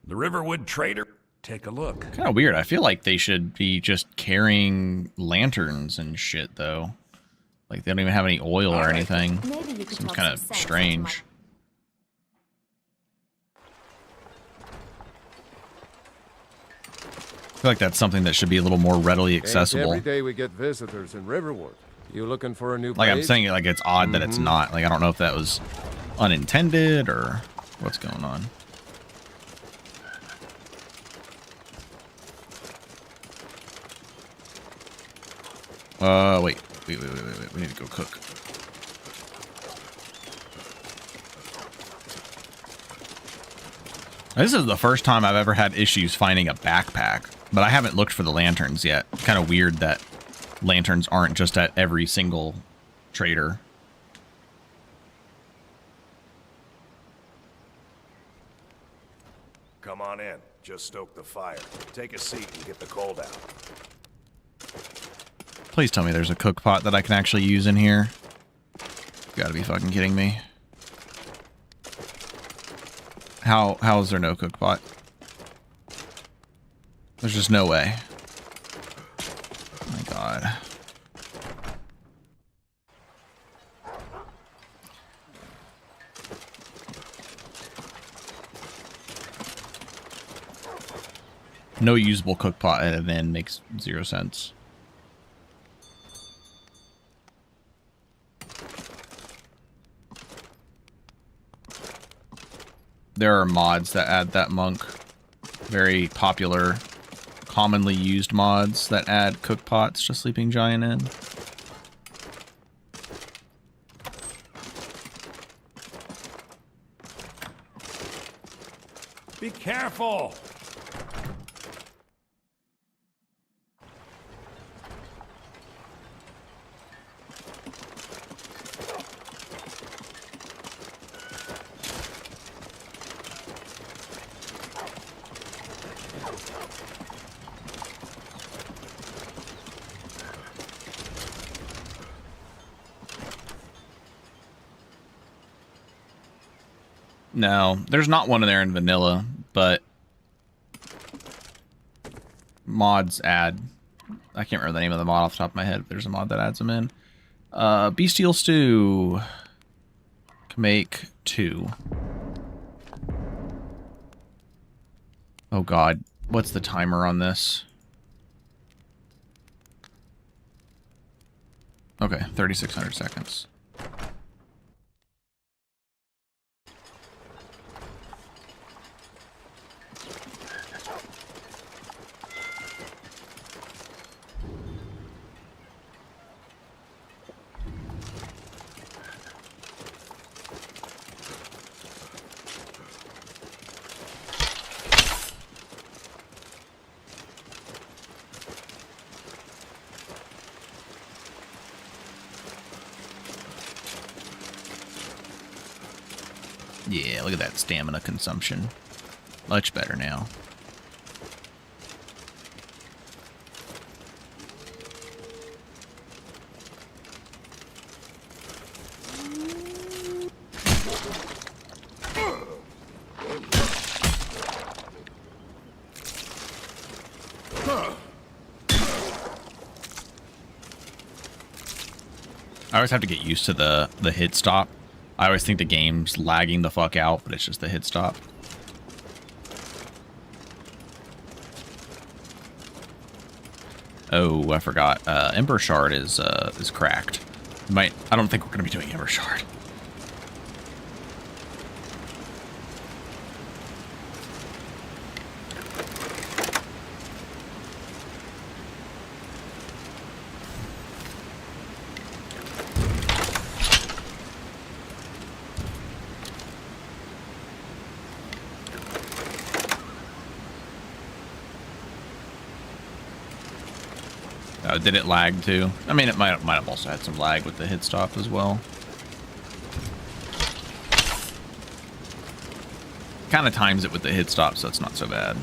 The Riverwood Trader. Take a look. Kind of weird. I feel like they should be just carrying lanterns and shit, though. Like they don't even have any oil or anything. Seems kind of strange. I feel like that's something that should be a little more readily accessible. Every day we get visitors in Riverwood. You looking for a new Like I'm place? saying, like it's odd that it's not. Like I don't know if that was unintended or what's going on. Wait. We need to go cook. This is the first time I've ever had issues finding a backpack, but I haven't looked for the lanterns yet. Kind of weird that lanterns aren't just at every single trader. Come on in. Just stoke the fire. Take a seat and get the cold out. Please tell me there's a cook pot that I can actually use in here. You gotta be fucking kidding me. How is there no cook pot? There's just no way. Oh my god. No usable cook pot at an end makes 0 sense. There are mods that add that, Monk. Very popular, commonly used mods that add cook pots to Sleeping Giant in. Be careful! No, there's not one in there in vanilla, but mods add. I can't remember the name of the mod off the top of my head, but there's a mod that adds them in. Bestial Stew. Can make 2. Oh god, what's the timer on this? Okay, 3,600 seconds. Yeah, look at that stamina consumption. Much better now. I always have to get used to the hit stop. I always think the game's lagging the fuck out, but it's just the hit stop. Oh, I forgot. Ember Shard is cracked. I don't think we're gonna be doing Ember Shard. Did it lag too? I mean, it might have also had some lag with the hit stop as well. Kind of times it with the hit stop, so it's not so bad.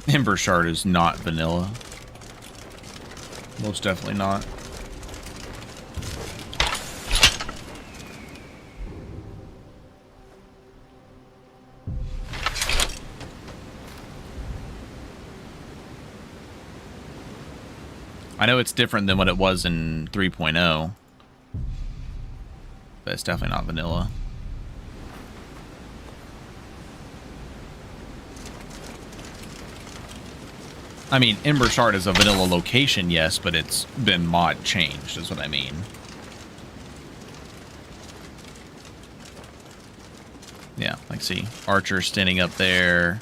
Ember Shard is not vanilla. Most definitely not. I know it's different than what it was in 3.0. but it's definitely not vanilla. I mean, Embershard is a vanilla location, yes, but it's been mod changed, is what I mean. Yeah, like see, Archer standing up there.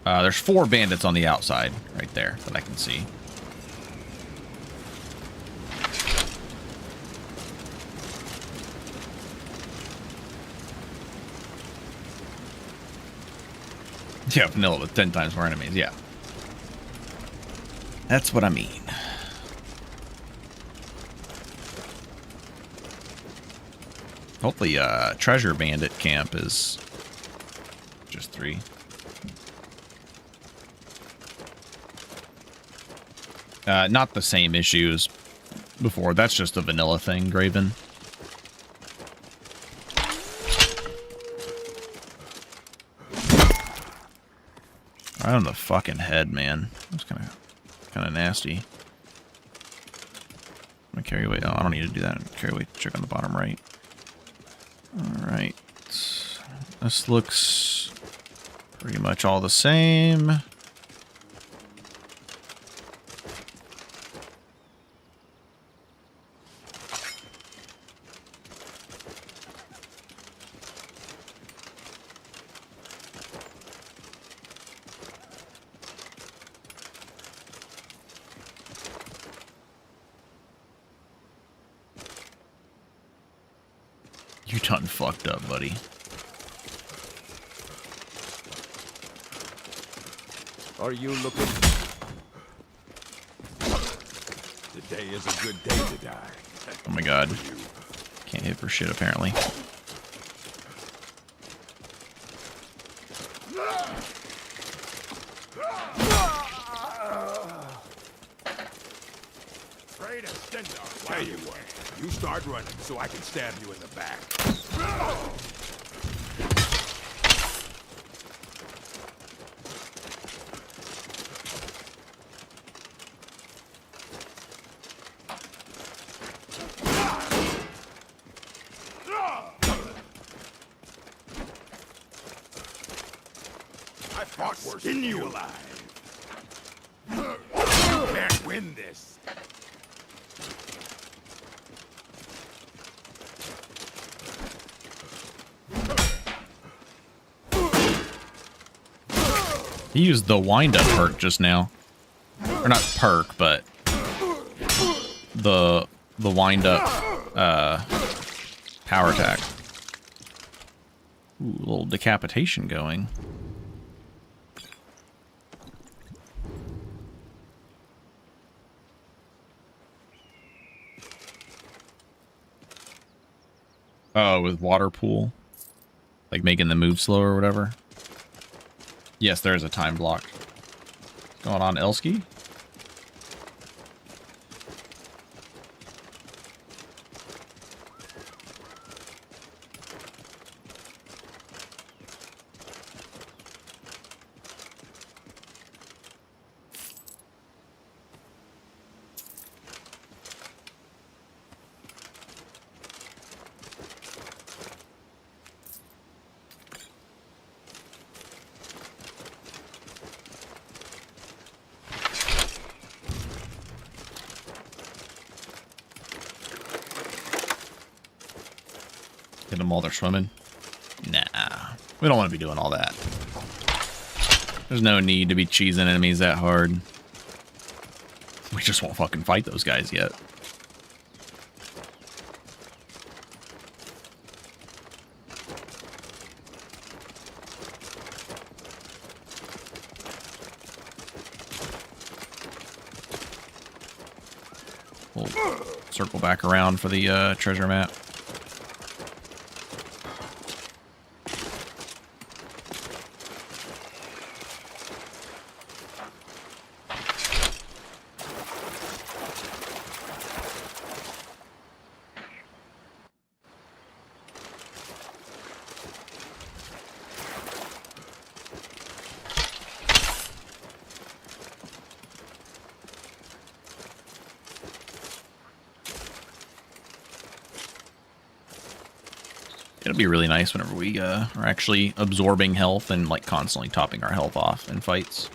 There's 4 bandits on the outside, right there, that I can see. Yeah, vanilla with 10 times more enemies, yeah. That's what I mean. Hopefully, Treasure Bandit Camp is just 3. Not the same issue as before. That's just a vanilla thing, Graven. Right on the fucking head, man. That's kind of nasty. I'm gonna carry weight. Oh, I don't need to do that. Carry weight check on the bottom right. Alright. This looks pretty much all the same. You done fucked up, buddy. Are you looking? Today is a good day to die. Oh my god. Can't hit for shit, apparently. Tell you what, you start running so I can stab you in the back. I fought worse than you alive. You can't win this. He used the wind-up perk just now. Or not perk, but the wind-up power attack. Ooh, a little decapitation going. Oh, with water pool? Like making the move slow or whatever? Yes, there is a time block. What's going on, Elsky? Hit them while they're swimming? Nah. We don't want to be doing all that. There's no need to be cheesing enemies that hard. We just won't fucking fight those guys yet. We'll circle back around for the treasure map. it'll be really nice whenever we are actually absorbing health and like constantly topping our health off in fights.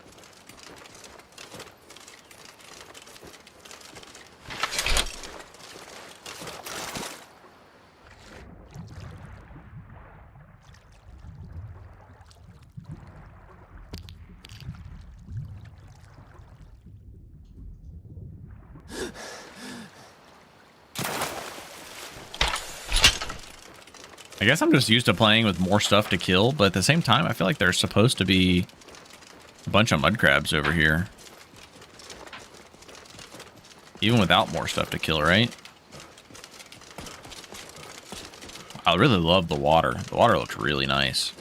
I guess I'm just used to playing with more stuff to kill, but at the same time, I feel like there's supposed to be a bunch of mud crabs over here. Even without more stuff to kill, right? I really love the water. The water looks really nice.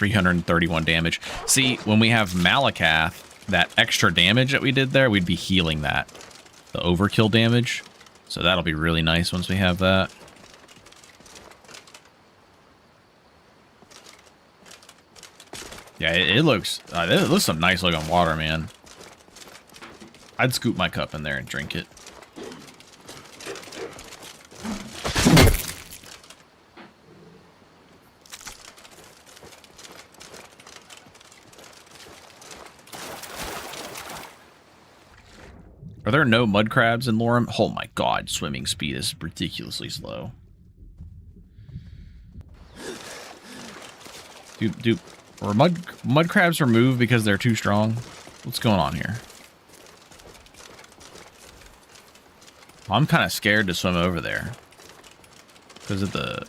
$331 damage. See, when we have Malakath, that extra damage that we did there, we'd be healing that. The overkill damage. So that'll be really nice once we have that. Yeah, it looks some nice looking water, man. I'd scoop my cup in there and drink it. Are there no mud crabs in LoreRim? Oh my god, swimming speed is ridiculously slow. Dude, are mud crabs removed because they're too strong? What's going on here? I'm kind of scared to swim over there because of the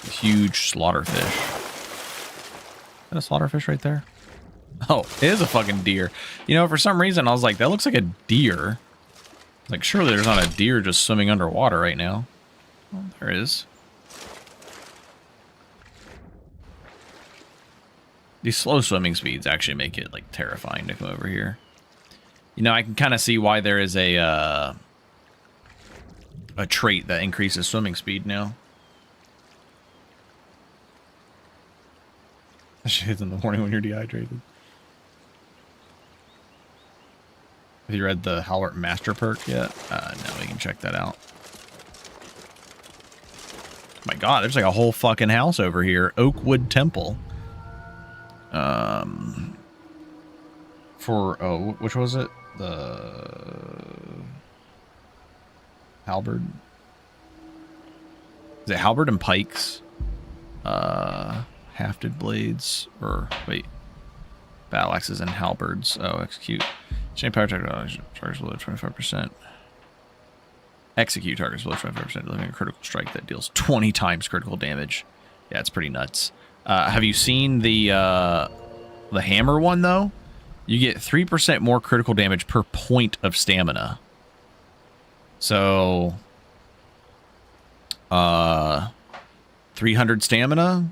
huge slaughterfish. Is that a slaughterfish right there? Oh, it is a fucking deer. You know, for some reason, I was like, that looks like a deer. Like, surely there's not a deer just swimming underwater right now. Well, there is. These slow swimming speeds actually make it, like, terrifying to come over here. You know, I can kind of see why there is a trait that increases swimming speed now. Shit in the morning when you're dehydrated. Have you read the Howlert Master perk yet? No, we can check that out. Oh my god, there's like a whole fucking house over here. Oakwood Temple. Which was it? The halberd. Is it halberd and pikes? Hafted blades, or wait, battle axes and halberds. Oh, execute. Chain power targets below 25%. Execute targets below 25%, delivering a critical strike that deals 20 times critical damage. Yeah, it's pretty nuts. Have you seen the hammer one though? You get 3% more critical damage per point of stamina. So, 300 stamina,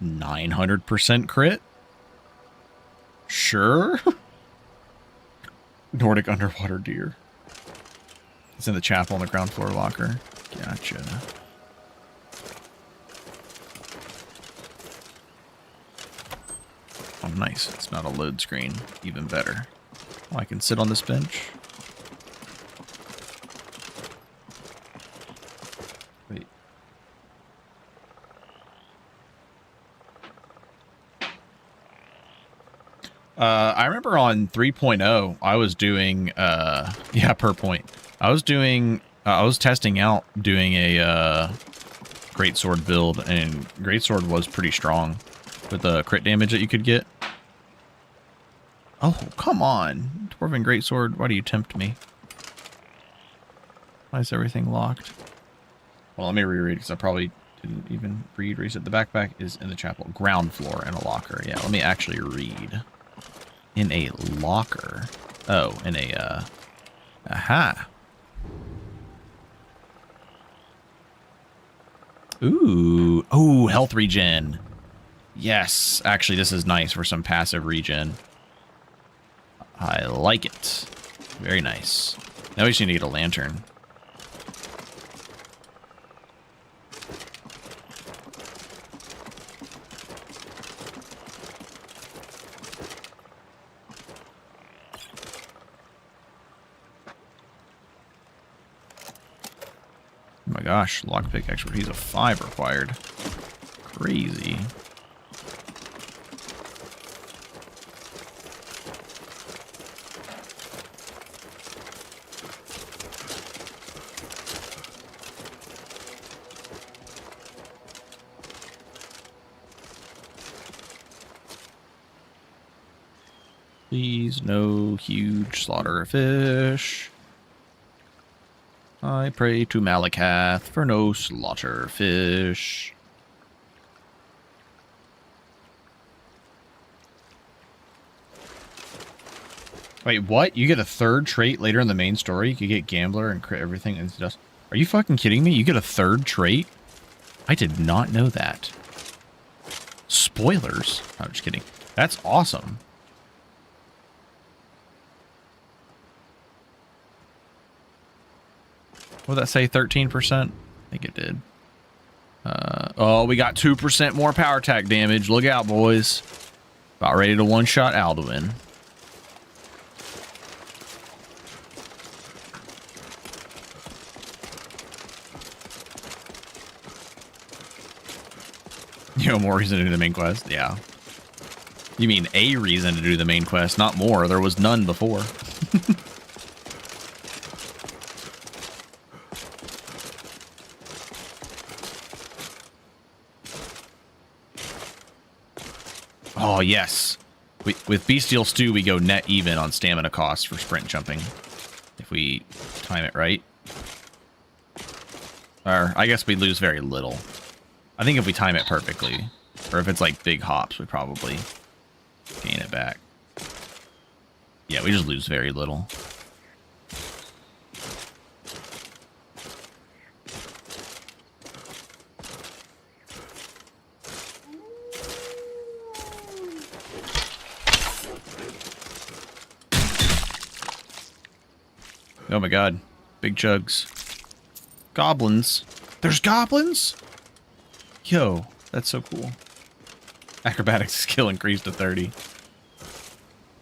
900% crit. Sure. Nordic underwater deer. It's in the chapel on the ground floor locker. Gotcha. Oh, nice. It's not a load screen. Even better. Oh, I can sit on this bench. Wait. I remember on 3.0, I was doing, yeah, per point. I was testing out doing a, greatsword build, and greatsword was pretty strong with the crit damage that you could get. Oh, come on. Dwarven greatsword, why do you tempt me? Why is everything locked? Well, let me reread, because I probably didn't even read. Reset. The backpack is in the chapel. Ground floor in a locker. Yeah, let me actually read. In a locker. Oh, in a, aha. Ooh. Oh, health regen. Yes. Actually, this is nice for some passive regen. I like it. Very nice. Now we just need a lantern. my gosh, lockpick expertise of 5 required. Crazy. Please, no huge slaughter fish. I pray to Malakath for no slaughter fish. Wait, what? You get a 3rd trait later in the main story? You could get Gambler and crit everything and stuff. Are you fucking kidding me? You get a 3rd trait? I did not know that. Spoilers. I'm just kidding. That's awesome. What did that say? 13%? I think it did. Oh, we got 2% more power attack damage. Look out, boys. About ready to one-shot Alduin. You know, more reason to do the main quest? Yeah. You mean a reason to do the main quest, not more. There was none before. Oh, yes. With Bestial Stew, we go net even on stamina costs for sprint jumping. If we time it right. Or, I guess we lose very little. I think if we time it perfectly, or if it's like big hops, we probably gain it back. Yeah, we just lose very little. Oh my god. Big chugs. Goblins. There's goblins? Yo, that's so cool. Acrobatics skill increased to 30.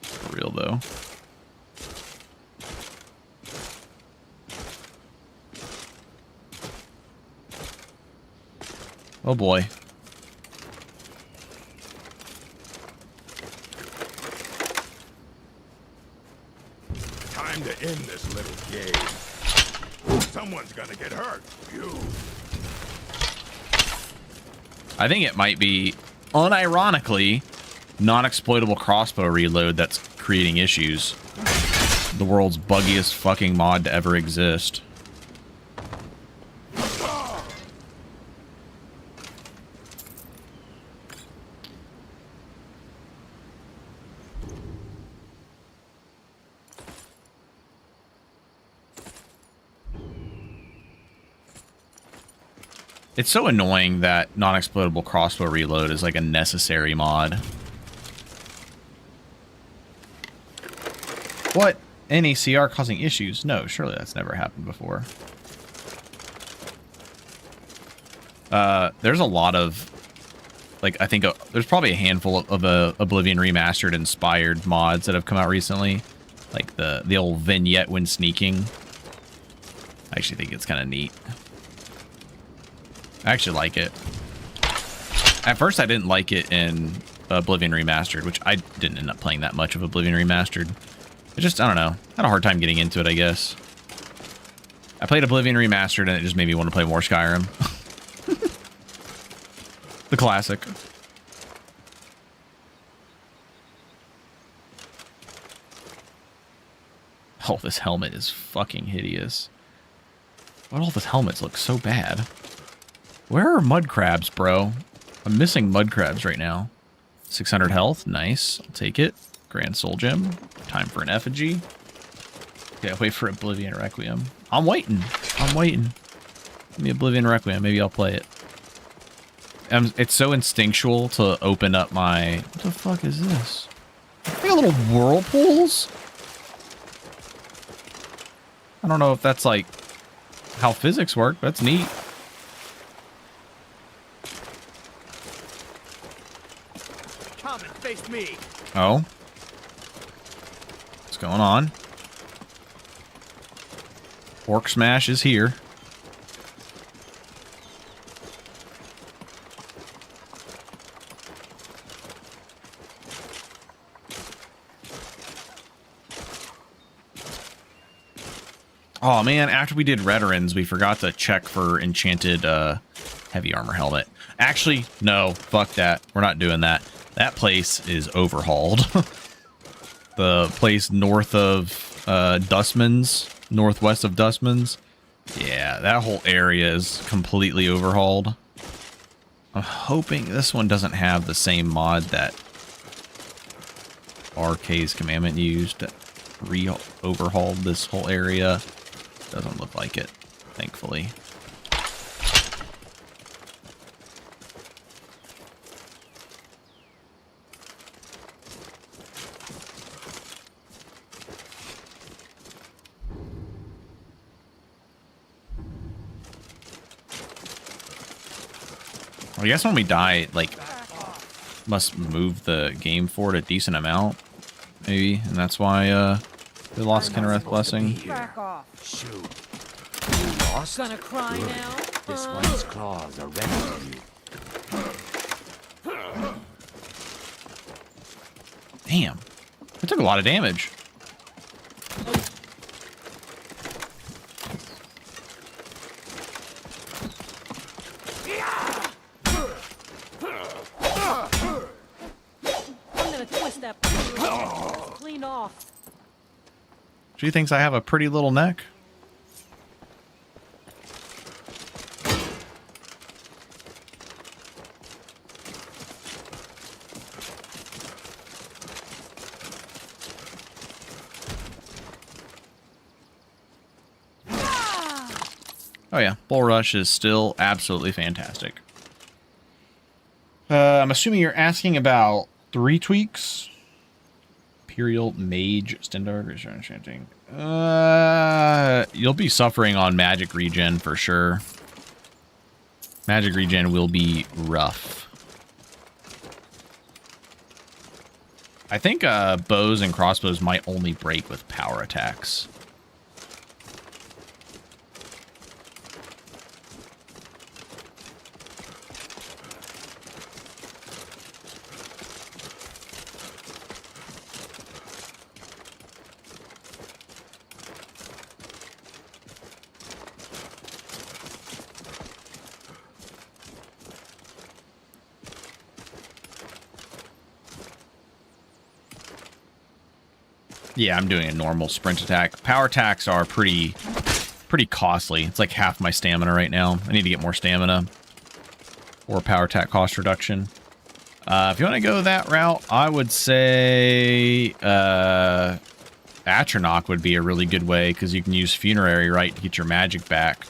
For real, though. Oh boy. Time to end this little game. Someone's gonna get hurt. You. I think it might be, unironically, non-exploitable crossbow reload that's creating issues. The world's buggiest fucking mod to ever exist. It's so annoying that non-exploitable crossbow reload is like a necessary mod. What? NACR causing issues? No, surely that's never happened before. There's a lot of, like, I think there's probably a handful of Oblivion Remastered inspired mods that have come out recently. Like the old vignette when sneaking. I actually think it's kind of neat. I actually like it. At first, I didn't like it in Oblivion Remastered, which I didn't end up playing that much of Oblivion Remastered. It just, I don't know. I had a hard time getting into it, I guess. I played Oblivion Remastered, and it just made me want to play more Skyrim. The classic. Oh, this helmet is fucking hideous. Why do all these helmets look so bad? Where are mud crabs, bro? I'm missing mud crabs right now. 600 health. Nice. I'll take it. Grand Soul Gem. Time for an effigy. Yeah, wait for Oblivion Requiem. I'm waiting. I'm waiting. Give me Oblivion Requiem. Maybe I'll play it. It's so instinctual to open up my... What the fuck is this? I got little whirlpools? I don't know if that's like how physics work. That's neat. Come and face me. Oh. What's going on? Orc Smash is here. Oh man, after we did Whiterun's, we forgot to check for enchanted heavy armor helmet. Actually, no, fuck that. We're not doing that. That place is overhauled. The place north of Dustman's, northwest of Dustman's. Yeah, that whole area is completely overhauled. I'm hoping this one doesn't have the same mod that RK's commandment used that overhauled this whole area. Doesn't look like it, thankfully. I guess when we die, like, must move the game forward a decent amount, maybe, and that's why we lost Kinnereth Blessing. Back off. Shoot. You lost? Gonna cry Good. now? This one's claws are ready for you. Damn. It took a lot of damage. I'm gonna twist that clean off. She thinks I have a pretty little neck. Oh yeah, Bull Rush is still absolutely fantastic. I'm assuming you're asking about 3 tweaks. Imperial Mage Standard Return Chanting. You'll be suffering on magic regen for sure. Magic regen will be rough. I think bows and crossbows might only break with power attacks. Yeah, I'm doing a normal sprint attack. Power attacks are pretty costly. It's like half my stamina right now. I need to get more stamina or power attack cost reduction. If you want to go that route, I would say Atronach would be a really good way because you can use Funerary, right, to get your magic back.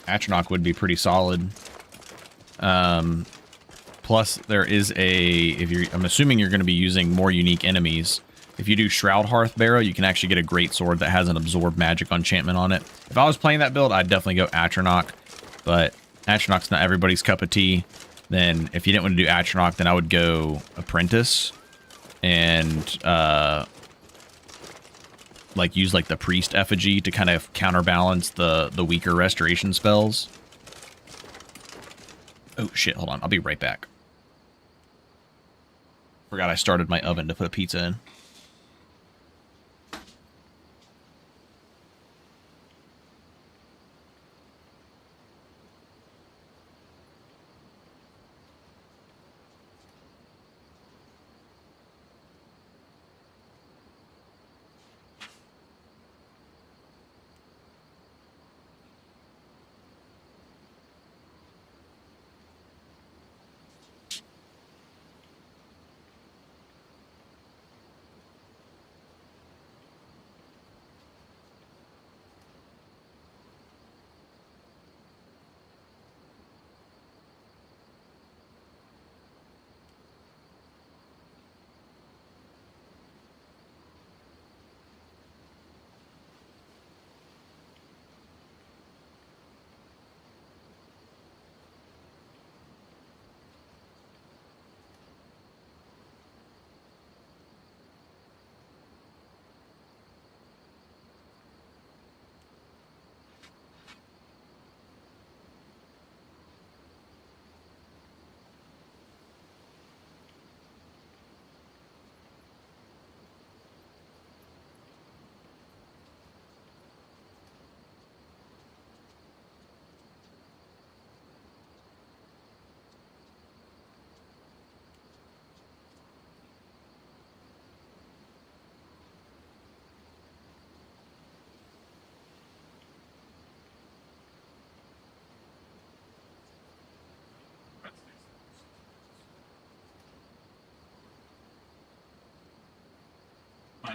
Atronach would be pretty solid. Plus, there is I'm assuming you're going to be using more unique enemies. If you do Shroud Hearth Barrow, you can actually get a great sword that has an absorb magic enchantment on it. If I was playing that build, I'd definitely go Atronach, but Atronach's not everybody's cup of tea. Then, if you didn't want to do Atronach, then I would go Apprentice and like use like the Priest Effigy to kind of counterbalance the weaker restoration spells. Oh shit! Hold on, I'll be right back. Forgot I started my oven to put a pizza in.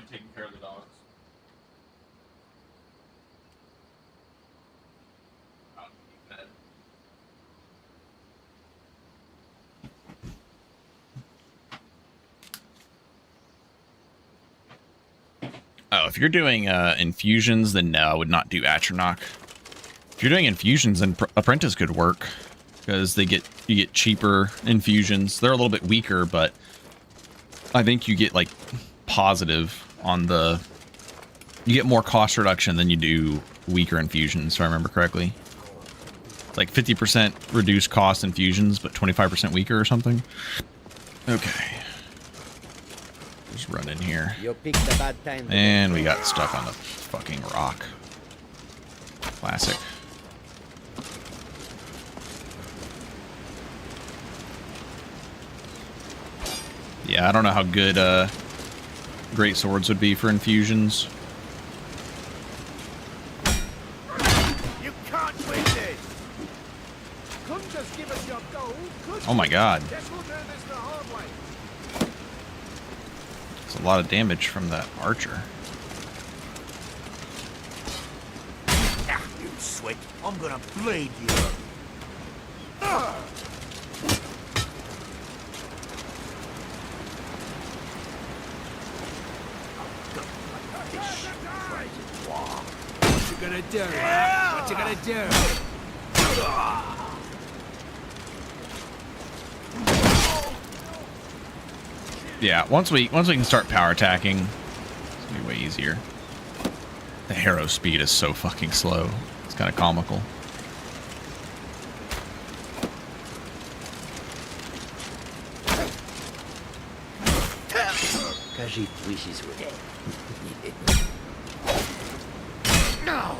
mind taking care of the dogs. Oh, if you're doing infusions, then no, I would not do Atronach. If you're doing infusions, then Apprentice could work because you get cheaper infusions. They're a little bit weaker, but I think you get like positive on the. You get more cost reduction than you do weaker infusions, if I remember correctly. It's like 50% reduced cost infusions, but 25% weaker or something. Okay. Just run in here. And we got stuck on the fucking rock. Classic. Yeah, I don't know how good great swords would be for infusions. You can't win this. Couldn't just give us your gold, could Oh my god. Guess we'll do this the hard way. It's a lot of damage from that archer. Ah, you sweat. I'm gonna bleed you. What you gonna do, huh? What you gonna do? Yeah, once we can start power attacking, it's gonna be way easier. The harrow speed is so fucking slow. It's kind of comical. Khajiit wishes were dead. No.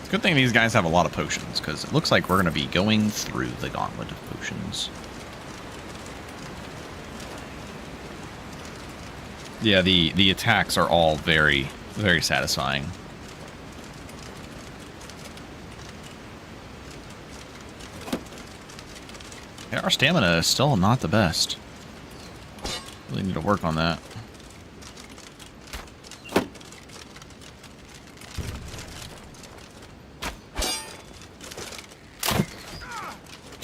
Good thing these guys have a lot of potions, because it looks like we're going to be going through the gauntlet of potions. Yeah, the attacks are all very, very satisfying. Yeah, our stamina is still not the best. Really need to work on that.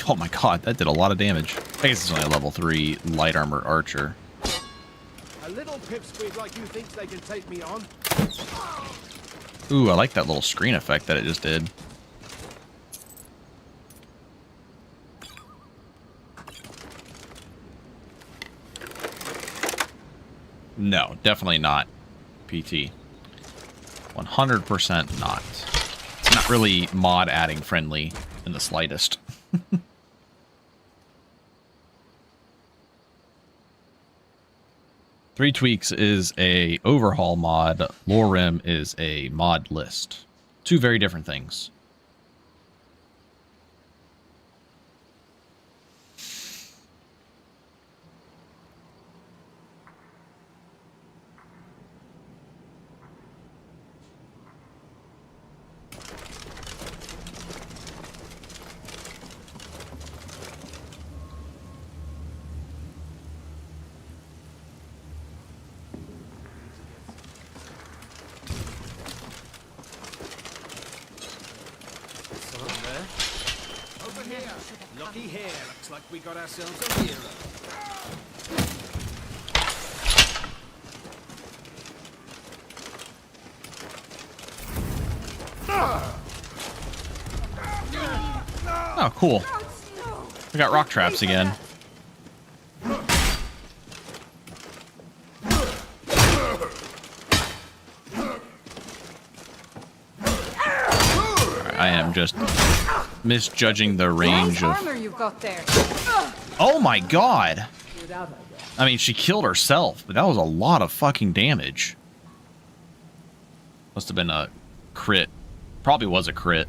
Oh my god, that did a lot of damage. I guess it's only a level 3 light armor archer. A little pipsqueak like you thinks they can take me on? Ooh, I like that little screen effect that it just did. No, definitely not PT. 100% not. It's not really mod adding friendly in the slightest. 3 Tweaks is a overhaul mod. LoreRim is a mod list. 2 very different things. Lucky here. Looks like we got ourselves a hero. Oh, cool. We got rock traps again. I am just misjudging the range of... armor you've got there. Oh my god! I mean, she killed herself, but that was a lot of fucking damage. Must have been a crit. Probably was a crit.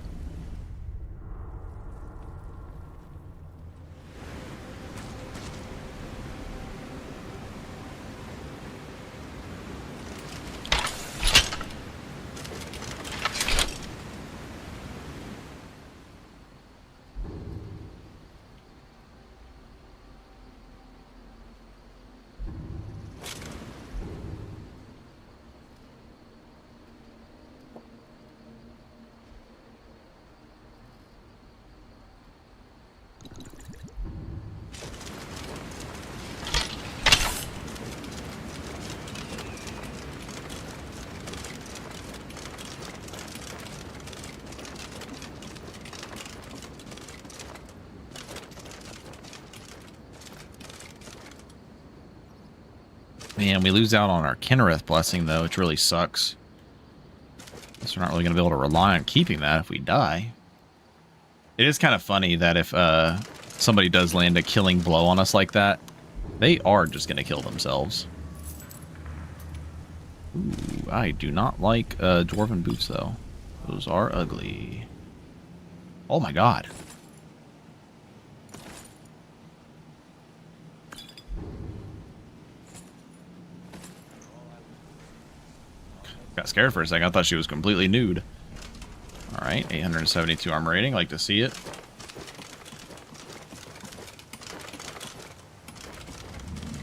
Man, we lose out on our Kinnereth blessing, though, which really sucks. Guess we're not really going to be able to rely on keeping that if we die. It is kind of funny that if somebody does land a killing blow on us like that, they are just going to kill themselves. Ooh, I do not like dwarven boots, though. Those are ugly. Oh my god. Got scared for a second. I thought she was completely nude. Alright, 872 armor rating. Like to see it.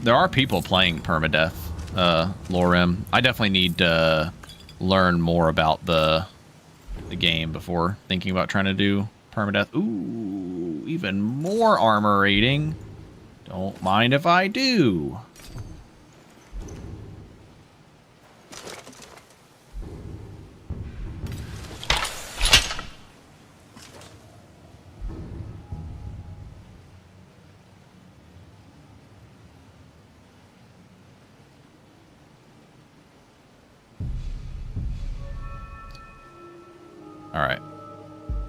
There are people playing permadeath, LoreRim. I definitely need to learn more about the game before thinking about trying to do permadeath. Ooh, even more armor rating. Don't mind if I do. Alright.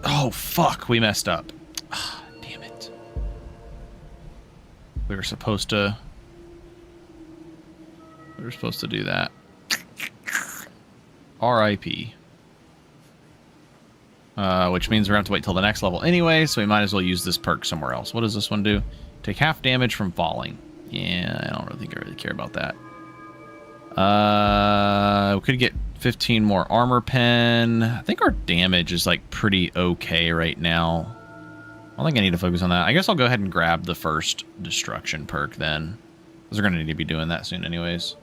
Oh, fuck. We messed up. Ah, damn it. We were supposed to... We were supposed to do that. R.I.P. Which means we're going to have to wait till the next level anyway, so we might as well use this perk somewhere else. What does this one do? Take half damage from falling. Yeah, I don't really think I really care about that. We could get 15 more armor pen. I think our damage is like pretty okay right now. I don't think I need to focus on that. I guess I'll go ahead and grab the first destruction perk then, because we're going to need to be doing that soon anyways.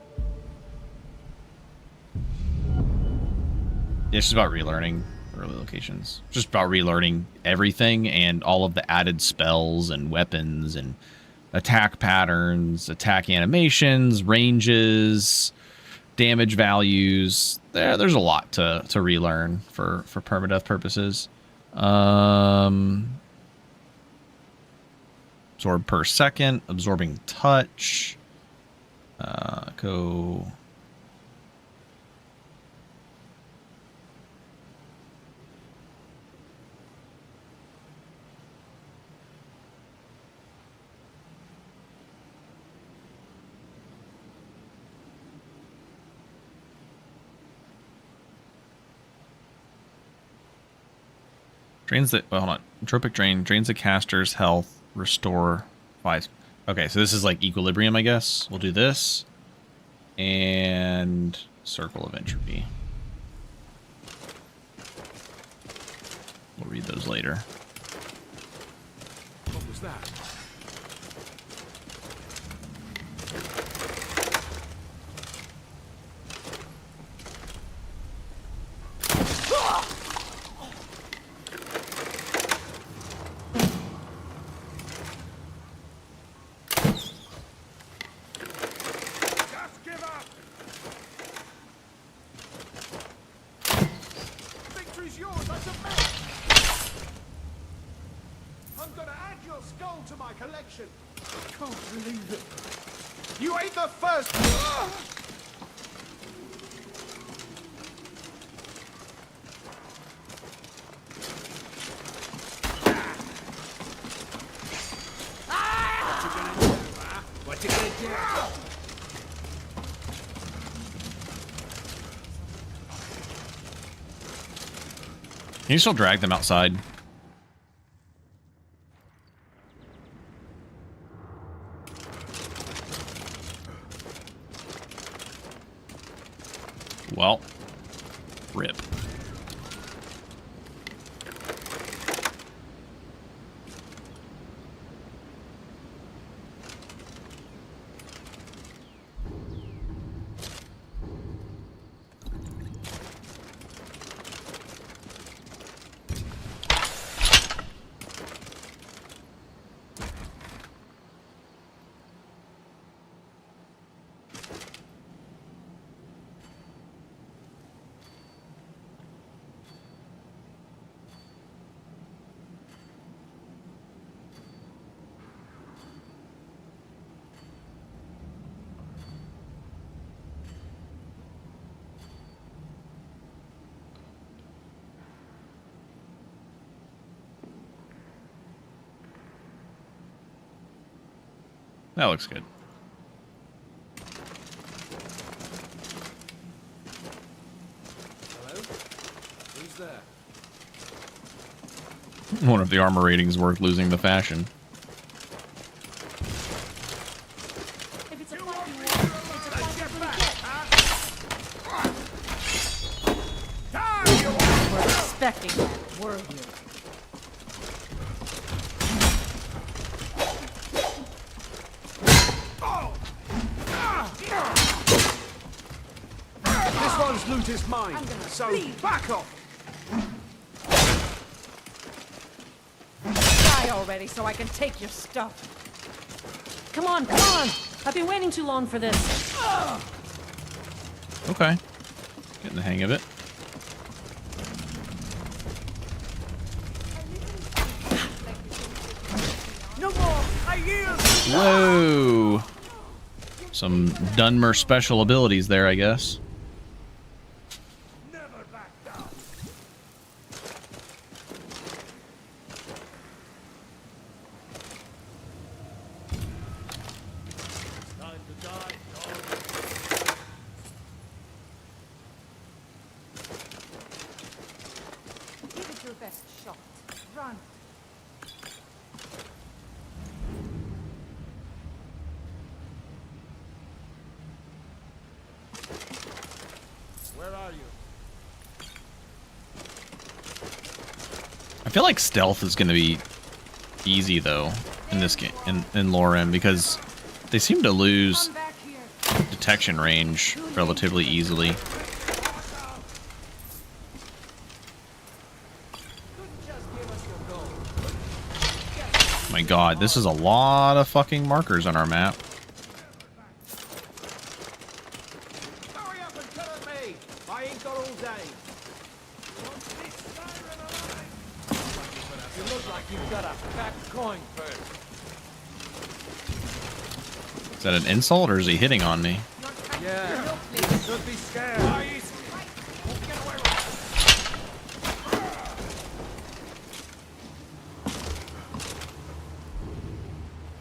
Yeah, it's just about relearning early locations. Just about relearning everything and all of the added spells and weapons and attack patterns, attack animations, ranges, damage values. There's a lot to relearn for permadeath purposes. Absorb per second, absorbing touch. Go. Drains the, well, hold on. Entropic Drain drains the caster's health, restore 5. Okay, so this is like equilibrium, I guess. We'll do this. And Circle of Entropy. We'll read those later. What was that? Can you still drag them outside? Well, rip. That looks good. Hello? Who's there? I wonder if the armor rating's worth losing the fashion. If it's a fighting war, it's a fighting we get. You were expecting that, were you? This one's loot is mine, so back off! Die already so I can take your stuff. Come on, come on! I've been waiting too long for this. Okay. Getting the hang of it. No more! I yield! Whoa! Some Dunmer special abilities there, I guess. Give it your best shot. Run. Where are you? I feel like stealth is going to be easy, though, in this game, in LoreRim, because they seem to lose detection range relatively easily. My god, this is a lot of fucking markers on our map. Hurry up and tell me! I ain't got all day. You look like you've got a fat coin first. Is that an insult, or is he hitting on me? Yeah. Don't be scared.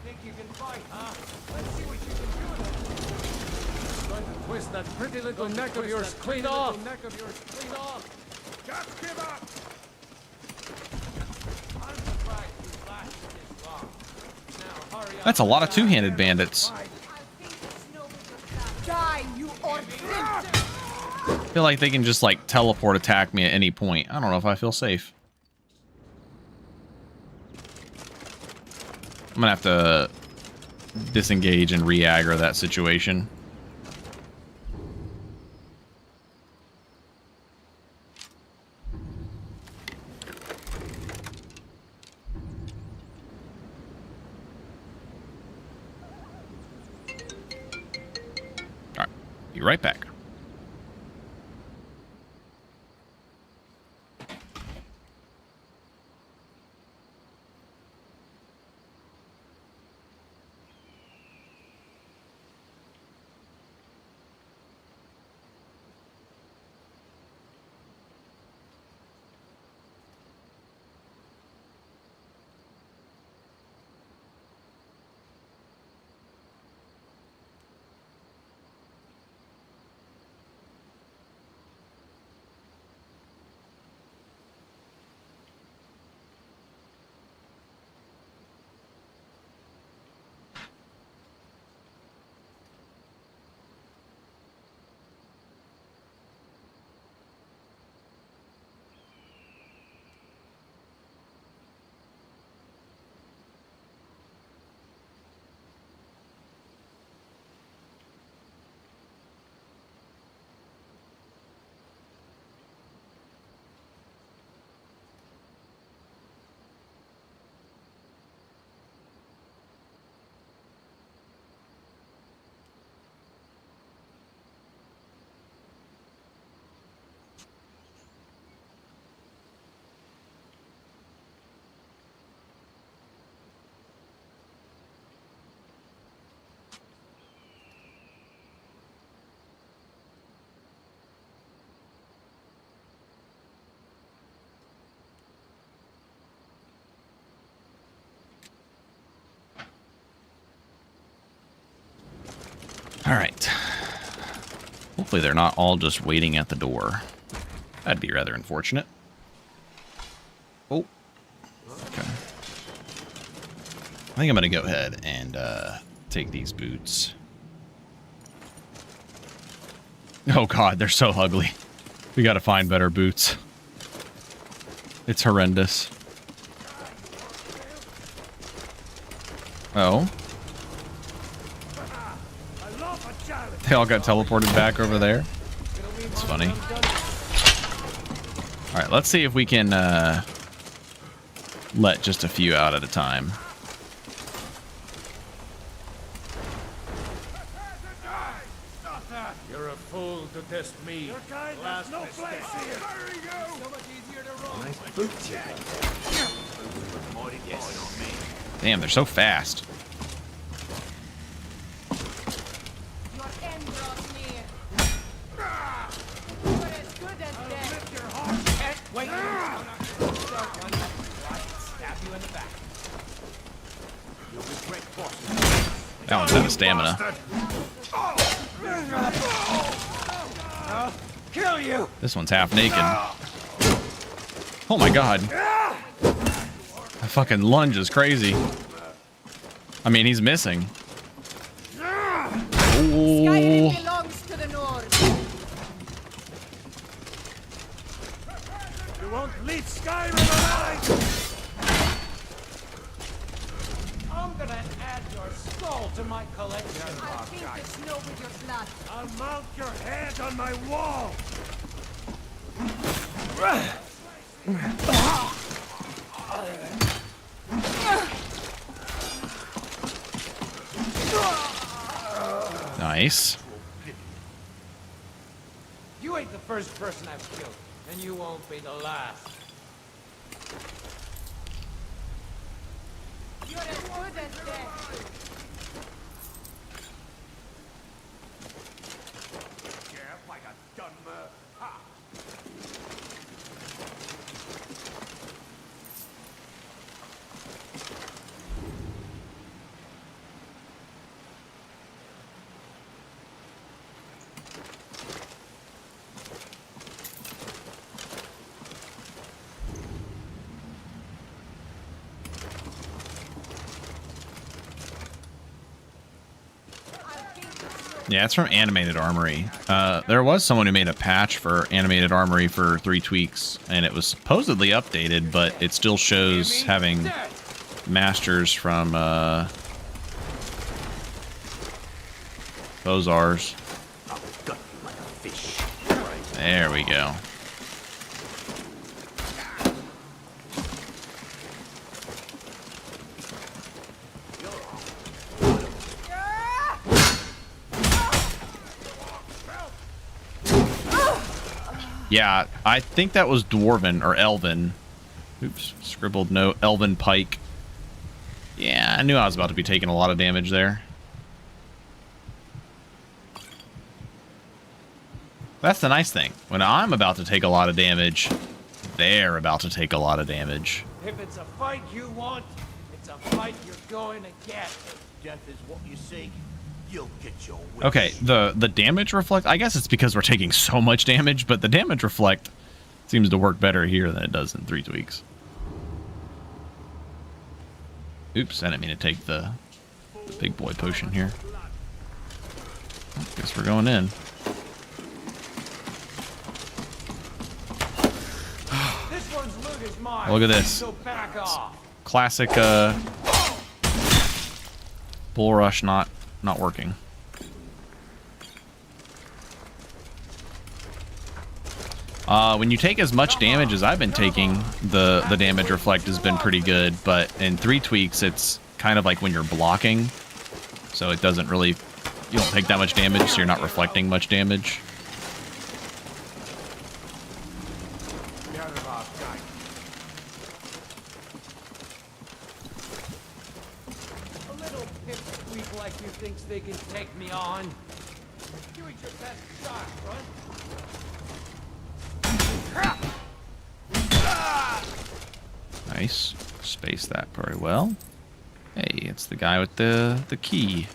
Think you can fight, huh? Let's see what you can do. Going to twist that pretty little neck of yours clean off. Just give up. I'm surprised you lasted this long. Now hurry up. That's a lot of two-handed bandits. Die, you orc! I feel like they can just, like, teleport attack me at any point. I don't know if I feel safe. I'm gonna have to disengage and re-aggro that situation. Alright, be right back. All right. Hopefully they're not all just waiting at the door. That'd be rather unfortunate. Oh. Okay. I think I'm going to go ahead and take these boots. Oh god, they're so ugly. We got to find better boots. It's horrendous. Oh. They all got teleported back over there. It's funny. Alright, let's see if we can let just a few out at a time. You're a fool to test me. Your kind has no place here. So much easier to roll. Nice boots you got. Damn, they're so fast. That one's out of stamina. Kill you. This one's half naked. Oh my god. That fucking lunge is crazy. I mean, he's missing. Skyrim belongs to the North. You won't leave Skyrim alive. I'm gonna add your skull to my collection. I'll paint the snow with your blood. I'll mount your head on my wall. Nice. You ain't the first person I've killed, and you won't be the last. You're as good as dead. Like a dumb ha. Yeah, it's from Animated Armory. There was someone who made a patch for Animated Armory for 3 tweaks, and it was supposedly updated, but it still shows having masters from Bozars. There we go. Yeah, I think that was Dwarven or Elven. Oops, scribbled note. Elven Pike. Yeah, I knew I was about to be taking a lot of damage there. That's the nice thing. When I'm about to take a lot of damage, they're about to take a lot of damage. If it's a fight you want, it's a fight you're going to get. Death is what you seek. You'll get your wish. Okay, the damage reflect, I guess it's because we're taking so much damage, but the damage reflect seems to work better here than it does in 3 tweaks. Oops, I didn't mean to take the big boy potion here. Guess we're going in. This one's loot is mine. Look at this. So back off. Classic bull rush not working. When you take as much damage as I've been taking, the damage reflect has been pretty good, but in 3 tweaks, it's kind of like when you're blocking, so it doesn't really, you don't take that much damage, so you're not reflecting much damage. A little pipsqueak like you thinks they can take me on. Give it your best shot, front. Nice. Space that very well. Hey, it's the guy with the key.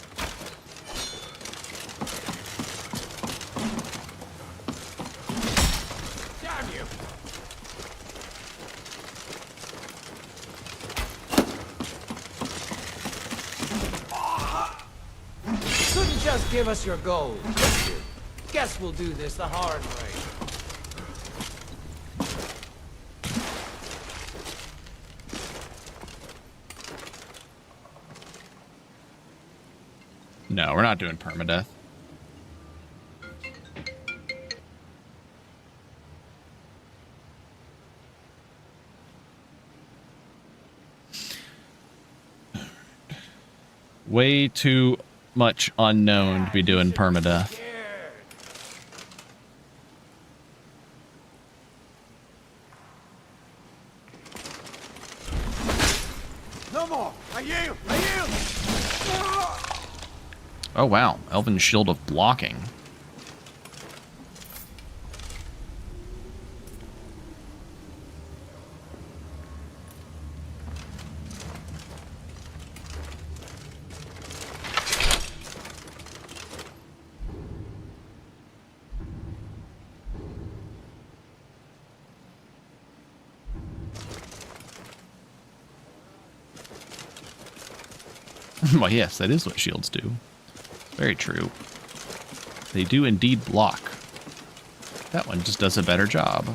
Just give us your gold. Guess we'll do this the hard way. No, we're not doing permadeath. Way too much unknown to be doing permadeath. No more! I yield! I yield! Oh wow, Elven Shield of Blocking. Well, yes, that is what shields do. Very true. They do indeed block. That one just does a better job.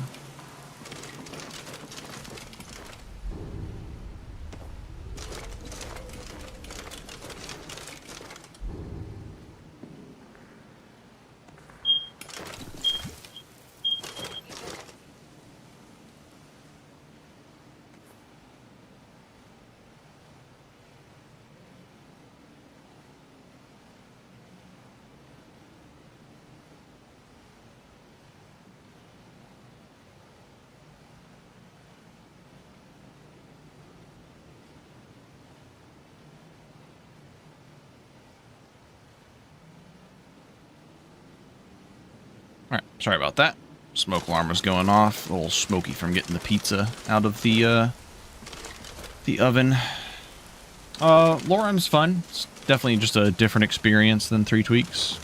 Alright, sorry about that. Smoke alarm was going off. A little smoky from getting the pizza out of the oven. LoreRim's fun. It's definitely just a different experience than 3 Tweaks.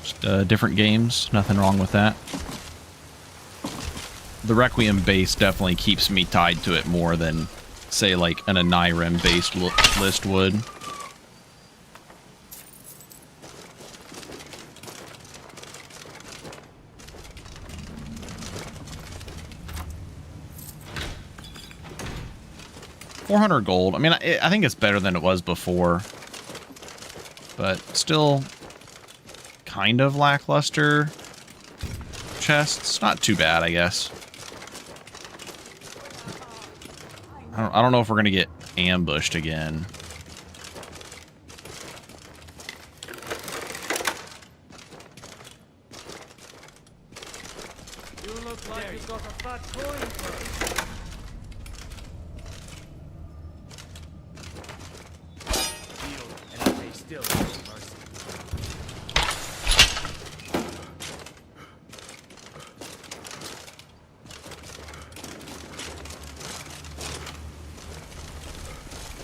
Just different games. Nothing wrong with that. The Requiem base definitely keeps me tied to it more than, say, like an Skyrim based list would. $400 gold. I mean, I think it's better than it was before, but still kind of lackluster chests. Not too bad, I guess. I don't know if we're gonna get ambushed again. You look like you got a fat coin for us. And I may still have mercy.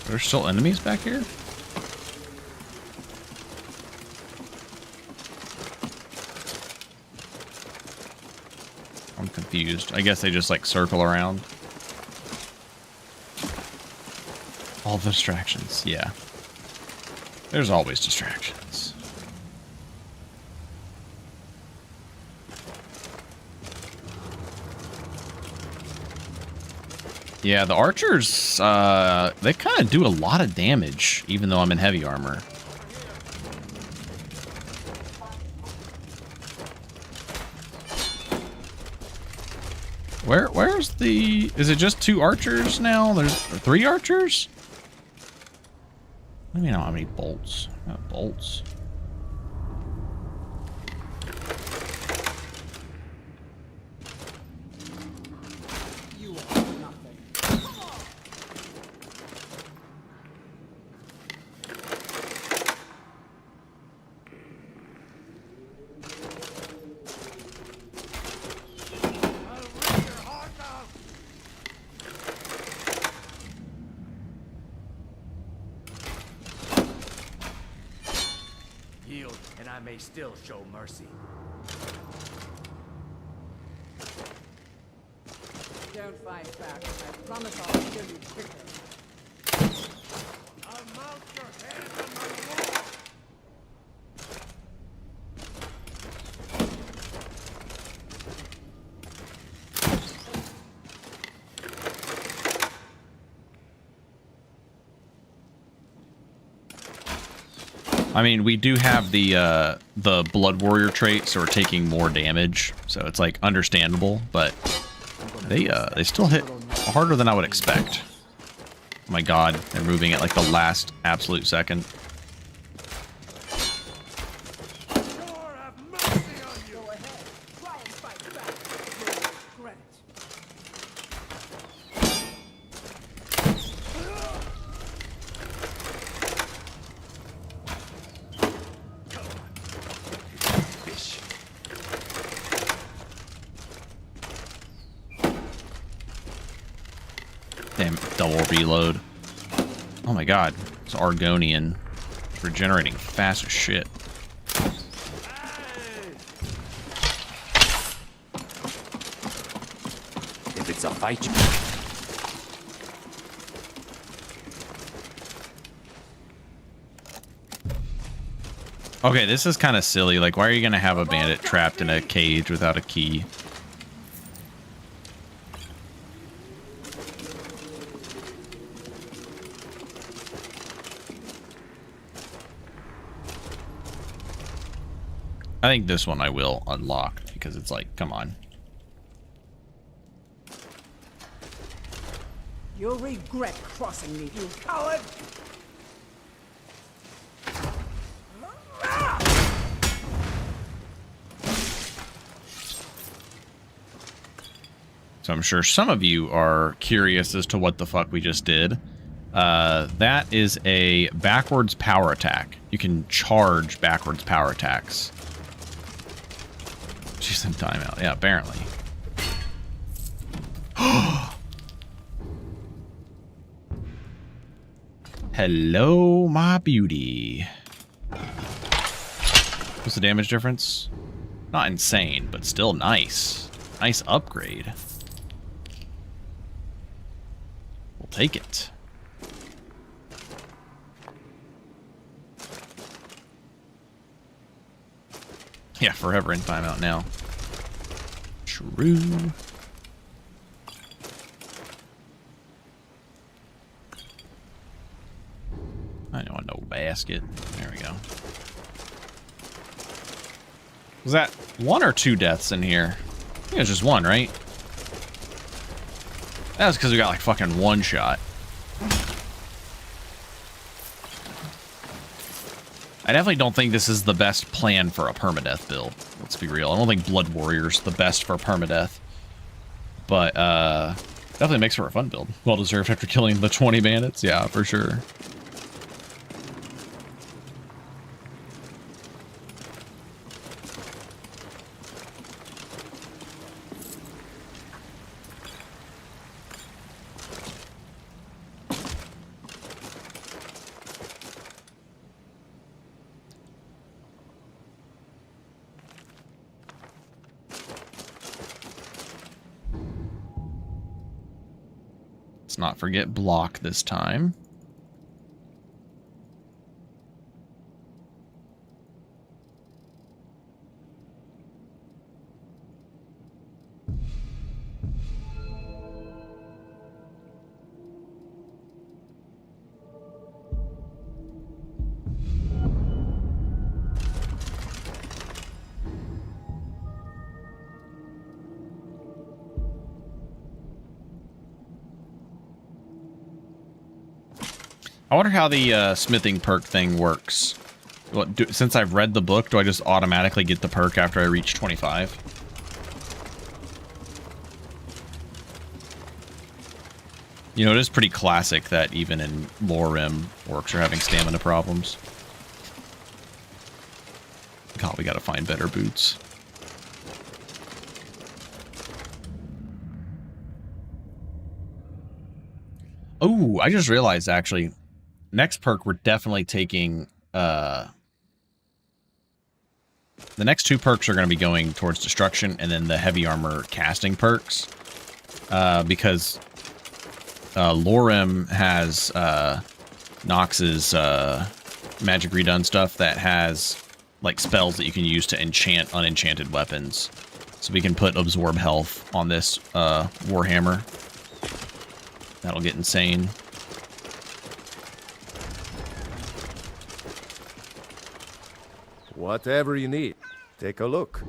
There's still enemies back here? I'm confused. I guess they just like circle around. All the distractions, yeah. There's always distractions. Yeah, the archers, they kind of do a lot of damage, even though I'm in heavy armor. Where's the... Is it just 2 archers now? There's 3 archers? Let me know how many bolts. Bolts. Yield, and I may still show mercy. Don't fight back. I promise I'll kill you quicker. I'll mount your head on my wall. I mean, we do have the Blood Warrior trait, so we're taking more damage. So it's like understandable, but they still hit harder than I would expect. Oh my god, they're moving at like the last absolute second. Damn, double reload. Oh my god, it's Argonian. It's regenerating fast as shit. If it's a fight, okay, this is kind of silly. Like, why are you going to have a bandit trapped in a cage without a key? I think this one I will unlock because it's like, come on. You'll regret crossing me, you coward! So I'm sure some of you are curious as to what the fuck we just did. That is a backwards power attack. You can charge backwards power attacks. She's in timeout. Yeah, apparently. Hello, my beauty. What's the damage difference? Not insane, but still nice. Nice upgrade. We'll take it. Yeah, forever in timeout now. True. I don't want no basket. There we go. Was that 1 or 2 deaths in here? I think it was just 1, right? That was because we got like fucking 1 shot. I definitely don't think this is the best plan for a permadeath build. Let's be real. I don't think Blood Warrior's the best for permadeath. But, definitely makes for a fun build. Well deserved after killing the 20 bandits. Yeah, for sure. Not forget block this time. I wonder how the smithing perk thing works. Since I've read the book, do I just automatically get the perk after I reach 25? You know, it is pretty classic that even in LoreRim, orcs are having stamina problems. God, we gotta find better boots. Oh, I just realized, actually, next perk we're definitely taking, the next 2 perks are going to be going towards destruction, and then the heavy armor casting perks, because LoreRim has Nox's magic redone stuff that has like spells that you can use to enchant unenchanted weapons. So we can put absorb health on this Warhammer. That'll get insane. Whatever you need, take a look.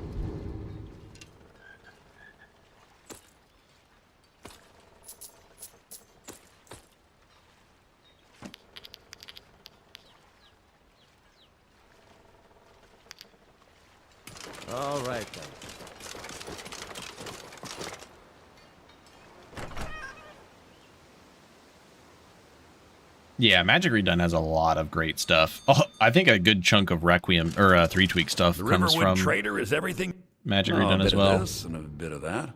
All right, then. Yeah, Magic Redone has a lot of great stuff. Oh, I think a good chunk of Requiem or 3 Tweak stuff The comes Riverwood from Trader is everything. Magic Oh, Redone a as bit well. of this and a bit of that.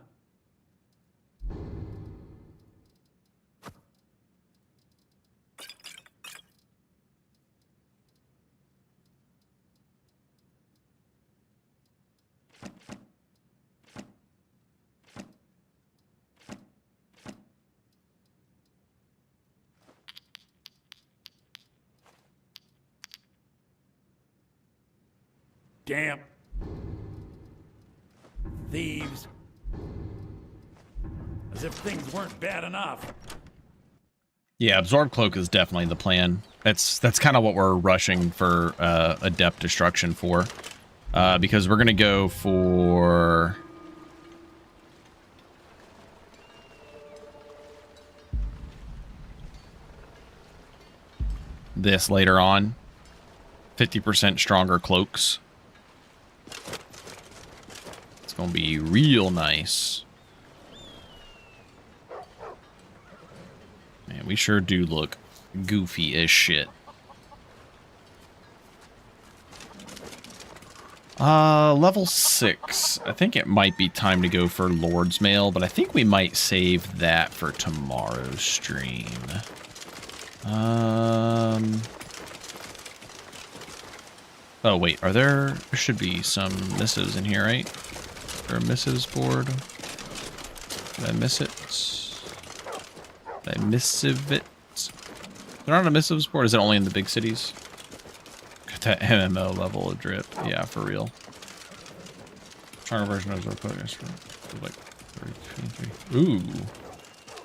Damn. Thieves. As if things weren't bad enough. Yeah, Absorb Cloak is definitely the plan. That's kind of what we're rushing for Adept Destruction for. Because we're going to go for... this later on. 50% stronger cloaks. It's going to be real nice. Man, we sure do look goofy as shit. Level 6. I think it might be time to go for Lord's Mail, but I think we might save that for tomorrow's stream. Oh, wait, there should be some missives in here, right? Is there a missives board? Did I miss it? Did I missive it? They're not a missives board? Is it only in the big cities? Got that MMO level of drip. Yeah, for real. Stronger version of our players for like 33. Ooh.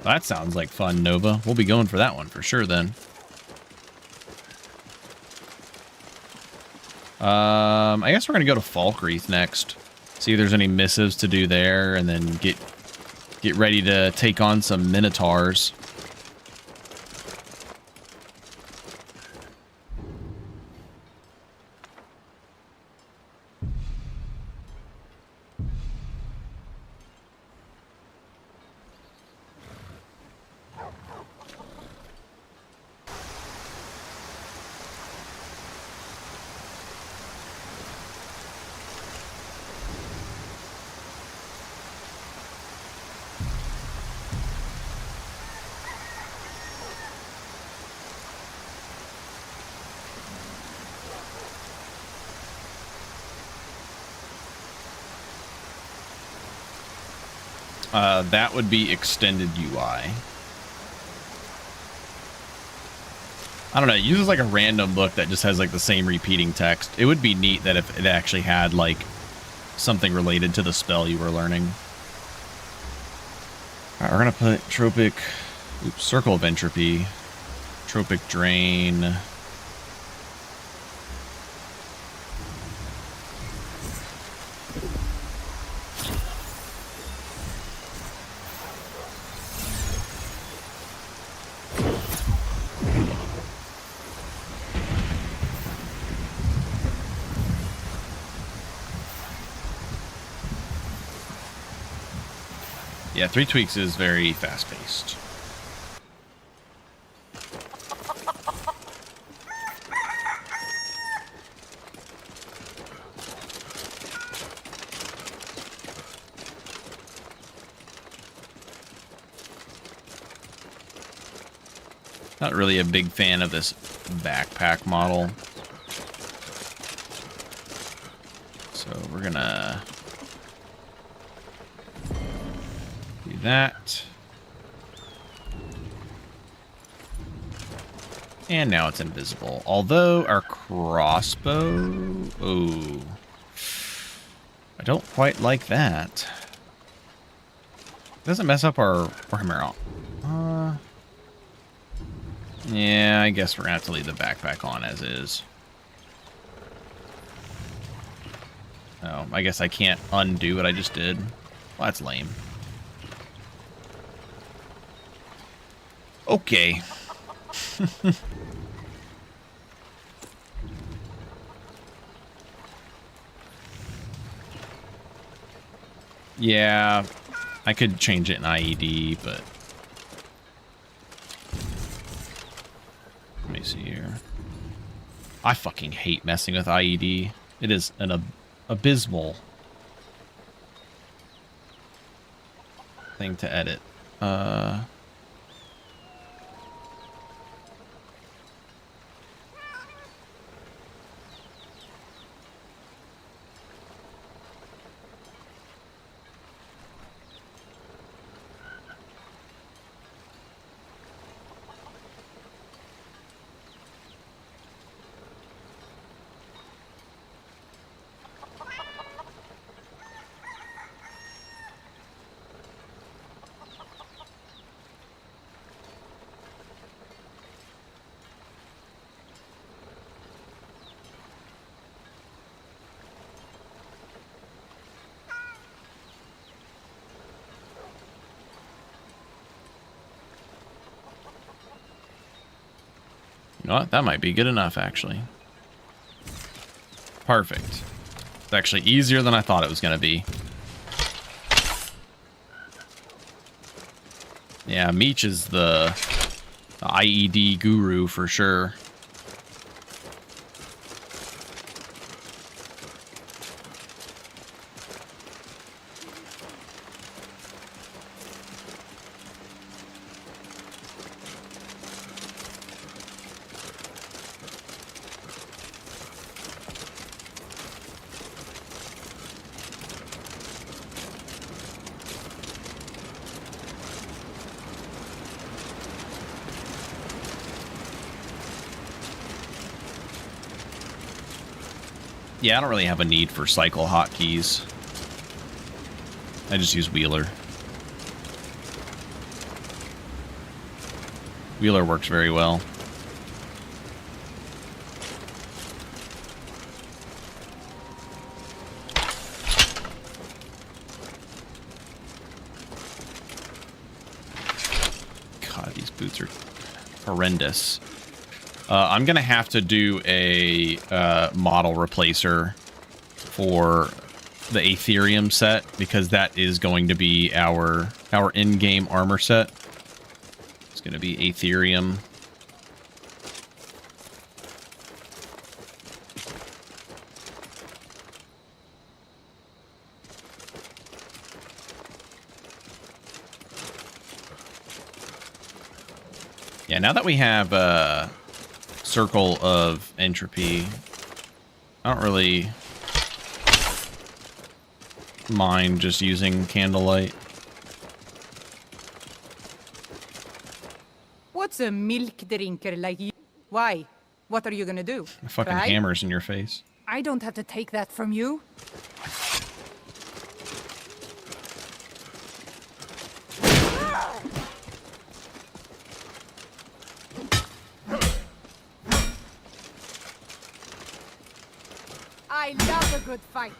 That sounds like fun, Nova. We'll be going for that one for sure then. I guess we're gonna go to Falkreath next. See if there's any missives to do there, and then get ready to take on some Minotaurs. That would be extended UI. I don't know, it uses like a random book that just has like the same repeating text. It would be neat that if it actually had like something related to the spell you were learning. Alright, we're gonna put Tropic, Circle of Entropy, Tropic Drain. Yeah, 3 Tweaks is very fast-paced. Not really a big fan of this backpack model. So we're gonna do that. And now it's invisible. Although our crossbow... Oh. I don't quite like that. Doesn't mess up our Warhammer. Yeah, I guess we're gonna have to leave the backpack on as is. Oh, I guess I can't undo what I just did. Well, that's lame. Okay. Yeah, I could change it in IED, but... Let me see here. I fucking hate messing with IED. It is an abysmal thing to edit. You know what? That might be good enough, actually. Perfect. It's actually easier than I thought it was going to be. Yeah, Meech is the IED guru for sure. Yeah, I don't really have a need for cycle hotkeys. I just use Wheeler. Wheeler works very well. God, these boots are horrendous. I'm going to have to do a model replacer for the Aetherium set, because that is going to be our in-game armor set. It's going to be Aetherium. Yeah, now that we have Circle of Entropy, I don't really mind just using Candlelight. What's a milk drinker like you? Why? What are you gonna do? Fucking Cry? hammers in your face. I don't have to take that from you. I love a good fight.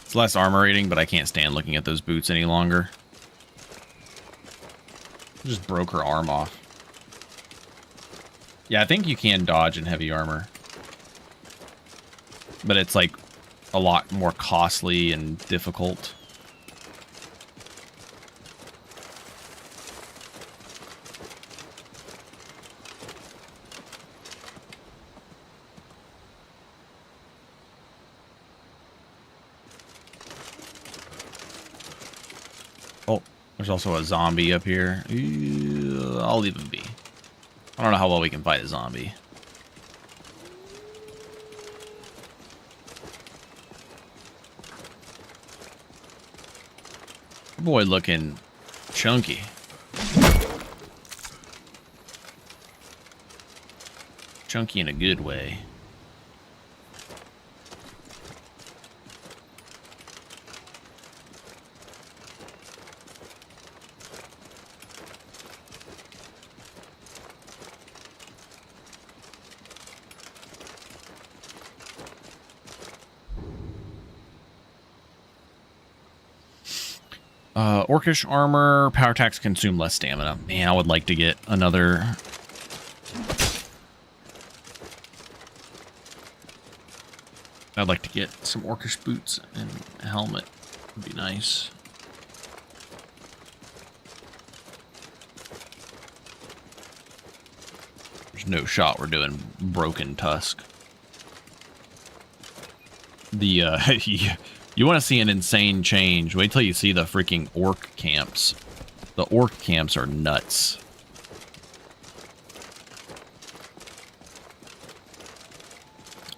It's less armor rating, but I can't stand looking at those boots any longer. Just broke her arm off. Yeah, I think you can dodge in heavy armor. But it's like a lot more costly and difficult. Oh, there's also a zombie up here. I'll leave him be. I don't know how well we can fight a zombie. Boy looking chunky. Chunky in a good way. Orcish armor, power attacks consume less stamina. Man, I would like to get another. I'd like to get some orcish boots and a helmet. Would be nice. There's no shot we're doing broken tusk. The you want to see an insane change? Wait till you see the freaking orc camps. The orc camps are nuts.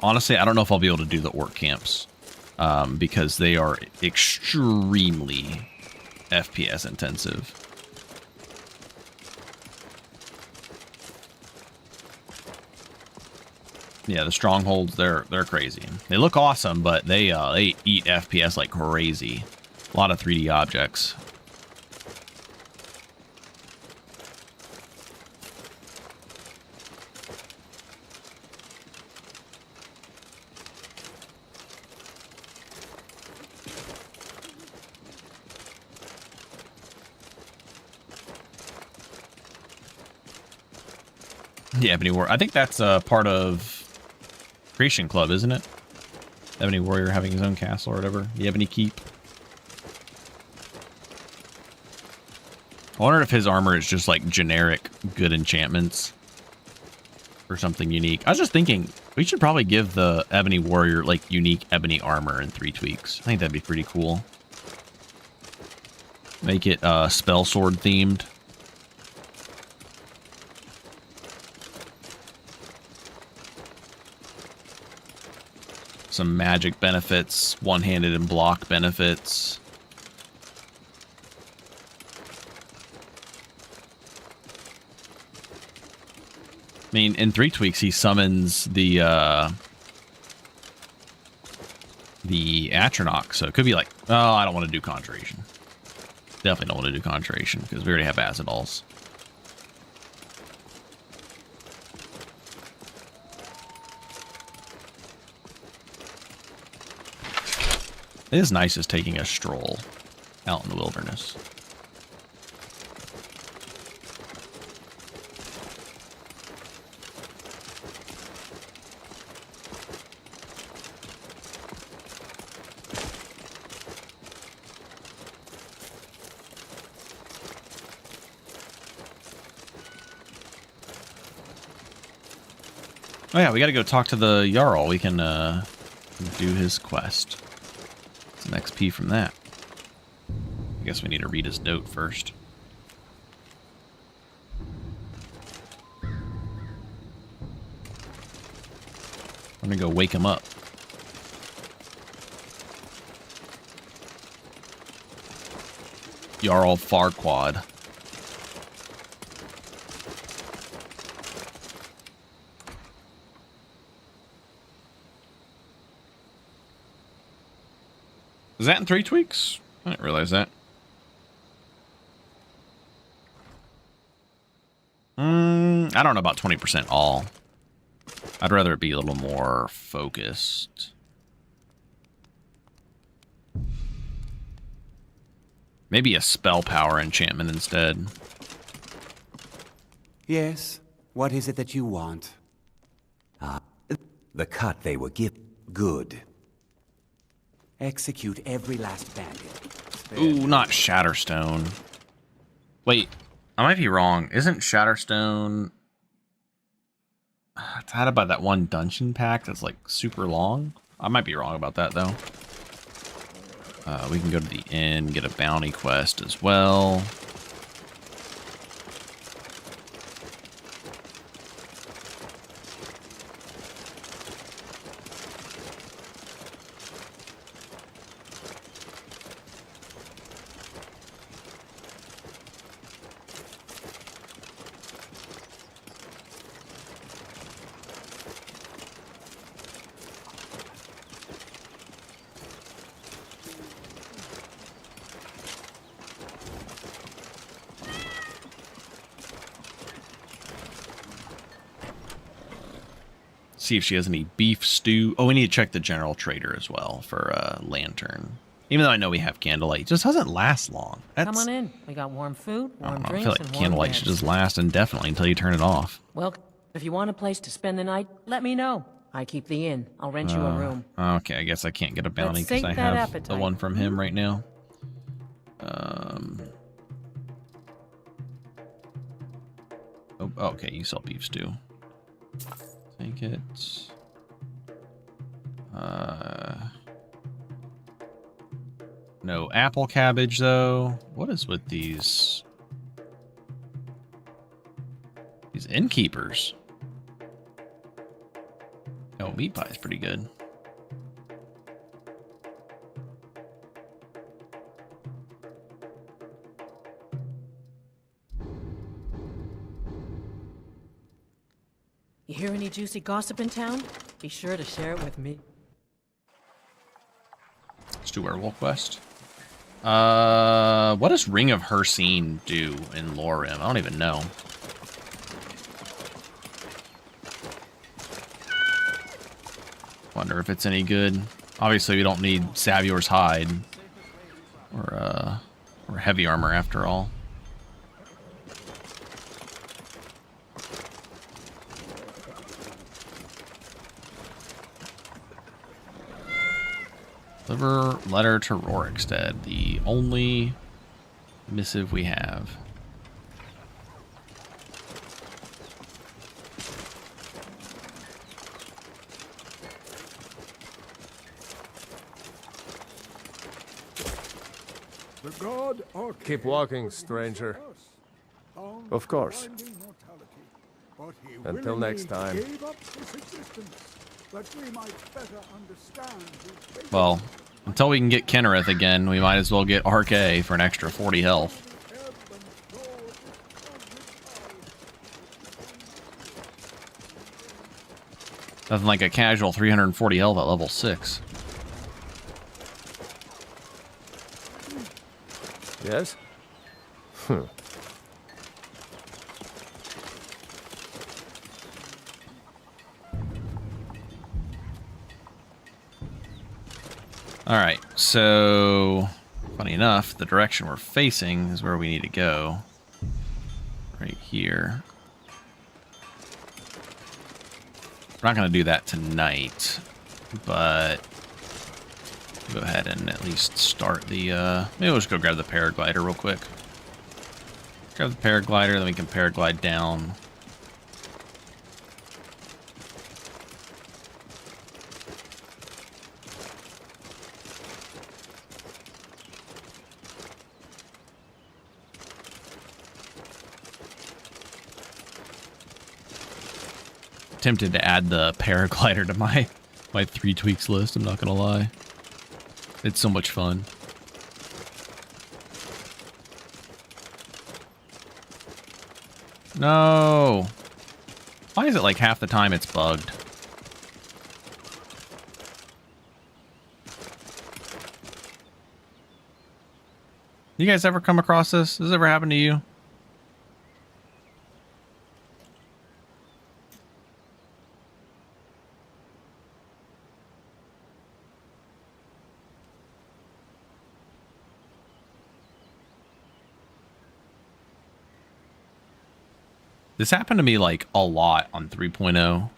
Honestly, I don't know if I'll be able to do the orc camps because they are extremely FPS intensive. Yeah, the strongholds, they're crazy. They look awesome, but they eat FPS like crazy. A lot of 3D objects. Yeah, Ebony Warrior. I think that's part of Creation Club, isn't it? Ebony Warrior having his own castle or whatever. The Ebony Keep. I wonder if his armor is just like generic good enchantments or something unique. I was just thinking we should probably give the Ebony Warrior like unique ebony armor in 3 tweaks. I think that'd be pretty cool. Make it spell sword themed. Some magic benefits, one-handed and block benefits. I mean, in 3 tweaks, he summons the Atronach, so it could be like, oh, I don't want to do Conjuration. Definitely don't want to do Conjuration, because we already have Acidols. It is nice as taking a stroll out in the wilderness. Oh yeah, we gotta go talk to the Jarl. We can do his quest. Some XP from that. I guess we need to read his note first. I'm gonna go wake him up. Jarl Farquaad. Is that in 3 tweaks? I didn't realize that. I don't know about 20% all. I'd rather it be a little more focused. Maybe a spell power enchantment instead. Yes. What is it that you want? The cut they were given. Good. Execute every last bandit. Ooh, not Shatterstone. Wait, I might be wrong. Isn't Shatterstone... It's added by that one dungeon pack that's like super long? I might be wrong about that though. We can go to the inn, get a bounty quest as well. See if she has any beef stew. Oh, we need to check the general trader as well for lantern. Even though I know we have candlelight, it just doesn't last long. Come on in. We got warm food, warm I drinks, feel like and warm candlelight beds. should just last indefinitely until you turn it off. Well, if you want a place to spend the night, let me know. I keep the inn. I'll rent you a room. Okay, I guess I can't get a bounty Let's because sate I that have appetite. the one from him right now. Oh, okay, you sell beef stew. Take it. No apple cabbage though. What is with these innkeepers? Oh, meat pie is pretty good. You hear any juicy gossip in town? Be sure to share it with me. Let's do werewolf quest. What does Ring of Hersine do in LoreRim? I don't even know. Wonder if it's any good. Obviously, we don't need Savior's hide or heavy armor after all. Deliver letter to Rorikstead, the only missive we have. The god Arcade Keep walking, stranger. Of course. Until next time. gave up his existence, that we might better understand his fate. Well, until we can get Kennereth again, we might as well get Arc A for an extra 40 health. Nothing like a casual 340 health at level 6. Yes? Alright, so funny enough, the direction we're facing is where we need to go. Right here. We're not going to do that tonight, but go ahead and at least start the, maybe we'll just go grab the paraglider real quick. Grab the paraglider, then we can paraglide down. Tempted to add the paraglider to my 3 tweaks list, I'm not gonna lie. It's so much fun. No! Why is it like half the time it's bugged? You guys ever come across this? Has this ever happened to you? This happened to me like a lot on 3.0.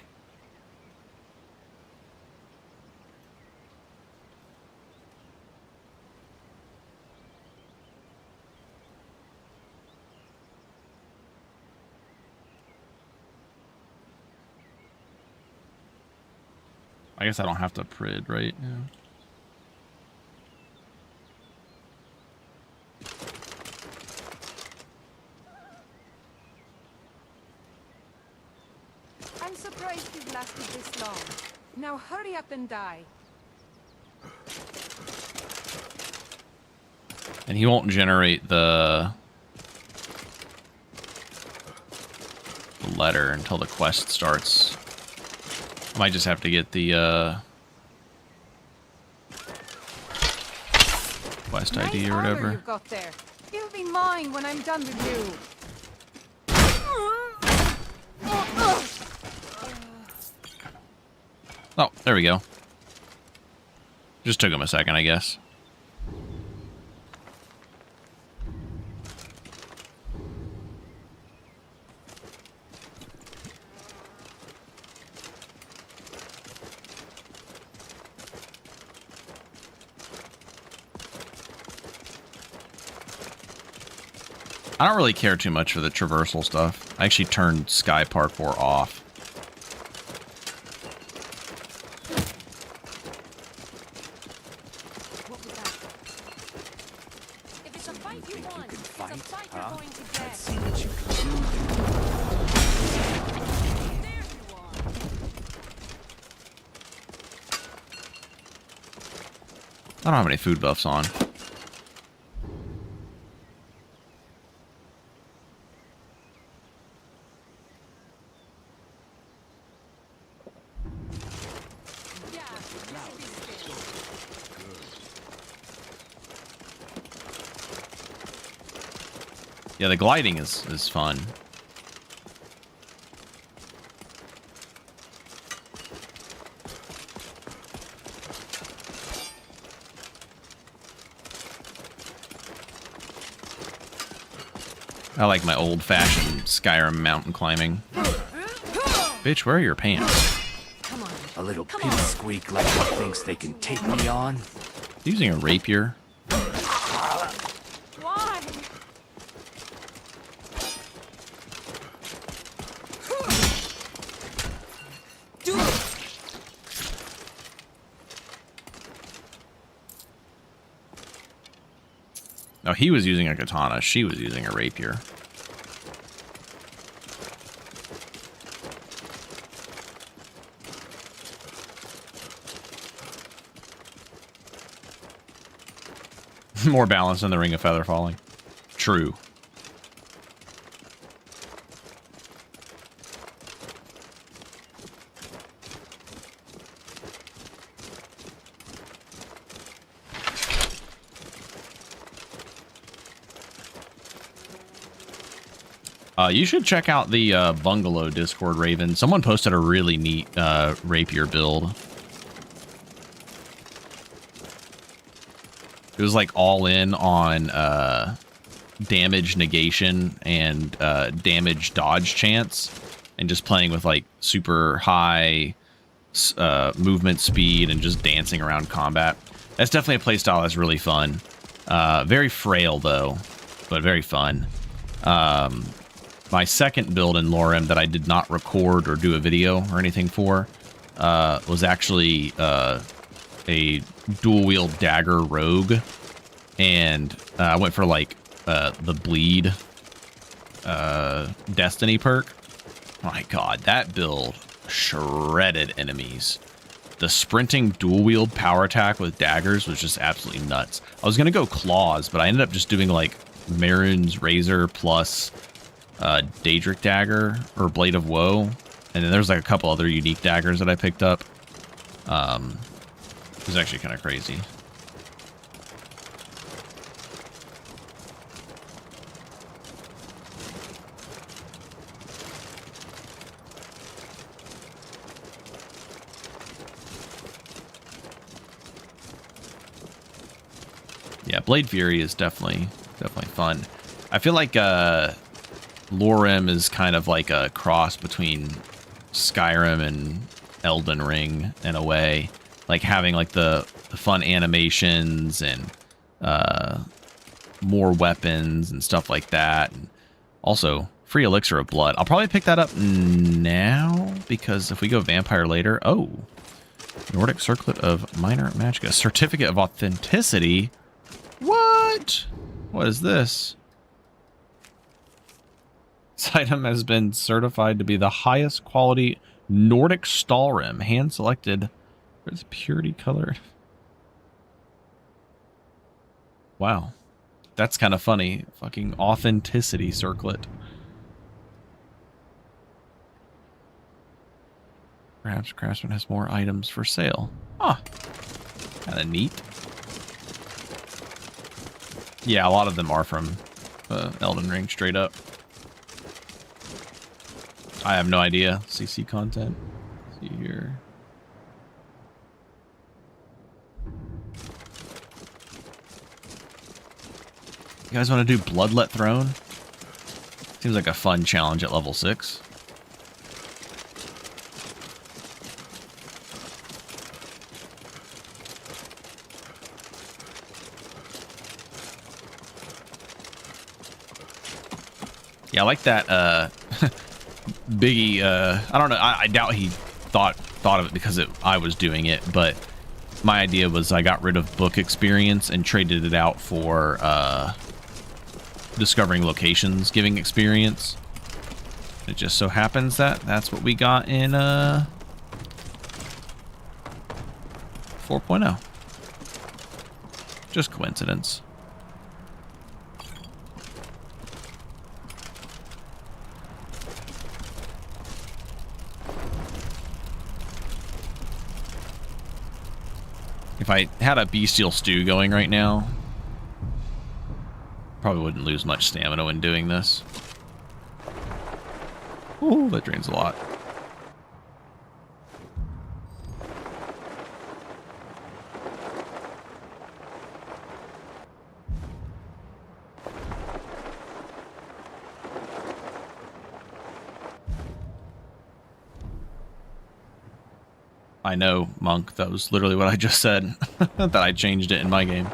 I guess I don't have to prid, right? Yeah. I'm surprised you've lasted this long. Now hurry up and die. And he won't generate the letter until the quest starts. Might just have to get the quest ID or whatever. You've got there. You'll be mine when I'm done with you. Oh, there we go. Just took him a second, I guess. I don't really care too much for the traversal stuff. I actually turned Sky Parkour off. I don't have any food buffs on. Yeah, the gliding is fun. I like my old-fashioned Skyrim mountain climbing. Bitch, where are your pants? A little pipsqueak like he thinks they can take me on. Using a rapier. Why? No, he was using a katana. She was using a rapier. More balance than the Ring of Feather Falling. True. You should check out the Bungalow Discord, Raven. Someone posted a really neat rapier build. It was like all in on damage negation and damage dodge chance, and just playing with like super high movement speed and just dancing around combat. That's definitely a playstyle that's really fun. Very frail though, but very fun. My second build in LoreRim that I did not record or do a video or anything for was actually a dual-wield dagger rogue, and I went for like the bleed destiny perk. My god, that build shredded enemies. The sprinting dual-wield power attack with daggers was just absolutely nuts. I was gonna go claws, but I ended up just doing like Marin's Razor plus Daedric Dagger or Blade of Woe, and then there's like a couple other unique daggers that I picked up. It was actually kind of crazy. Yeah, Blade Fury is definitely fun. I feel like LoreRim is kind of like a cross between Skyrim and Elden Ring in a way, like having like the fun animations and more weapons and stuff like that, and also free elixir of blood. I'll probably pick that up now because if we go vampire later, oh, Nordic Circlet of Minor Magicka, Certificate of Authenticity. What is this? This item has been certified to be the highest quality Nordic Stalrim, hand-selected. Where's purity colored? Wow. That's kind of funny. Fucking authenticity circlet. Perhaps Craftsman has more items for sale. Huh. Kind of neat. Yeah, a lot of them are from Elden Ring, straight up. I have no idea. CC content. Let's see here. guys want to do Bloodlet Throne? Seems like a fun challenge at level 6. Yeah, I like that Biggie, I don't know, I doubt he thought of it because I was doing it, but my idea was I got rid of book experience and traded it out for discovering locations giving experience. It just so happens that that's what we got in 4.0. Just coincidence. If I had a bestial stew going right now, probably wouldn't lose much stamina when doing this. Ooh, that drains a lot. I know, Monk. That was literally what I just said. That I changed it in my game.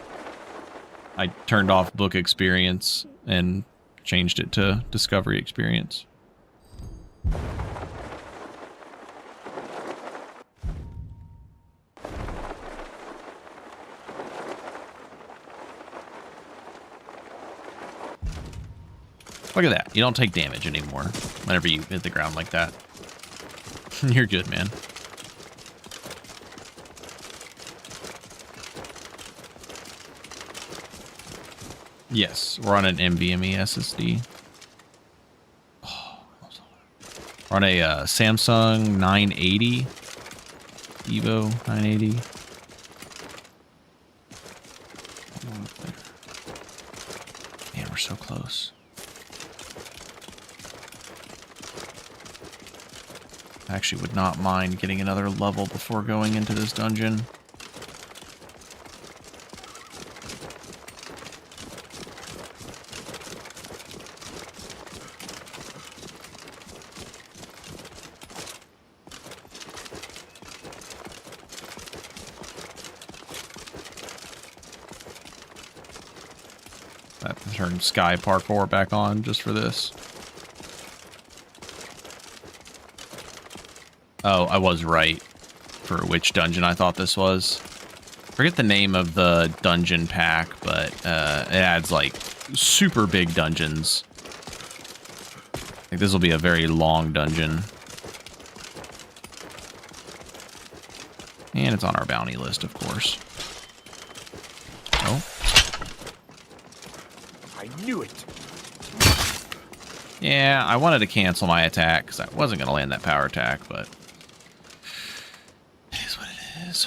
I turned off book experience and changed it to discovery experience. Look at that. You don't take damage anymore whenever you hit the ground like that. You're good, man. Yes, we're on an NVMe SSD. Oh, we're on a Samsung 980. Evo 980. Man, we're so close. I actually would not mind getting another level before going into this dungeon. Turn Sky Parkour back on just for this. Oh, I was right for which dungeon I thought this was. Forget the name of the dungeon pack, but it adds like super big dungeons. I think this will be a very long dungeon. And it's on our bounty list, of course. Oh. I knew it. Yeah, I wanted to cancel my attack because I wasn't going to land that power attack, but it is what it is.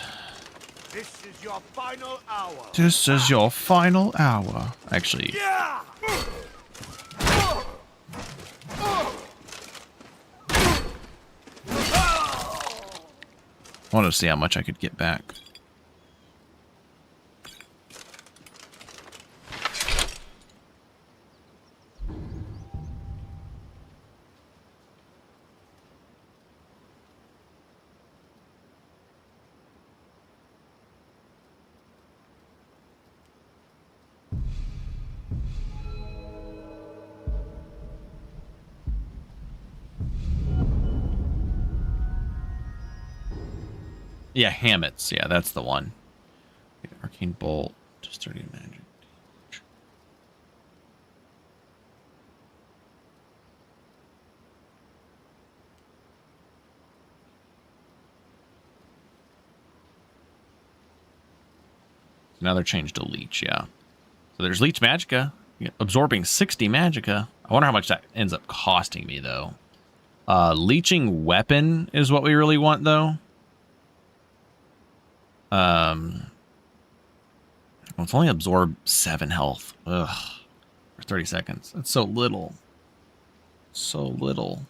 This is your final hour. This is your final hour. Actually, Yeah! I wanted to see how much I could get back. Yeah, Hammets. Yeah, that's the one. Arcane Bolt. Just 30 magic. Now they're changed to Leech, yeah. So there's Leech Magicka. Absorbing 60 Magicka. I wonder how much that ends up costing me, though. Leeching Weapon is what we really want, though. Well, it's only absorb 7 health. Ugh. For 30 seconds. That's so little. So little.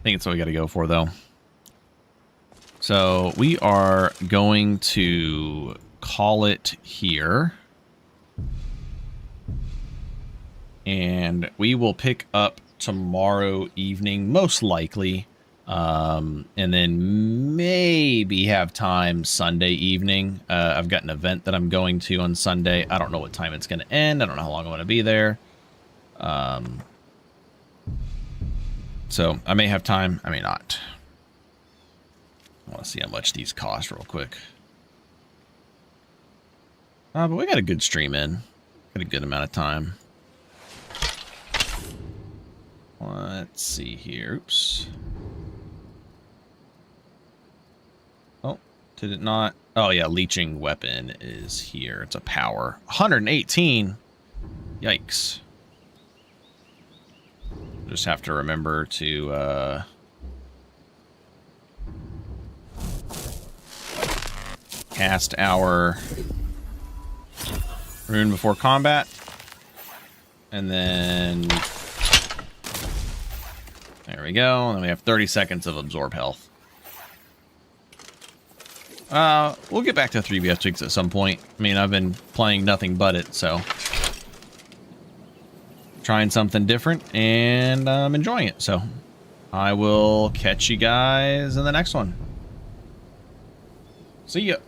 think it's what we got to go for, though. So we are going to call it here. And we will pick up tomorrow evening, most likely. And then maybe have time Sunday evening. I've got an event that I'm going to on Sunday. I don't know what time it's going to end. I don't know how long I'm going to be there. So I may have time. I may not. I want to see how much these cost real quick. But we got a good stream in. Got a good amount of time. Let's see here. Oops. Oh, did it not? Oh, yeah. Leeching weapon is here. It's a power. 118. Yikes. Just have to remember to cast our rune before combat. And then there we go. And then we have 30 seconds of absorb health. We'll get back to 3BF tweaks at some point. I mean, I've been playing nothing but it, so trying something different, and I'm enjoying it. So I will catch you guys in the next one. See ya.